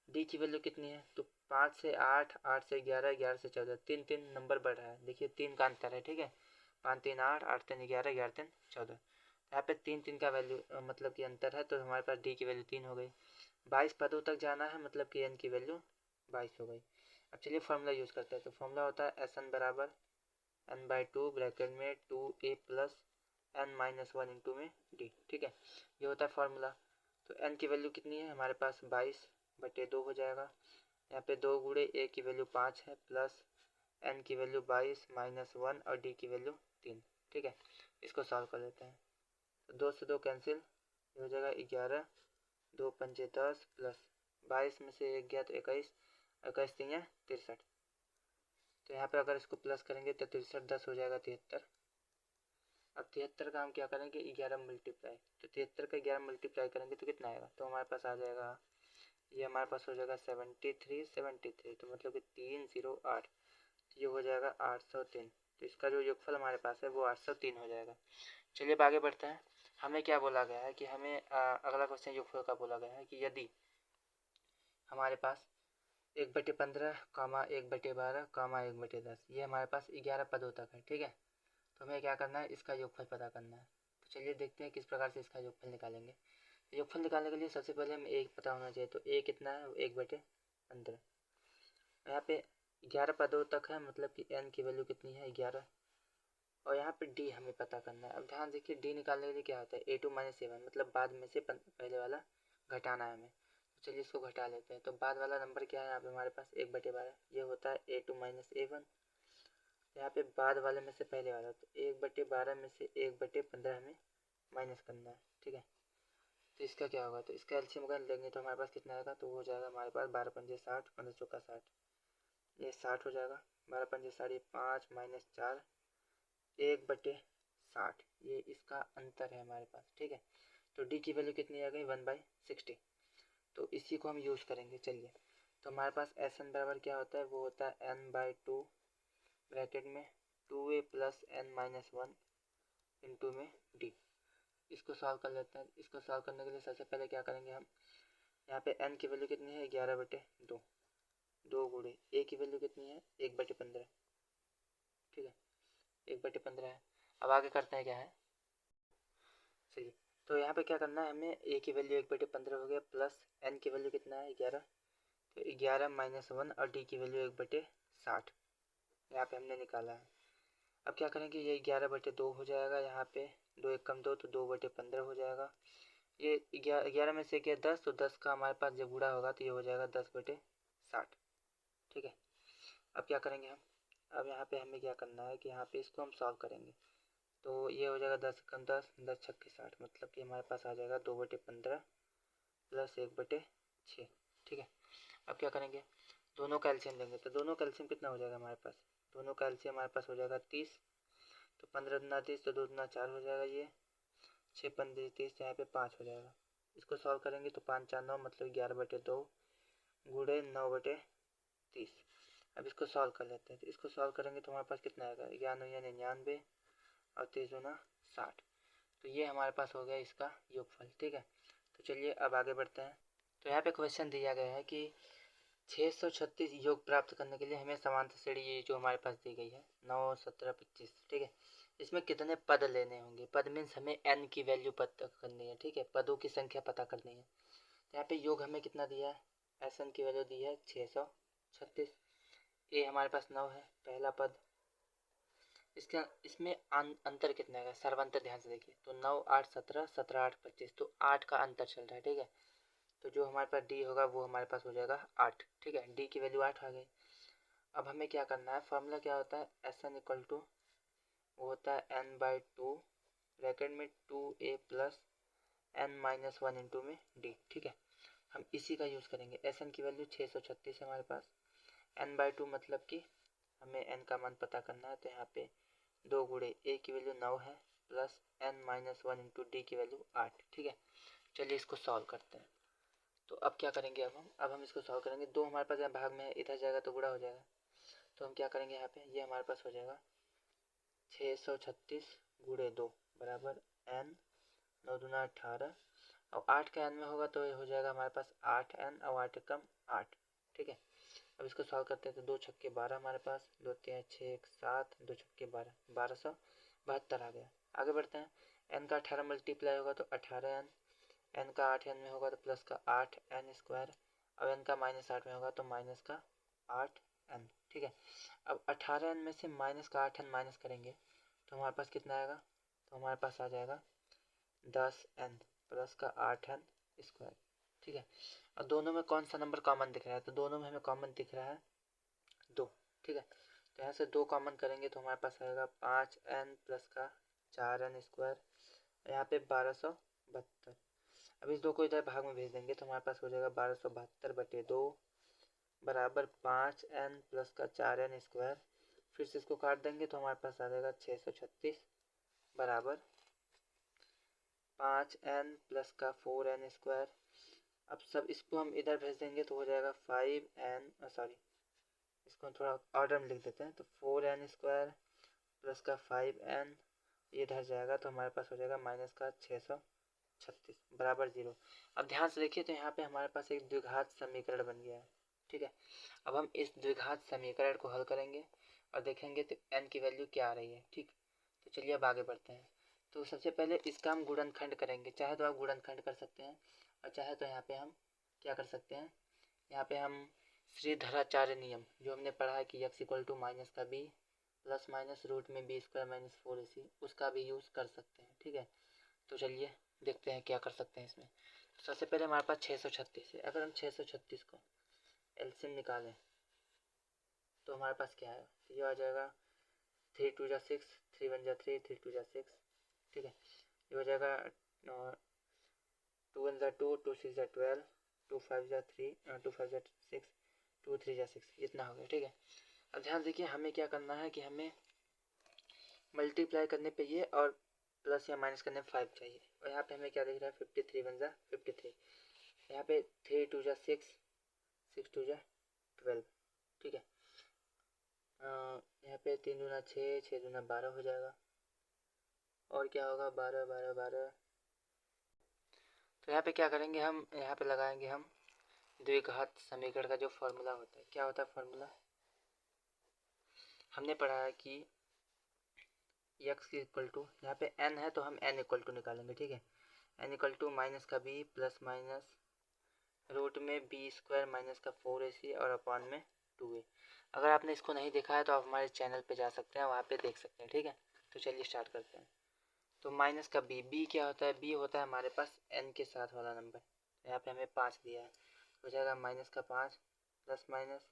d की वैल्यू कितनी है, तो 5 से 8, 8 से 11, 11 से 14, 3 3 नंबर बढ़ रहा है, देखिए 3 का अंतर है, ठीक है। 5 3 8, 8 3 11, 11 3 14, यहाँ पे 3 3 का वैल्यू मतलब कि अंतर है, तो हमारे पास d की वैल्यू 3 हो गई। 22 पदों तक जाना है मतलब कि n की वैल्यू 22 हो गई। अब चलिए फॉर्मूला यूज़ करते हैं। तो फॉर्मूला होता है Sn बराबर n/2 ब्रैकेट में 2a + n-1 इंटू में d, ठीक है। ये होता है फार्मूला। तो n की वैल्यू कितनी है हमारे पास 22/2 हो जाएगा। यहाँ पे 2 गुणे a की वैल्यू 5 है प्लस n की वैल्यू 22 -1 और d की वैल्यू 3, ठीक है। इसको सॉल्व कर लेते हैं। तो 2 से 2 कैंसिल, ये हो जाएगा 11, 2 पंजे 10 प्लस 22 में से 1 गया तो 21, 21 3 63। तो यहाँ पे अगर इसको प्लस करेंगे तो 63 10 हो जाएगा 73। अब 73 का हम क्या करेंगे 11 मल्टीप्लाई, तो 73 का 11 मल्टीप्लाई करेंगे तो कितना आएगा, तो हमारे पास आ जाएगा, ये हमारे पास हो जाएगा 73 73, तो मतलब कि 308, तो ये हो जाएगा 803। तो इसका जो योगफल हमारे पास है वो 803 हो जाएगा। चलिए अब आगे बढ़ते हैं। हमें क्या बोला गया है कि हमें अगला क्वेश्चन योगफल का बोला गया है कि यदि हमारे पास 1/15 कामा 1/12 कामा 1/10, ये हमारे पास 11 पदों तक है, ठीक है। तो हमें क्या करना है इसका योगफल पता करना है। तो चलिए देखते हैं किस प्रकार से इसका योगफल निकालेंगे। योगफल निकालने के लिए सबसे पहले हमें a पता होना चाहिए। तो a कितना है 1/15, यहाँ पे 11 पदों तक है मतलब कि n की वैल्यू कितनी है 11, और यहाँ पे d हमें पता करना है। अब ध्यान देखिए d निकालने के लिए क्या होता है a2 - a1, मतलब बाद में से पहले वाला घटाना है हमें। तो चलिए इसको घटा लेते हैं। तो बाद वाला नंबर क्या है यहाँ पे हमारे पास 1/12, ये होता है a2 - a1। यहाँ पे बाद वाले में से पहले वाला, तो 1/12 में से 1/15 हमें माइनस करना है, ठीक है। तो इसका क्या होगा, तो इसका एलसीएम अगर लेंगे तो हमारे पास कितना आएगा, तो वो हो जाएगा हमारे पास 12 पंजे 60, 15 चौका 60, ये 60 हो जाएगा। 12 पंजे 60, 5 - 4 1/60, ये इसका अंतर है हमारे पास, ठीक है। तो डी की वैल्यू कितनी आ गई 1/60, तो इसी को हम यूज़ करेंगे। चलिए तो हमारे पास एस एन बराबर क्या होता है, वो होता है n/2 ब्रैकेट में 2a + n-1 इंटू में d। इसको सॉल्व कर लेते हैं। इसको सॉल्व करने के लिए सबसे पहले क्या करेंगे हम, यहाँ पे n की वैल्यू कितनी है 11/2, 2 गुणे a की वैल्यू कितनी है 1/15, ठीक है 1/15 है। अब आगे करते हैं क्या है, चलिए तो यहाँ पे क्या करना है हमें, a की वैल्यू 1/15 हो गया प्लस n की वैल्यू कितना है 11, तो 11 -1 और d की वैल्यू 1/60 यहाँ पे हमने निकाला है। अब क्या करेंगे, ये 11/2 हो जाएगा, यहाँ पे 2 1 कम 2 तो 2/15 हो जाएगा। ये 11 में से गया 10, तो 10 का हमारे पास जब गुणा होगा तो ये हो जाएगा 10/60, ठीक है। अब क्या करेंगे हम, अब यहाँ पे हमें क्या करना है कि यहाँ पे इसको हम सॉल्व करेंगे। तो ये हो जाएगा 10 कम 10, 10 छक्के 60, मतलब कि हमारे पास आ जाएगा 2/15 प्लस 1/6, ठीक है। अब क्या करेंगे, दोनों का एलसीएम लेंगे। तो दोनों का एलसीएम कितना हो जाएगा हमारे पास, दोनों का एलसीएम हमारे पास हो जाएगा 30, तो 15 दूना 30, तो 2 दूना 4 हो जाएगा, ये 6 15 30, यहाँ पे 5 हो जाएगा। इसको सॉल्व करेंगे तो 5 4 9 मतलब 11/2 गुणे 9/30। अब इसको सॉल्व कर लेते हैं। तो इसको सॉल्व करेंगे तो हमारे पास कितना आएगा, 11 या 99 और 30 दूना 60, तो ये हमारे पास हो गया इसका योगफल, ठीक है। तो चलिए अब आगे बढ़ते हैं। तो यहाँ पे क्वेश्चन दिया गया है कि 636 योग प्राप्त करने के लिए हमें समांतर श्रेणी ये जो हमारे पास दी गई है 9 17 25, ठीक है। इसमें कितने पद लेने होंगे, पद मीन्स हमें n की वैल्यू पता करनी है, ठीक है, पदों की संख्या पता करनी है। यहाँ पे योग हमें कितना दिया है, एस एन की वैल्यू दी है 636। ए हमारे पास 9 है पहला पद। इसमें अंतर कितना है, सर्वांतर ध्यान से देखिए। तो 9 8 17, 17 8 25, तो 8 का अंतर चल रहा है, ठीक है। तो जो हमारे पास डी होगा वो हमारे पास हो जाएगा 8, ठीक है। डी की वैल्यू 8 आ गई। अब हमें क्या करना है, फॉर्मूला क्या होता है, एस एन इक्वल टू वो होता है n/2 ब्रैकेट में 2a प्लस n-1 इंटू में डी, ठीक है। हम इसी का यूज़ करेंगे। एस एन की वैल्यू 636 है हमारे पास। n/2 मतलब कि हमें n का मान पता करना है, तो यहाँ पे 2 गुणे a की वैल्यू 9 है प्लस n-1 इंटू डी की वैल्यू 8, ठीक है। चलिए इसको सॉल्व करते हैं। तो अब क्या करेंगे, अब हम इसको सॉल्व करेंगे। 2 हमारे पास यहाँ भाग में है, इधर जाएगा तो गुणा हो जाएगा। तो हम क्या करेंगे, यहाँ पे ये हमारे पास हो जाएगा 636 गुणे 2 बराबर n, 9 दूना 18, और 8 का n में होगा तो ये हो जाएगा हमारे पास 8n, और 8 कम 8, ठीक है। अब इसको सॉल्व करते हैं तो 2 छक्के 12 हमारे पास, 2 3 6 1 7, 2 छक्के 12, 1272 आ गया। आगे बढ़ते हैं। n का 18 मल्टीप्लाई होगा तो 18n, n का 8n में होगा तो प्लस का 8n स्क्वायर, अब n का -8 में होगा तो माइनस का 8n, ठीक है। अब 18n में से माइनस का 8n माइनस करेंगे तो हमारे पास कितना आएगा, तो हमारे पास आ जाएगा 10n प्लस का 8n स्क्वायर, ठीक है। और दोनों में कौन सा नंबर कॉमन दिख रहा है, तो दोनों में हमें कॉमन दिख रहा है 2, ठीक है। तो यहाँ से 2 कॉमन करेंगे तो हमारे पास आएगा 5n प्लस का 4n स्क्वायर, यहाँ पे 1272। अब इस 2 को इधर भाग में भेज देंगे तो हमारे पास हो जाएगा 1272/2 बराबर 5n प्लस का 4n स्क्वायर। फिर से इसको काट देंगे तो हमारे पास आ जाएगा 636 बराबर 5n प्लस का 4n स्क्वायर। अब सब इसको हम इधर भेज देंगे तो हो जाएगा 5n, सॉरी इसको थोड़ा ऑर्डर में लिख देते हैं। तो 4n स्क्वायर प्लस का 5n ये इधर जाएगा तो हमारे पास हो जाएगा माइनस का 636 बराबर 0। अब ध्यान से देखिए तो यहाँ पे हमारे पास एक द्विघात समीकरण बन गया है, ठीक है। अब हम इस द्विघात समीकरण को हल करेंगे और देखेंगे तो n की वैल्यू क्या आ रही है, ठीक। तो चलिए अब आगे बढ़ते हैं। तो सबसे पहले इसका हम गुणनखंड करेंगे। चाहे तो आप गुणनखंड कर सकते हैं और चाहे तो यहाँ पे हम क्या कर सकते हैं, यहाँ पे हम श्रीधराचार्य नियम जो हमने पढ़ा है कि x इक्वल टू माइनस का b प्लस माइनस रूट में b स्क्वायर माइनस 4ac, उसका भी यूज़ कर सकते हैं, ठीक है। तो चलिए देखते हैं क्या कर सकते हैं इसमें। तो सबसे पहले हमारे पास 636 है। अगर हम 636 को एलसीएम निकालें तो हमारे पास क्या है, तो ये आ जाएगा 3 2 जा 6, 3 1 जा 3, 3 2 जा 6, ठीक है। ये हो जाएगा 2 1 जा 2, 2 6 जा 12, 2 5 जा 3, 2 5 जा 6, 2 3 जा 6, इतना हो गया, ठीक है। अब ध्यान देखिए हमें क्या करना है कि हमें मल्टीप्लाई करने पे ये और प्लस या माइनस करने में 5 चाहिए। और यहाँ पे हमें क्या दिख रहा है, 53 1 जा 53, यहाँ पे 3 2 जा 6, 6 2 जा 12, ठीक है। यहाँ पे 3 दूना 6, 6 दूना 12 हो जाएगा, और क्या होगा 12 12 12। तो यहाँ पे क्या करेंगे, हम यहाँ पे लगाएंगे हम द्विघात समीकरण का जो फॉर्मूला होता है। क्या होता है फॉर्मूला, हमने पढ़ा है कि x इक्वल टू, यहाँ पे n है तो हम n इक्वल टू निकालेंगे, ठीक है। n इक्वल टू माइनस का b प्लस माइनस रूट में b स्क्वायर माइनस का 4ac और अपॉन में 2a। अगर आपने इसको नहीं देखा है तो आप हमारे चैनल पे जा सकते हैं, वहाँ पे देख सकते हैं, ठीक है। तो चलिए स्टार्ट करते हैं। तो माइनस का b क्या होता है, b होता है हमारे पास n के साथ वाला नंबर। यहाँ पे हमें 5 दिया है, हो जाएगा माइनस का 5 प्लस माइनस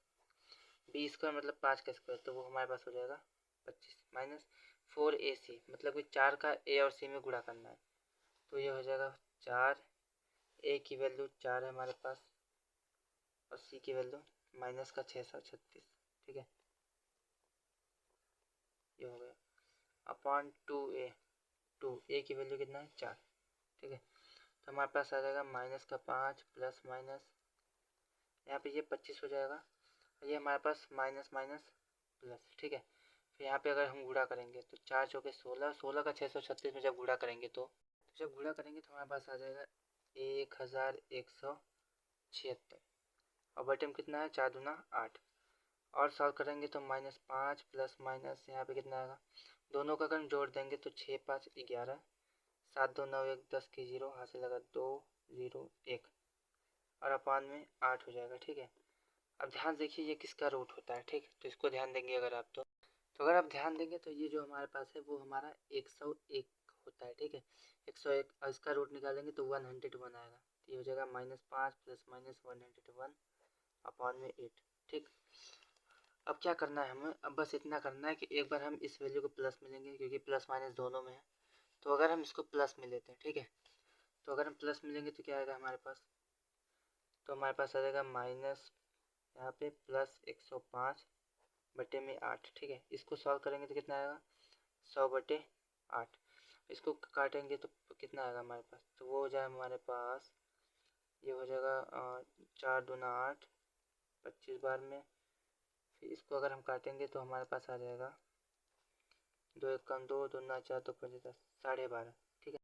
b स्क्वायर मतलब 5 का स्क्वायर, तो वो हमारे पास हो जाएगा 25 माइनस 4ac मतलब कि 4 का a और c में गुणा करना है, तो ये हो जाएगा 4, a की वैल्यू 4 है हमारे पास और c की वैल्यू माइनस का 636, ठीक है। ये हो गया अपॉन 2a, 2a की वैल्यू कितना है 4, ठीक है। तो हमारे पास आ जाएगा माइनस का 5 प्लस माइनस, यहाँ पे ये 25 हो जाएगा, ये हमारे पास माइनस माइनस प्लस, ठीक है। फिर यहाँ पे अगर हम गुणा करेंगे तो 4 चौके 16, 16 का 636 में जब गुणा करेंगे तो हमारे पास आ जाएगा 1176, और बटन कितना है 4 दूना 8, और सॉल्व करेंगे तो -5 प्लस माइनस यहाँ पे कितना आएगा, दोनों का अगर जोड़ देंगे तो 6 5 11, 7 2 9 1 10 की 0, हाथ से लगा 2 0 1, और अपान में 8 हो जाएगा। ठीक है, अब ध्यान देखिए ये किसका रूट होता है। ठीक, तो इसको ध्यान देंगे अगर आप तो अगर आप ध्यान देंगे तो ये जो हमारे पास है वो हमारा 101 होता है। ठीक है, 101 और इसका रूट निकालेंगे तो 101 आएगा। तो ये हो जाएगा -5 प्लस -101 अपॉन में 8। ठीक, अब क्या करना है हमें, अब बस इतना करना है कि एक बार हम इस वैल्यू को प्लस में लेंगे क्योंकि प्लस माइनस दोनों में है। तो अगर हम इसको प्लस में लेते हैं, ठीक है, तो अगर हम प्लस में लेंगे तो क्या आएगा हमारे पास, तो हमारे पास आ जाएगा माइनस यहाँ पे प्लस 105 बटे में 8। ठीक है, इसको सॉल्व करेंगे तो कितना आएगा 100 बटे 8। इसको काटेंगे तो कितना आएगा हमारे पास, तो वो हो जाए हमारे पास, ये हो जाएगा 4 दूना 8, 25 बार में। फिर इसको अगर हम काटेंगे तो हमारे पास आ जाएगा 2 1 कम 2 दूना 4 2 5 10 12.5। ठीक है,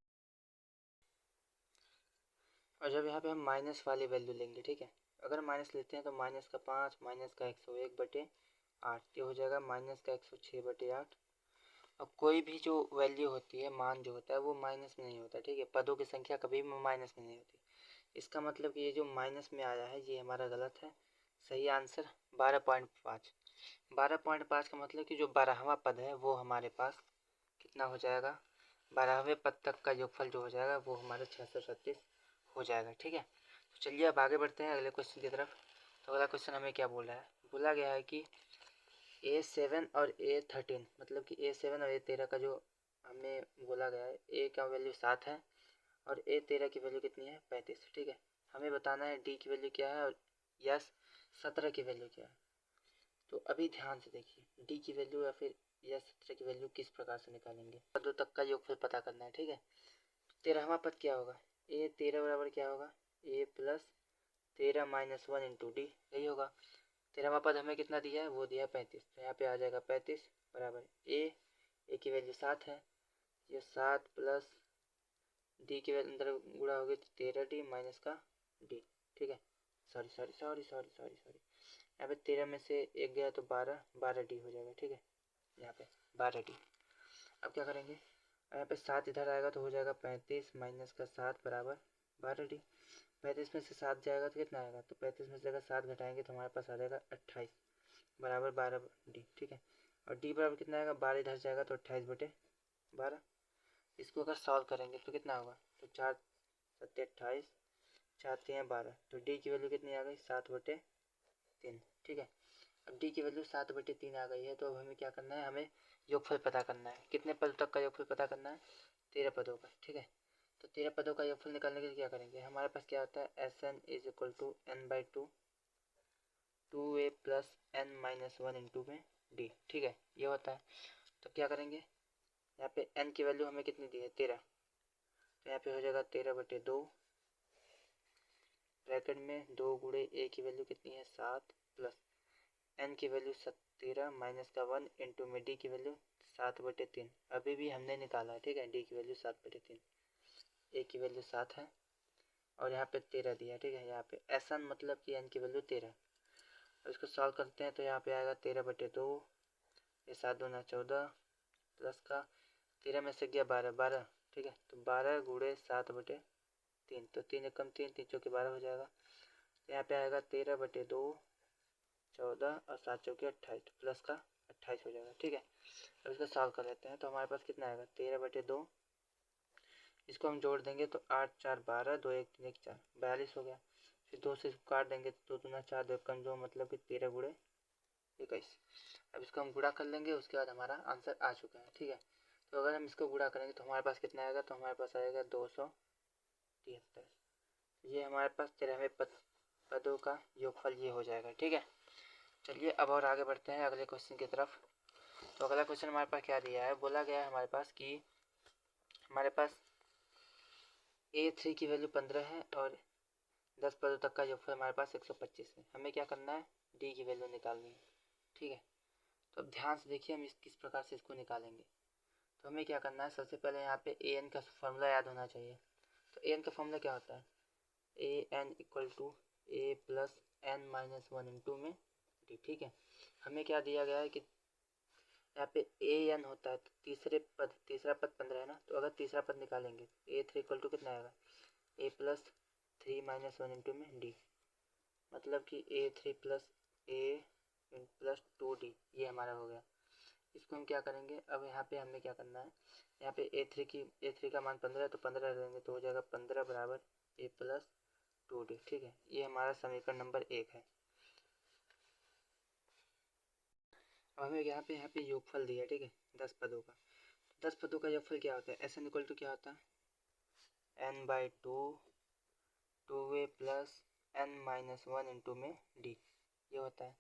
और जब यहाँ पे हम माइनस वाली वैल्यू लेंगे, ठीक है, अगर माइनस लेते हैं तो माइनस का 5 माइनस का 101 बटे 8, ये हो जाएगा माइनस का 106 बटे 8। अब कोई भी जो वैल्यू होती है, मान जो होता है वो माइनस में नहीं होता। ठीक है, पदों की संख्या कभी भी माइनस में नहीं होती। इसका मतलब कि ये जो माइनस में आया है ये हमारा गलत है। सही आंसर 12.5। 12.5 का मतलब कि जो 12वां पद है वो हमारे पास कितना हो जाएगा, 12वें पद तक का योगफल जो हो जाएगा वो हमारे 636 हो जाएगा। ठीक है, तो चलिए अब आगे बढ़ते हैं अगले क्वेश्चन की तरफ। तो अगला क्वेश्चन हमें क्या बोला है, बोला गया है कि A7 और A13 मतलब कि A7 और A13 का जो हमें बोला गया है, A का वैल्यू 7 है और A13 की वैल्यू कितनी है 35। ठीक है, हमें बताना है D की वैल्यू क्या है और यस 17 की वैल्यू क्या है। तो अभी ध्यान से देखिए D की वैल्यू या फिर यस 17 की वैल्यू किस प्रकार से निकालेंगे। पदों तक का योगफल पता करना है। ठीक है, 13वां पद क्या होगा, A13 बराबर क्या होगा, A plus 13 minus 1 into D, यही होगा। 13वां पद हमें कितना दिया है, वो दिया है 35, तो यहाँ पे आ जाएगा 35 बराबर ए की वैल्यू 7 है, ये 7 प्लस डी के अंदर गुणा होगी तो 13d माइनस का डी। ठीक है, sorry sorry sorry sorry sorry sorry, यहाँ पे 13 में से एक गया तो 12d हो जाएगा। ठीक है, यहाँ पे 12d। अब क्या करेंगे, यहाँ पे 7 इधर आएगा तो हो जाएगा 35 माइनस का 7 बराबर 12d। 35 में से 7 जाएगा तो कितना आएगा, तो 35 में से अगर 7 घटाएंगे तो हमारे पास आ जाएगा 28 बराबर 12d। ठीक है, और d बराबर कितना आएगा, 12 इधर जाएगा तो 28 बटे 12। इसको अगर सॉल्व करेंगे तो कितना होगा, तो 4 7 28, 4 3 12, तो d की वैल्यू कितनी आ गई 7 बटे 3। ठीक है, अब d की वैल्यू 7 बटे 3 आ गई है तो अब हमें क्या करना है, हमें योगफल पता करना है। कितने पदों तक का योगफल पता करना है, 13 पदों का। ठीक है, तो 13 पदों का योगफल निकालने के लिए क्या करेंगे, हमारे पास क्या होता है Sn is equal to n/2 2a plus n minus 1 into में d। ठीक है, ये होता है। तो क्या करेंगे, यहाँ पे n की वैल्यू हमें कितनी दी है 13, तो यहाँ पे हो जाएगा 13 बटे 2 ब्रैकेट में 2 गुणे a की वैल्यू कितनी है 7 प्लस n की वैल्यू 13 माइनस का 1 इंटू में d की वैल्यू 7 बटे 3। अभी भी हमने निकाला है। ठीक है, d की वैल्यू 7 बटे 3, a की वैल्यू 7 है और यहाँ पे 13 दिया। ठीक है, यहाँ पे Sn मतलब कि n की वैल्यू 13। अब इसको सॉल्व करते हैं तो यहाँ पे आएगा 13 बटे 2, ये 7 दूना 14 प्लस का 13 में से गया 12। ठीक है, तो 12 गुणे 7 बटे 3, तो 3 एकम 3 3 चौके 12 हो जाएगा। तो यहाँ पे आएगा 13 बटे 2 14 और 7 चौके 28 प्लस का 28 हो जाएगा। ठीक है, अब इसको सॉल्व कर लेते हैं तो हमारे पास कितना आएगा 13 बटे 2, इसको हम जोड़ देंगे तो 8 4 12 2 1 3 1 4 42 हो गया। फिर 2 से इसको काट देंगे तो 2 दूना 4 2 एकम 2 मतलब कि 13 गुणे 21। अब इसको हम गुणा कर लेंगे, उसके बाद हमारा आंसर आ चुका है। ठीक है, तो अगर हम इसको गुणा करेंगे तो हमारे पास कितना आएगा, तो हमारे पास आएगा 273। ये हमारे पास 13वें पदों का योगफल ये हो जाएगा। ठीक है, चलिए अब और आगे बढ़ते हैं अगले क्वेश्चन की तरफ। तो अगला क्वेश्चन हमारे पास क्या दिया है, बोला गया है हमारे पास कि हमारे पास A3 की वैल्यू 15 है और 10 पदों तक का योगफल हमारे पास 125 है। हमें क्या करना है, D की वैल्यू निकालनी है। ठीक है, तो अब ध्यान से देखिए हम किस प्रकार से इसको निकालेंगे। तो हमें क्या करना है, सबसे पहले यहाँ पे an का फॉर्मूला याद होना चाहिए। तो an का फॉर्मूला क्या होता है, an equal to a plus n minus 1 into में d। ठीक है, हमें क्या दिया गया है कि यहाँ पे an होता है, तो तीसरा पद 15 है ना, तो अगर तीसरा पद निकालेंगे A3 इक्वल टू कितना आएगा, a प्लस 3 माइनस 1 इंटू में d। मतलब कि A3 plus A plus 2D ये हमारा हो गया। इसको हम क्या करेंगे, अब यहाँ पे हमें क्या करना है, यहाँ पे A3 का मान 15 है तो 15 लेंगे तो हो जाएगा 15 बराबर A प्लस 2D। ठीक है, ये हमारा समीकरण नंबर 1 है। अब हमें यहाँ पे योगफल दिया है, ठीक है, 10 पदों का। 10 पदों का योगफल क्या होता है, SN इक्वल टू क्या होता है, n/2 2a plus n minus 1 into में d ये होता है।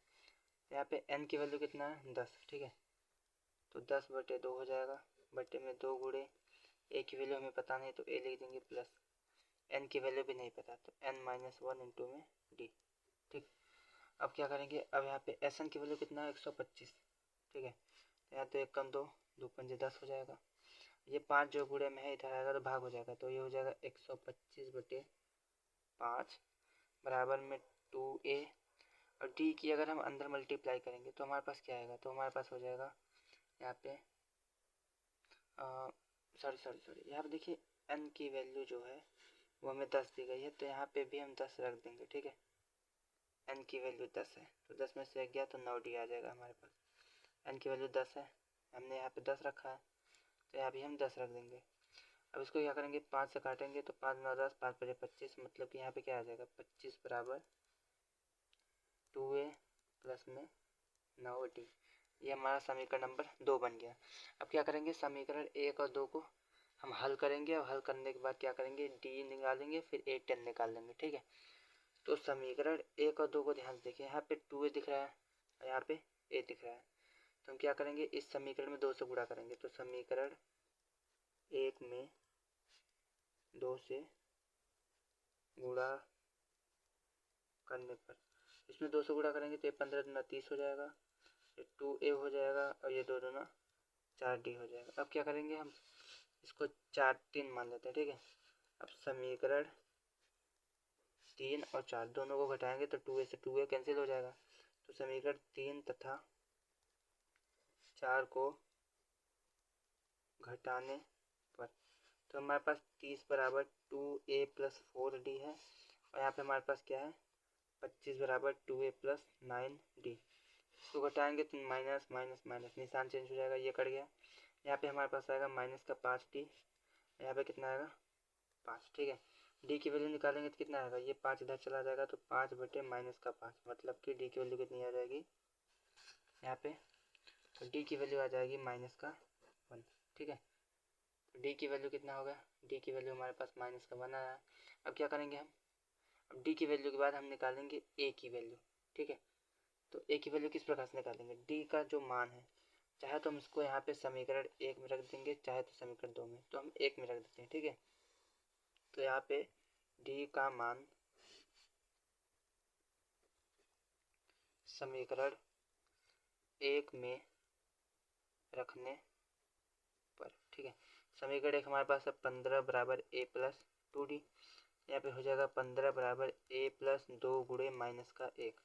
यहाँ पे n की वैल्यू कितना है, 10। ठीक है, तो 10/2 हो जाएगा, बटे में 2 गुणे a की वैल्यू हमें पता नहीं तो a लिख देंगे, प्लस n की वैल्यू भी नहीं पता तो n माइनस 1 इंटू में d। ठीक, अब क्या करेंगे, अब यहाँ पे SN की वैल्यू कितना है, 125। ठीक है, तो यहाँ तो 1 कम 2 2 पंजे 10 हो जाएगा। ये 5 जो गुणे में है इधर आएगा तो भाग हो जाएगा, तो ये हो जाएगा 125/5 बराबर में 2a। और d की अगर हम अंदर मल्टीप्लाई करेंगे तो हमारे पास क्या आएगा, तो हमारे पास हो जाएगा यहाँ पे सॉरी यहाँ पे देखिए n की वैल्यू जो है वो हमें 10 दी गई है, तो यहाँ पे भी हम 10 रख देंगे। ठीक है, n की वैल्यू 10 है तो 10 में से 1 गया तो 9d आ जाएगा हमारे पास। n की वैल्यू 10 है, हमने यहाँ पे 10 रखा है तो यहाँ भी हम 10 रख देंगे। अब इसको क्या करेंगे, 5 से काटेंगे तो 5 9 10 5 5 25, मतलब कि यहाँ पे क्या आ जाएगा, 25 बराबर 2a प्लस में 9d। ये हमारा समीकरण नंबर 2 बन गया। अब क्या करेंगे, समीकरण 1 और 2 को हम हल करेंगे और हल करने के बाद क्या करेंगे, d निकालेंगे फिर a10 निकाल लेंगे। ठीक है, तो समीकरण 1 और 2 को ध्यान से देखिए, यहाँ पे 2a दिख रहा है और यहाँ पे a दिख रहा है, तो हम क्या करेंगे, इस समीकरण में 2 से गुणा करेंगे, तो समीकरण 1 में 2 से गुणा करने पर, इसमें 2 से गुणा करेंगे तो ये 15 दूना 30 हो जाएगा, ये 2a हो जाएगा और ये 2 दूना 4d हो जाएगा। अब क्या करेंगे, हम इसको 4 3 मान लेते हैं। ठीक है, अब समीकरण 3 और 4 दोनों को घटाएंगे तो 2a से 2a कैंसिल हो जाएगा, तो समीकरण 3 तथा 4 को घटाने पर तो हमारे पास 30 बराबर 2a प्लस 4d है, और यहाँ पे हमारे पास क्या है, 25 बराबर 2a प्लस 9d। इसको घटाएंगे तो माइनस माइनस माइनस निशान चेंज हो जाएगा, ये कट गया। यहाँ पे हमारे पास आएगा माइनस का 5d, यहाँ पे कितना आएगा 5। ठीक है, d की वैल्यू निकालेंगे तो कितना आएगा, ये 5 इधर चला जाएगा तो 5 बटे माइनस का 5, मतलब कि d की वैल्यू कितनी आ जाएगी यहाँ पे, तो d की वैल्यू आ जाएगी माइनस का 1। ठीक है, d की वैल्यू कितना होगा, d की वैल्यू हमारे पास माइनस का 1 आया है। अब क्या करेंगे हम, अब d की वैल्यू के बाद हम निकालेंगे a की वैल्यू। ठीक है, तो a की वैल्यू किस प्रकार से निकालेंगे, d का जो मान है, चाहे तो हम इसको यहाँ पे समीकरण 1 में रख देंगे, चाहे तो समीकरण 2 में, तो हम 1 में रख देते हैं। ठीक है, तो यहाँ पे d का मान समीकरण 1 में रखने पर, ठीक है, समीकरण 1 हमारे पास है 15 बराबर a प्लस 2d, यहाँ पे हो जाएगा 15 बराबर a प्लस 2 गुणे माइनस का 1,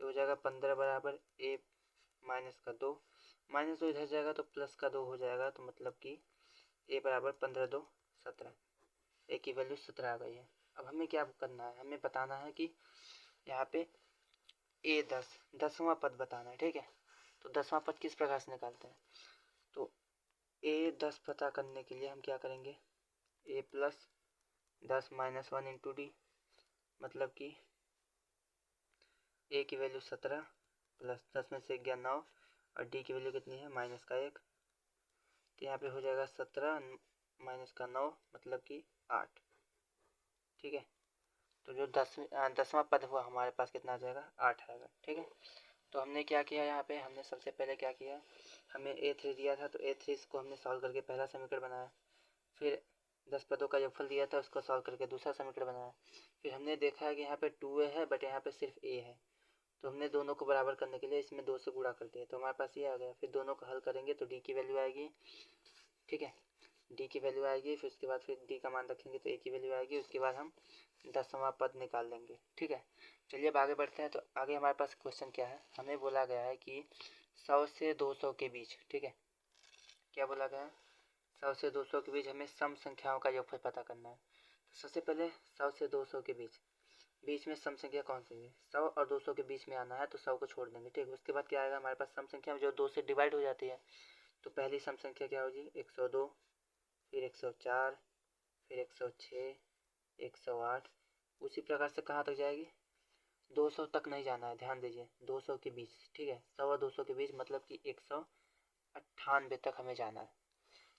ये हो जाएगा 15 बराबर a माइनस का 2, माइनस 2 इधर जाएगा तो प्लस का 2 हो जाएगा, तो मतलब कि a बराबर 15 2 17, a की वैल्यू 17 आ गई है। अब हमें क्या करना है, हमें बताना है कि यहाँ पे a 10वां पद बताना है। ठीक है, तो 10वां पद किस प्रकार से निकालते हैं, तो a 10 पता करने के लिए हम क्या करेंगे, a plus 10 minus 1 into D, मतलब कि a की वैल्यू 17 प्लस 10 में से 1 गया 9 और d की वैल्यू कितनी है माइनस का 1, तो यहाँ पे हो जाएगा 17 माइनस का 9 मतलब कि 8। ठीक है, तो जो 10वां पद हुआ हमारे पास कितना आ जाएगा 8 आएगा। ठीक है, तो हमने क्या किया, यहाँ पे हमने सबसे पहले क्या किया, हमें a3 दिया था तो a3 को हमने सॉल्व करके पहला समीकरण बनाया, फिर 10 पदों का योगफल दिया था उसको सॉल्व करके दूसरा समीकरण बनाया, फिर हमने देखा है कि यहाँ पे 2a है बट यहाँ पे सिर्फ a है, तो हमने दोनों को बराबर करने के लिए इसमें 2 से गुणा कर दिया, तो हमारे पास ये आ गया। फिर दोनों को हल करेंगे तो d की वैल्यू आएगी। ठीक है, d की वैल्यू आएगी, फिर उसके बाद फिर d का मान रखेंगे तो a की वैल्यू आएगी, उसके बाद हम 10वां पद निकाल लेंगे। ठीक है, चलिए अब आगे बढ़ते हैं। तो आगे हमारे पास क्वेश्चन क्या है, हमें बोला गया है कि 100 से 200 के बीच, ठीक है, क्या बोला गया है, 100 से 200 के बीच हमें सम संख्याओं का योगफल पता करना है। तो सबसे पहले 100 से 200 के बीच बीच में सम संख्या कौन सी है, 100 और 200 के बीच में आना है, तो 100 को छोड़ देंगे। ठीक है, उसके बाद क्या आएगा हमारे पास सम संख्या जो 2 से डिवाइड हो जाती है। तो पहली सम संख्या क्या होगी, 102, फिर 104, फिर 106, 108। उसी प्रकार से कहाँ तक जाएगी, 200 तक नहीं जाना है, ध्यान दीजिए, 200 के बीच। ठीक है, 100 और 200 के बीच मतलब कि 198 तक हमें जाना है।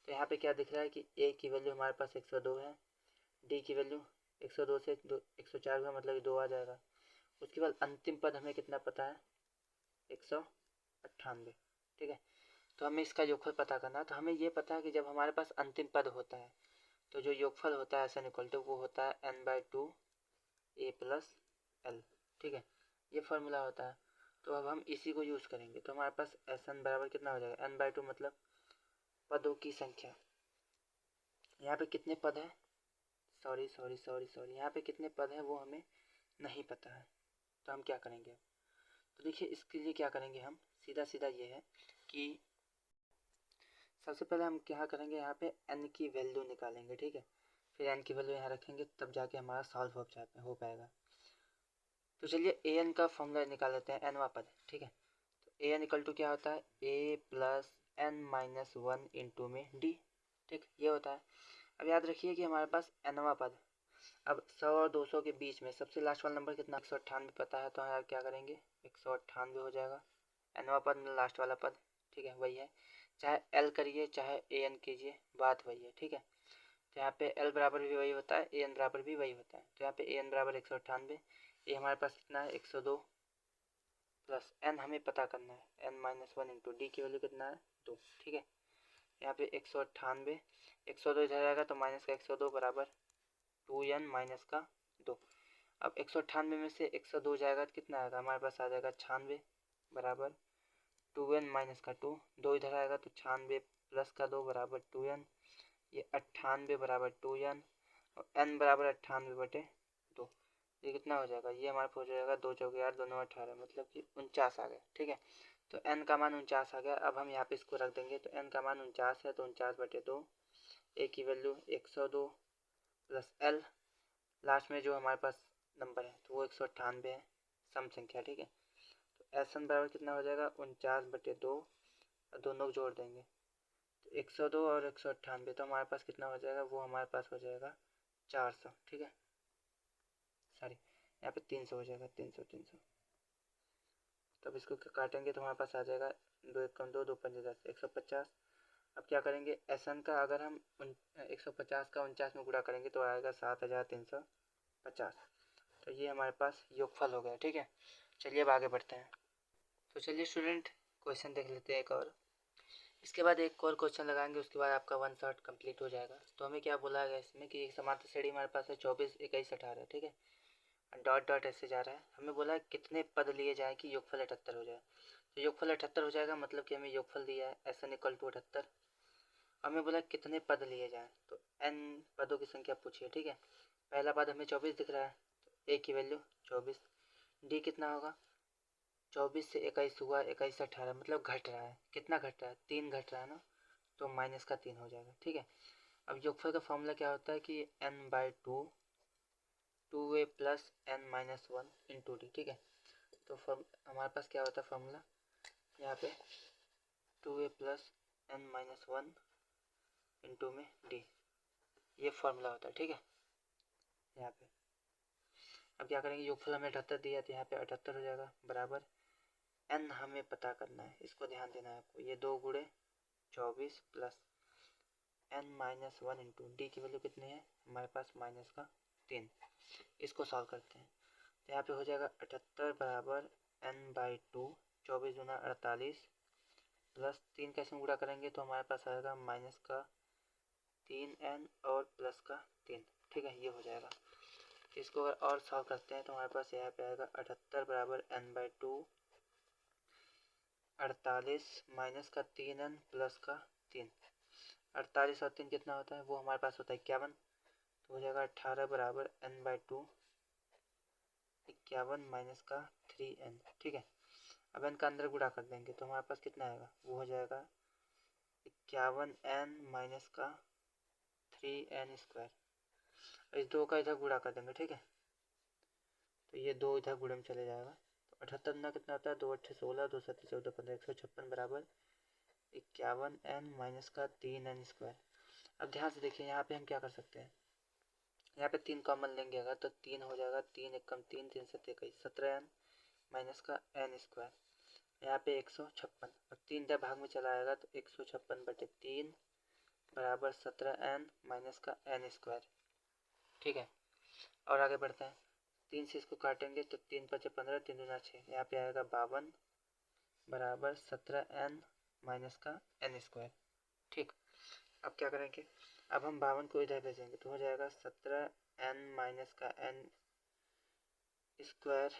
तो यहाँ पे क्या दिख रहा है कि ए की वैल्यू हमारे पास 102 है, डी की वैल्यू 102 से 104 का मतलब 2 आ जाएगा। उसके बाद अंतिम पद हमें कितना पता है, 198। ठीक है, तो हमें इसका योगफल पता करना है। तो हमें ये पता है कि जब हमारे पास अंतिम पद होता है तो जो योगफल होता है एस एन इक्वल टू वो होता है n/2 a प्लस एल। ठीक है, ये फॉर्मूला होता है। तो अब हम इसी को यूज़ करेंगे। तो हमारे पास एस एन बराबर कितना हो जाएगा, n/2 मतलब पदों की संख्या। यहाँ पे कितने पद हैं, सॉरी, यहाँ पे कितने पद हैं वो हमें नहीं पता है। तो हम क्या करेंगे, तो देखिए इसके लिए क्या करेंगे, हम सीधा सीधा ये है कि सबसे पहले हम क्या करेंगे, यहाँ पे n की वैल्यू निकालेंगे। ठीक है, फिर n की वैल्यू यहाँ रखेंगे, तब जाके हमारा सॉल्व हो पाएगा। तो चलिए ए एन का फॉर्मूला निकाल लेते हैं, nवा पद। ठीक है, तो ए एन इक्वल टू क्या होता है, a प्लस n-1 इंटू में d। ठीक, ये होता है। अब याद रखिए कि हमारे पास nवा पद, अब 100 और 200 के बीच में सबसे लास्ट वाला नंबर कितना, 198 पता है। तो यार क्या करेंगे, 198 हो जाएगा, nवा पद में लास्ट वाला पद। ठीक है, वही है, चाहे एल करिए चाहे ए एन कीजिए, बात वही है। ठीक है, तो यहाँ पे एल बराबर भी वही होता है, ए एन बराबर भी वही होता है। तो यहाँ पे ए एन बराबर 198, ए हमारे पास कितना है 102, प्लस एन हमें पता करना है n-1 इंटू डी की वैल्यू कितना है 2। ठीक है, यहाँ पे 198, 102 इधर आएगा तो माइनस का 102 बराबर 2n माइनस का 2। अब 198 में से 102 जाएगा तो कितना आएगा, हमारे पास आ जाएगा 96 बराबर 2n माइनस का 2। 2 इधर आएगा तो 96 प्लस का 2 बराबर 2n, ये 98 बराबर 2n और n बराबर 98/2। ये कितना हो जाएगा, ये हमारे पास हो जाएगा 2 चौके 8, 2 9 18, मतलब कि 49 आ गया। ठीक है, तो n का मान 49 आ गया। अब हम यहाँ पे इसको रख देंगे, तो n का मान 49 है, तो 49/2, a की वैल्यू 102 प्लस l, लास्ट में जो हमारे पास नंबर है तो वो 198 है, सम संख्या। ठीक है, तो एस एन बराबर कितना हो जाएगा, 49/2, और दोनों को जोड़ देंगे तो 102 और 198, तो हमारे पास कितना हो जाएगा, वो हमारे पास हो जाएगा 400। ठीक है, सॉरी यहाँ पे 300 हो जाएगा, 300। तब इसको काटेंगे तो हमारे पास आ जाएगा 2 1 कम 2, 2 5 10, 150। अब क्या करेंगे, एस एन का अगर हम 150 का 49 में गुणा करेंगे तो आएगा 7350। तो ये हमारे पास योगफल हो गया। ठीक है, चलिए अब आगे बढ़ते हैं। तो चलिए स्टूडेंट क्वेश्चन देख लेते हैं एक और, इसके बाद एक और क्वेश्चन लगाएंगे, उसके बाद आपका 1 शॉट कंप्लीट हो जाएगा। तो हमें क्या बोला गया इसमें कि एक समांतर श्रेणी हमारे पास है 24 21 18। ठीक है, डॉट डॉट ऐसे जा रहा है, हमें बोला है कितने पद लिए जाए कि योगफल 78 हो जाए। तो योगफल 78 हो जाएगा, मतलब कि हमें योगफल दिया है एस एन इक्वल टू 78। हमें बोला कितने पद लिए जाए, तो n पदों की संख्या पूछिए। ठीक है, पहला पद हमें 24 दिख रहा है, तो a की वैल्यू 24, d कितना होगा, 24 से 21 हुआ, 21 से 18, मतलब घट रहा है, कितना घट रहा है, 3 घट रहा है ना, तो माइनस का 3 हो जाएगा। ठीक है, अब योगफल का फॉर्मूला क्या होता है कि n/2 2a plus n-1 into D. ठीक है, तो हमारे पास क्या होता है फॉर्मूला, यहाँ पे 2a प्लस n-1 इंटू में डी, ये फॉर्मूला होता है। ठीक है, यहाँ पे अब क्या करेंगे, योगफल हमें 78 दिया, तो यहाँ पे 78 हो जाएगा बराबर n हमें पता करना है, इसको ध्यान देना है आपको, ये 2 गुणे 24 प्लस n-1 इंटू डी की वैल्यू कितनी है हमारे पास माइनस का 3। इसको सॉल्व करते हैं, तो यहाँ पे हो जाएगा 78 बराबर n/2, 24 गुना 48 प्लस 3 कैसे गुणा करेंगे तो हमारे पास आएगा माइनस का 3n और प्लस का 3। ठीक है, ये हो जाएगा। इसको अगर और सॉल्व करते हैं तो हमारे पास यहाँ पे आएगा 78 बराबर n/2 48 माइनस का 3n प्लस का 3। 48 और 3 कितना होता है, वो हमारे पास होता है 51, तो हो जाएगा 18 बराबर n/2 51 माइनस का 3n। ठीक है, अब n का अंदर गुणा कर देंगे तो हमारे पास कितना आएगा, वो हो जाएगा 51n माइनस का 3n स्क्वायर। इस 2 का इधर गुणा कर देंगे। ठीक है, तो ये 2 इधर गुणे में चले जाएगा। तो 78 ना कितना होता है, 2 8 16, 2 7 14 15, 156 बराबर 51n माइनस का 3n स्क्वायर। अब ध्यान से देखिए, यहाँ पे हम क्या कर सकते हैं, यहाँ पे 3 कॉमन लेंगे अगर तो 3 हो जाएगा, 3 एक कम 3, 3 7 21, 17n माइनस का n स्क्वायर। यहाँ पे 156 और 3 इधर भाग में चला आएगा तो 156/3 बराबर 17n माइनस का n स्क्वायर। ठीक है, और आगे बढ़ते हैं। 3 से इसको काटेंगे तो 3 5 15, 3 दूना 6, यहाँ पे आएगा 52 बराबर 17n माइनस का n स्क्वायर। ठीक, अब क्या करेंगे, अब हम 52 को इधर भेजेंगे तो हो जाएगा 17n माइनस का n स्क्वायर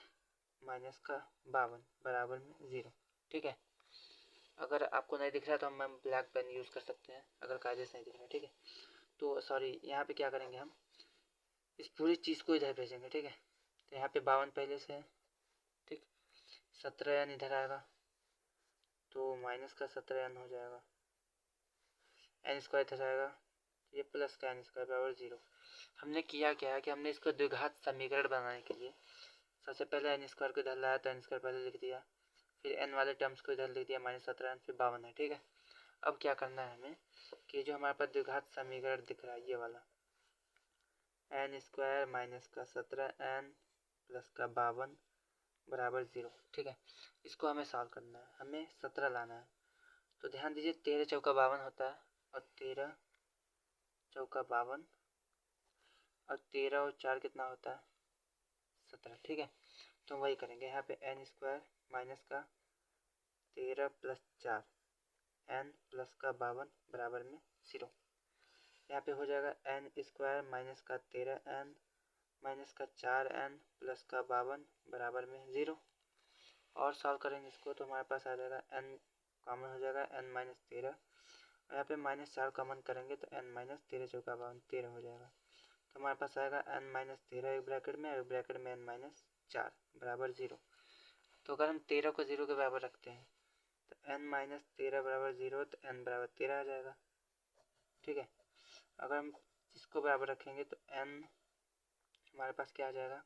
माइनस का 52 बराबर में 0। ठीक है, अगर आपको नहीं दिख रहा तो हम ब्लैक पेन यूज़ कर सकते हैं अगर कायदे से नहीं दिख रहा। ठीक है, तो सॉरी, यहाँ पे क्या करेंगे, हम इस पूरी चीज़ को इधर भेजेंगे। ठीक है, तो यहाँ पे 52 पहले से है। ठीक, 17n इधर आएगा तो माइनस का 17n हो जाएगा, n स्क्वायर इधर आएगा, ये प्लस का n स्क्वायर बराबर 0। हमने किया क्या है कि हमने इसको द्विघात समीकरण बनाने के लिए सबसे पहले n स्क्वायर को इधर लाया तो n स्क्वायर पहले लिख दिया, फिर n वाले टर्म्स को इधर लिख दिया माइनस 17n, फिर 52 है। ठीक है, अब क्या करना है हमें कि जो हमारे पास द्विघात समीकरण दिख रहा है ये वाला, n स्क्वायर माइनस का 17n प्लस का 52 बराबर 0। ठीक है, इसको हमें सॉल्व करना है, हमें 17 लाना है। तो ध्यान दीजिए 13 चौका 52 होता है और 13 चौका 52 और 13 और 4 कितना होता है 17। ठीक है, तो वही करेंगे, यहाँ पे n स्क्वायर माइनस का 13 प्लस 4 n प्लस का 52 बराबर में 0। यहाँ पे हो जाएगा n स्क्वायर माइनस का 13n माइनस का 4n प्लस का 52 बराबर में 0। और सॉल्व करेंगे इसको तो हमारे पास आ जाएगा n कॉमन हो जाएगा n माइनस 13, यहाँ पे माइनस 4 कॉमन करेंगे तो n माइनस 13 चौका 52 13 हो जाएगा। तो हमारे पास आएगा n माइनस 13 एक ब्रैकेट में और ब्रैकेट में n माइनस 4 बराबर 0। तो अगर हम 13 को 0 के बराबर रखते हैं तो n माइनस 13 बराबर 0, तो n बराबर 13 आ जाएगा। ठीक है, अगर हम इसको बराबर रखेंगे तो n हमारे पास क्या आ जाएगा,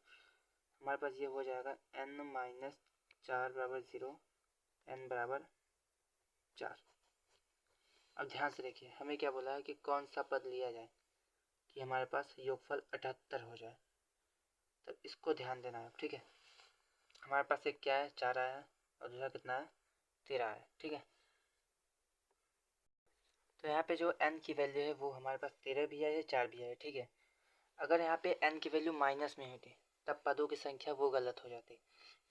हमारे पास ये हो जाएगा n माइनस 4 बराबर 0, n बराबर 4। अब ध्यान से देखिए, हमें क्या बोला है कि कौन सा पद लिया जाए कि हमारे पास योगफल 78 हो जाए, तो इसको ध्यान देना है। ठीक है, हमारे पास एक क्या है 4 आया है और दूसरा कितना है 13 है। ठीक है, तो यहाँ पे जो n की वैल्यू है वो हमारे पास 13 भी है 4 भी है। ठीक है, अगर यहाँ पे n की वैल्यू माइनस में होती तब पदों की संख्या वो गलत हो जाती,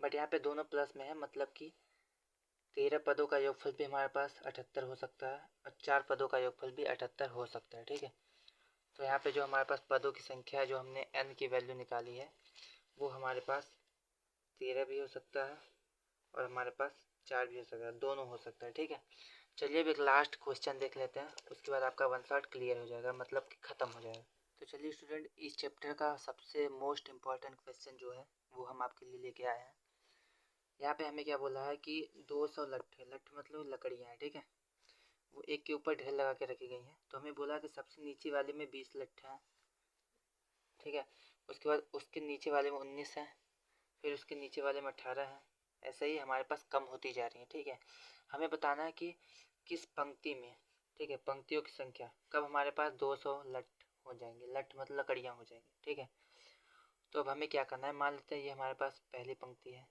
बट यहाँ पे दोनों प्लस में है, मतलब कि 13 पदों का योगफल भी हमारे पास 78 हो सकता है और 4 पदों का योगफल भी 78 हो सकता है। ठीक है, तो यहाँ पे जो हमारे पास पदों की संख्या है जो हमने n की वैल्यू निकाली है वो हमारे पास 13 भी हो सकता है और हमारे पास 4 भी हो सकता है, दोनों हो सकता है। ठीक है, चलिए अब एक लास्ट क्वेश्चन देख लेते हैं, उसके बाद आपका वन शॉट क्लियर हो जाएगा, मतलब कि ख़त्म हो जाएगा। तो चलिए स्टूडेंट, इस चैप्टर का सबसे मोस्ट इम्पॉर्टेंट क्वेश्चन जो है वो हम आपके लिए लेके आए हैं। यहाँ पे हमें क्या बोला है कि 200 लट्ठे, लट्ठे मतलब लकड़ियाँ हैं। ठीक है, वो एक के ऊपर ढेर लगा के रखी गई हैं, तो हमें बोला कि सबसे नीचे वाले में 20 लट्ठे हैं। ठीक है, उसके बाद उसके नीचे वाले में 19 है, फिर उसके नीचे वाले में 18 है, ऐसे ही हमारे पास कम होती जा रही है। ठीक है, हमें बताना है कि किस पंक्ति में, ठीक है, पंक्तियों की संख्या कब हमारे पास 200 लट हो जाएंगे, लट मतलब लकड़ियाँ हो जाएंगी। ठीक है, तो अब हमें क्या करना है, मान लेते हैं ये हमारे पास पहली पंक्ति है।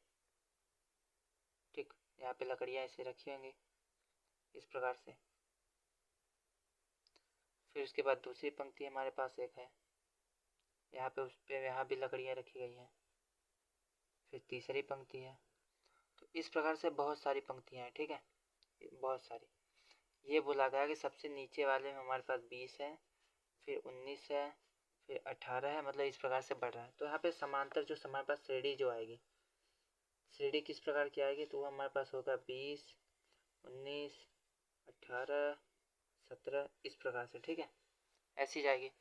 ठीक, यहाँ पे लकड़ियाँ ऐसे रखी होंगी इस प्रकार से, फिर उसके बाद दूसरी पंक्ति हमारे पास एक है, यहाँ पे उस पर यहाँ भी लकड़ियाँ रखी गई हैं, फिर तीसरी पंक्ति है। तो इस प्रकार से बहुत सारी पंक्तियाँ हैं। ठीक है, बहुत सारी। ये बोला गया कि सबसे नीचे वाले में हमारे पास 20 है, फिर 19 है, फिर 18 है, मतलब इस प्रकार से बढ़ रहा है। तो यहाँ पे समांतर जो हमारे पास श्रेणी जो आएगी, श्रेणी किस प्रकार की आएगी, तो वो हमारे पास होगा 20, 19, 18, 17 इस प्रकार से। ठीक है, ऐसी जाएगी।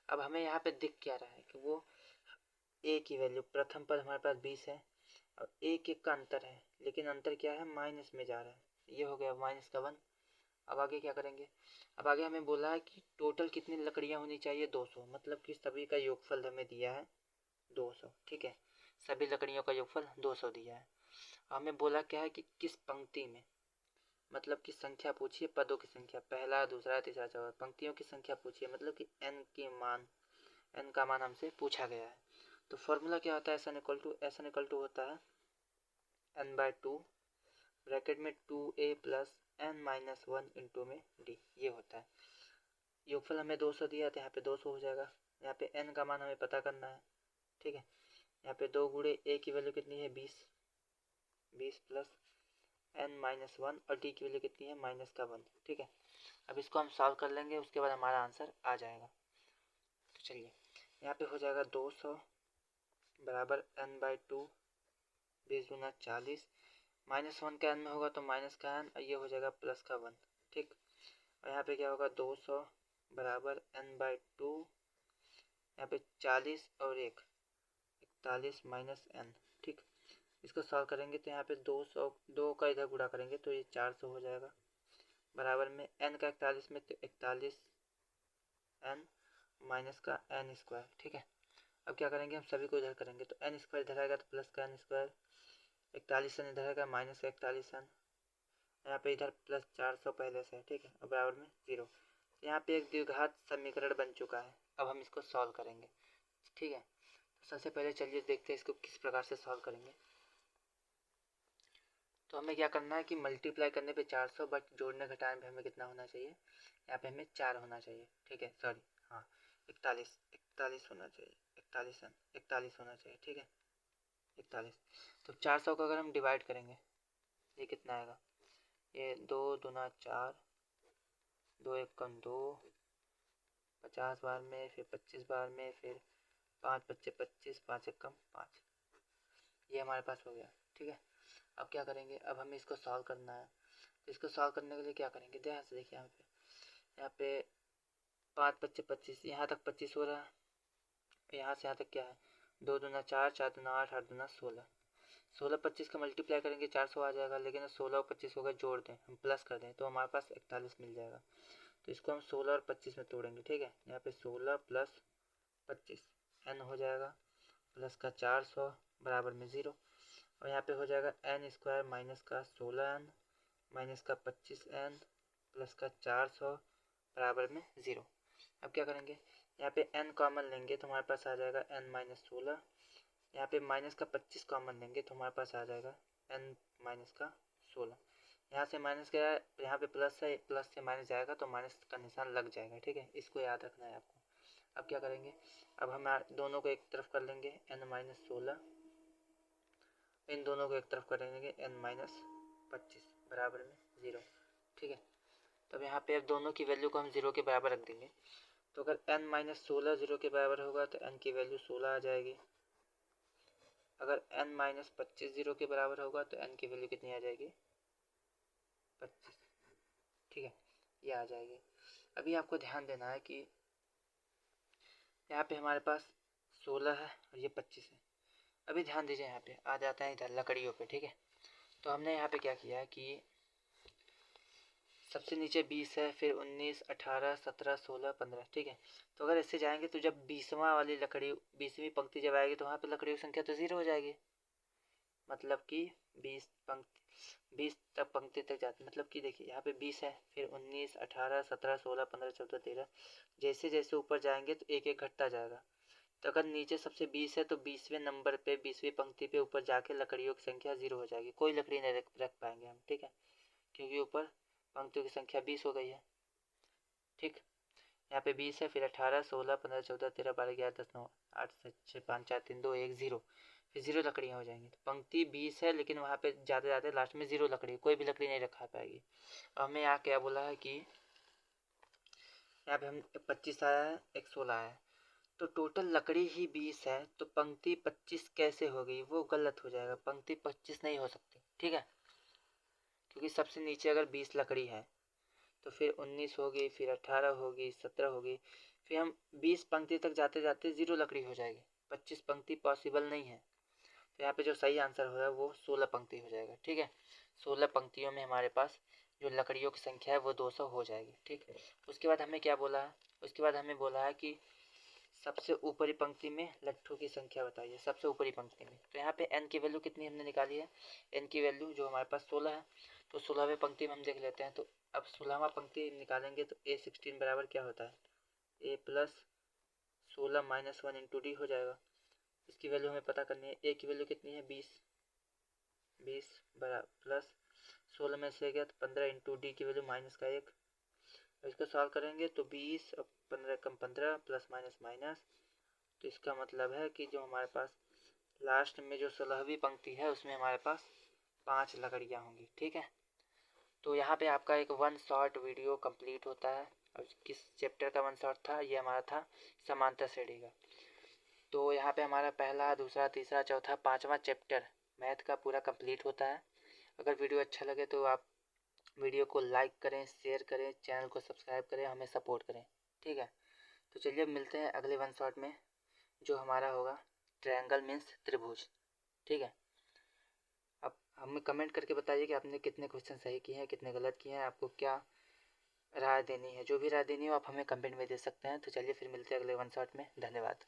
अब हमें यहाँ पे दिख क्या रहा है कि वो ए की वैल्यू, प्रथम पद हमारे पास 20 है और एक एक का अंतर है, लेकिन अंतर क्या है, माइनस में जा रहा है, ये हो गया माइनस का 1। अब आगे क्या करेंगे, अब आगे हमें बोला है कि टोटल कितनी लकड़ियाँ होनी चाहिए 200, मतलब कि सभी का योगफल हमें दिया है 200। ठीक है, सभी लकड़ियों का योगफल 200 दिया है। हमें बोला क्या है कि किस पंक्ति में, मतलब कि संख्या पूछिए, पदों की संख्या, पहला दूसरा तीसरा चौथा, पंक्तियों की संख्या पूछिए, मतलब कि n का मान हमसे पूछा गया है। तो फॉर्मूला क्या होता है, एस एन इक्वल टू होता है n/2 ब्रैकेट में 2a plus n minus 1 into में d, ये होता है। योगफल हमें 200 दिया है तो यहाँ पे 200 हो जाएगा। यहाँ पे n का मान हमें पता करना है, ठीक है। यहाँ पे 2 गुणे a की वैल्यू कितनी है, 20 प्लस n माइनस 1 और d की वैल्यू कितनी है, माइनस का 1, ठीक है। अब इसको हम सॉल्व कर लेंगे, उसके बाद हमारा आंसर आ जाएगा। तो चलिए यहाँ पे हो जाएगा 200 बराबर n/2, 20 गुना 40, माइनस 1 का n में होगा तो माइनस का n, ये हो जाएगा प्लस का 1, ठीक। और यहाँ पे क्या होगा, 200 बराबर n/2, यहाँ पे 40 और 1 41 माइनस n, ठीक। इसको सॉल्व करेंगे तो यहाँ पे 2 का इधर गुणा करेंगे तो ये 400 हो जाएगा, बराबर में n का 41 में तो 41 n माइनस का n स्क्वायर, ठीक है। अब क्या करेंगे, हम सभी को इधर करेंगे तो n स्क्वायर इधर आएगा तो प्लस का n स्क्वायर, 41 n इधर आएगा माइनस का 41 n, यहाँ पे इधर प्लस 400 पहले से है, ठीक है, और बराबर में 0। यहाँ पे एक द्विघात समीकरण बन चुका है, अब हम इसको सॉल्व करेंगे, ठीक है। तो सबसे पहले चलिए देखते हैं इसको किस प्रकार से सॉल्व करेंगे। तो हमें क्या करना है कि मल्टीप्लाई करने पे 400, बट जोड़ने घटाने पे हमें कितना होना चाहिए, यहाँ पे हमें 4 होना चाहिए, ठीक है, सॉरी, हाँ 41 होना चाहिए, 41 होना चाहिए, ठीक है, 41। तो 400 को अगर हम डिवाइड करेंगे ये कितना आएगा, ये 2 दूना 4, 2 एक कम 2, 50 बार में, फिर 25 बार में, फिर 5 बच्चे 25, 5 एक कम 5, ये हमारे पास हो गया, ठीक है। अब क्या करेंगे, अब हमें इसको सॉल्व करना है। तो इसको सॉल्व करने के लिए क्या करेंगे, ध्यान से देखिए, यहाँ पे 5 बच्चे 25, यहाँ तक 25 हो रहा है, यहाँ से यहाँ तक क्या है, 2 दूना 4, 4 दूना 8, 8 दूना 16, 16 25 का मल्टीप्लाई करेंगे 400 आ जाएगा, लेकिन 16 और 25 को अगर जोड़ दें, हम प्लस कर दें तो हमारे पास 41 मिल जाएगा। तो इसको हम 16 और 25 में तोड़ेंगे, ठीक है। यहाँ पे 16 प्लस 25 n हो जाएगा, प्लस का 400 बराबर में 0, और यहाँ पे हो जाएगा n स्क्वायर माइनस का 16n माइनस का 25n प्लस का 400 बराबर में 0। अब क्या करेंगे, यहाँ पे n कॉमन लेंगे तो हमारे पास आ जाएगा n माइनस 16, यहाँ पे माइनस का 25 कॉमन लेंगे तो हमारे पास आ जाएगा n माइनस का 16। यहाँ से माइनस गया, यहाँ पे प्लस है, प्लस से माइनस जाएगा तो माइनस का निशान लग जाएगा, ठीक है, इसको याद रखना है आपको। अब क्या करेंगे, अब हम दोनों को एक तरफ कर लेंगे n माइनस 16, इन दोनों को एक तरफ कर लेंगे n माइनस 25 बराबर में 0, ठीक है। तब यहाँ पे अब दोनों की वैल्यू को हम 0 के बराबर रख देंगे। तो अगर n माइनस 16 0 के बराबर होगा तो n की वैल्यू 16 आ जाएगी। अगर n माइनस 25 0 के बराबर होगा तो n की वैल्यू कितनी आ जाएगी, 25, ठीक है, ये आ जाएगी। अभी आपको ध्यान देना है कि यहाँ पे हमारे पास 16 है और ये 25 है। अभी ध्यान दीजिए, यहाँ पे आ जाते हैं इधर लकड़ियों पे, ठीक है। तो हमने यहाँ पे क्या किया है कि सबसे नीचे 20 है, फिर 19, 18, 17, 16, 15, ठीक है। तो अगर इससे जाएंगे तो जब 20वां वाली लकड़ी, 20वीं पंक्ति जब आएगी तो वहाँ पे लकड़ियों की संख्या तो 0 हो जाएगी, मतलब कि 20 तक पंक्ति तक जाती, मतलब कि देखिए यहाँ पे 20 है, फिर 19, 18, 17, 16, 15, 14, 13, जैसे जैसे ऊपर जाएंगे तो एक एक घटता जाएगा। तो अगर नीचे सबसे 20 है तो 20वें नंबर पे, 20वीं पंक्ति पे ऊपर जाके लकड़ियों की संख्या 0 हो जाएगी, कोई लकड़ी नहीं रख पाएंगे हम, ठीक है, क्योंकि ऊपर पंक्तियों की संख्या 20 हो गई है, ठीक। यहाँ पे 20 है, फिर 18, 16, 15, 14, 13, 12, 11, 10, 9, 8, 7, 6, 5, 4, 3, 2, 1, 0, फिर 0 लकड़ियाँ हो जाएंगी। तो पंक्ति 20 है, लेकिन वहाँ पे जाते जाते लास्ट में 0 लकड़ी, कोई भी लकड़ी नहीं रखा पाएगी। और हमें यहाँ क्या बोला है कि यहाँ पे हम 25 आया है, एक 16 आया है, तो टोटल लकड़ी ही 20 है, तो पंक्ति 25 कैसे हो गई, वो गलत हो जाएगा, पंक्ति 25 नहीं हो सकती, ठीक है, क्योंकि सबसे नीचे अगर 20 लकड़ी है तो फिर 19 होगी, फिर 18 होगी, 17 होगी, फिर हम 20 पंक्ति तक जाते जाते 0 लकड़ी हो जाएगी, 25 पंक्ति पॉसिबल नहीं है। तो यहाँ पे जो सही आंसर होगा वो 16 पंक्ति हो जाएगा, ठीक है। 16 पंक्तियों में हमारे पास जो लकड़ियों की संख्या है वो 200 हो जाएगी, ठीक है। उसके बाद हमें क्या बोला है, उसके बाद हमें बोला है कि सबसे ऊपरी पंक्ति में लट्ठों की संख्या बताइए, सबसे ऊपरी पंक्ति में। तो यहाँ पे n की वैल्यू कितनी हमने निकाली है, n की वैल्यू जो हमारे पास 16 है, तो 16वें पंक्ति में हम देख लेते हैं। तो अब 16वां पंक्ति निकालेंगे तो a16 बराबर क्या होता है, a plus 16 minus 1 into D हो जाएगा। इसकी वैल्यू हमें पता करनी है, a की वैल्यू कितनी है 20 बराबर प्लस 16 में से गया तो 15 इंटू डी की वैल्यू माइनस का 1। इसको सॉल्व करेंगे तो 20 और 15 कम 15 प्लस माइनस माइनस, तो इसका मतलब है कि जो हमारे पास लास्ट में जो 16वीं पंक्ति है उसमें हमारे पास 5 लकड़ियाँ होंगी। ठीक है, तो यहाँ पे आपका एक वन शॉट वीडियो कंप्लीट होता है। और किस चैप्टर का वन शॉट था, ये हमारा था समांतर श्रेणी का। तो यहाँ पे हमारा पहला, दूसरा, तीसरा, चौथा, पाँचवा चैप्टर मैथ का पूरा कंप्लीट होता है। अगर वीडियो अच्छा लगे तो आप वीडियो को लाइक करें, शेयर करें, चैनल को सब्सक्राइब करें, हमें सपोर्ट करें। ठीक है, तो चलिए मिलते हैं अगले वन शॉट में, जो हमारा होगा ट्रायंगल मीन्स त्रिभुज। ठीक है, अब हमें कमेंट करके बताइए कि आपने कितने क्वेश्चन सही किए हैं, कितने गलत किए हैं, आपको क्या राय देनी है। जो भी राय देनी हो आप हमें कमेंट में दे सकते हैं। तो चलिए फिर मिलते हैं अगले वन शॉट में। धन्यवाद।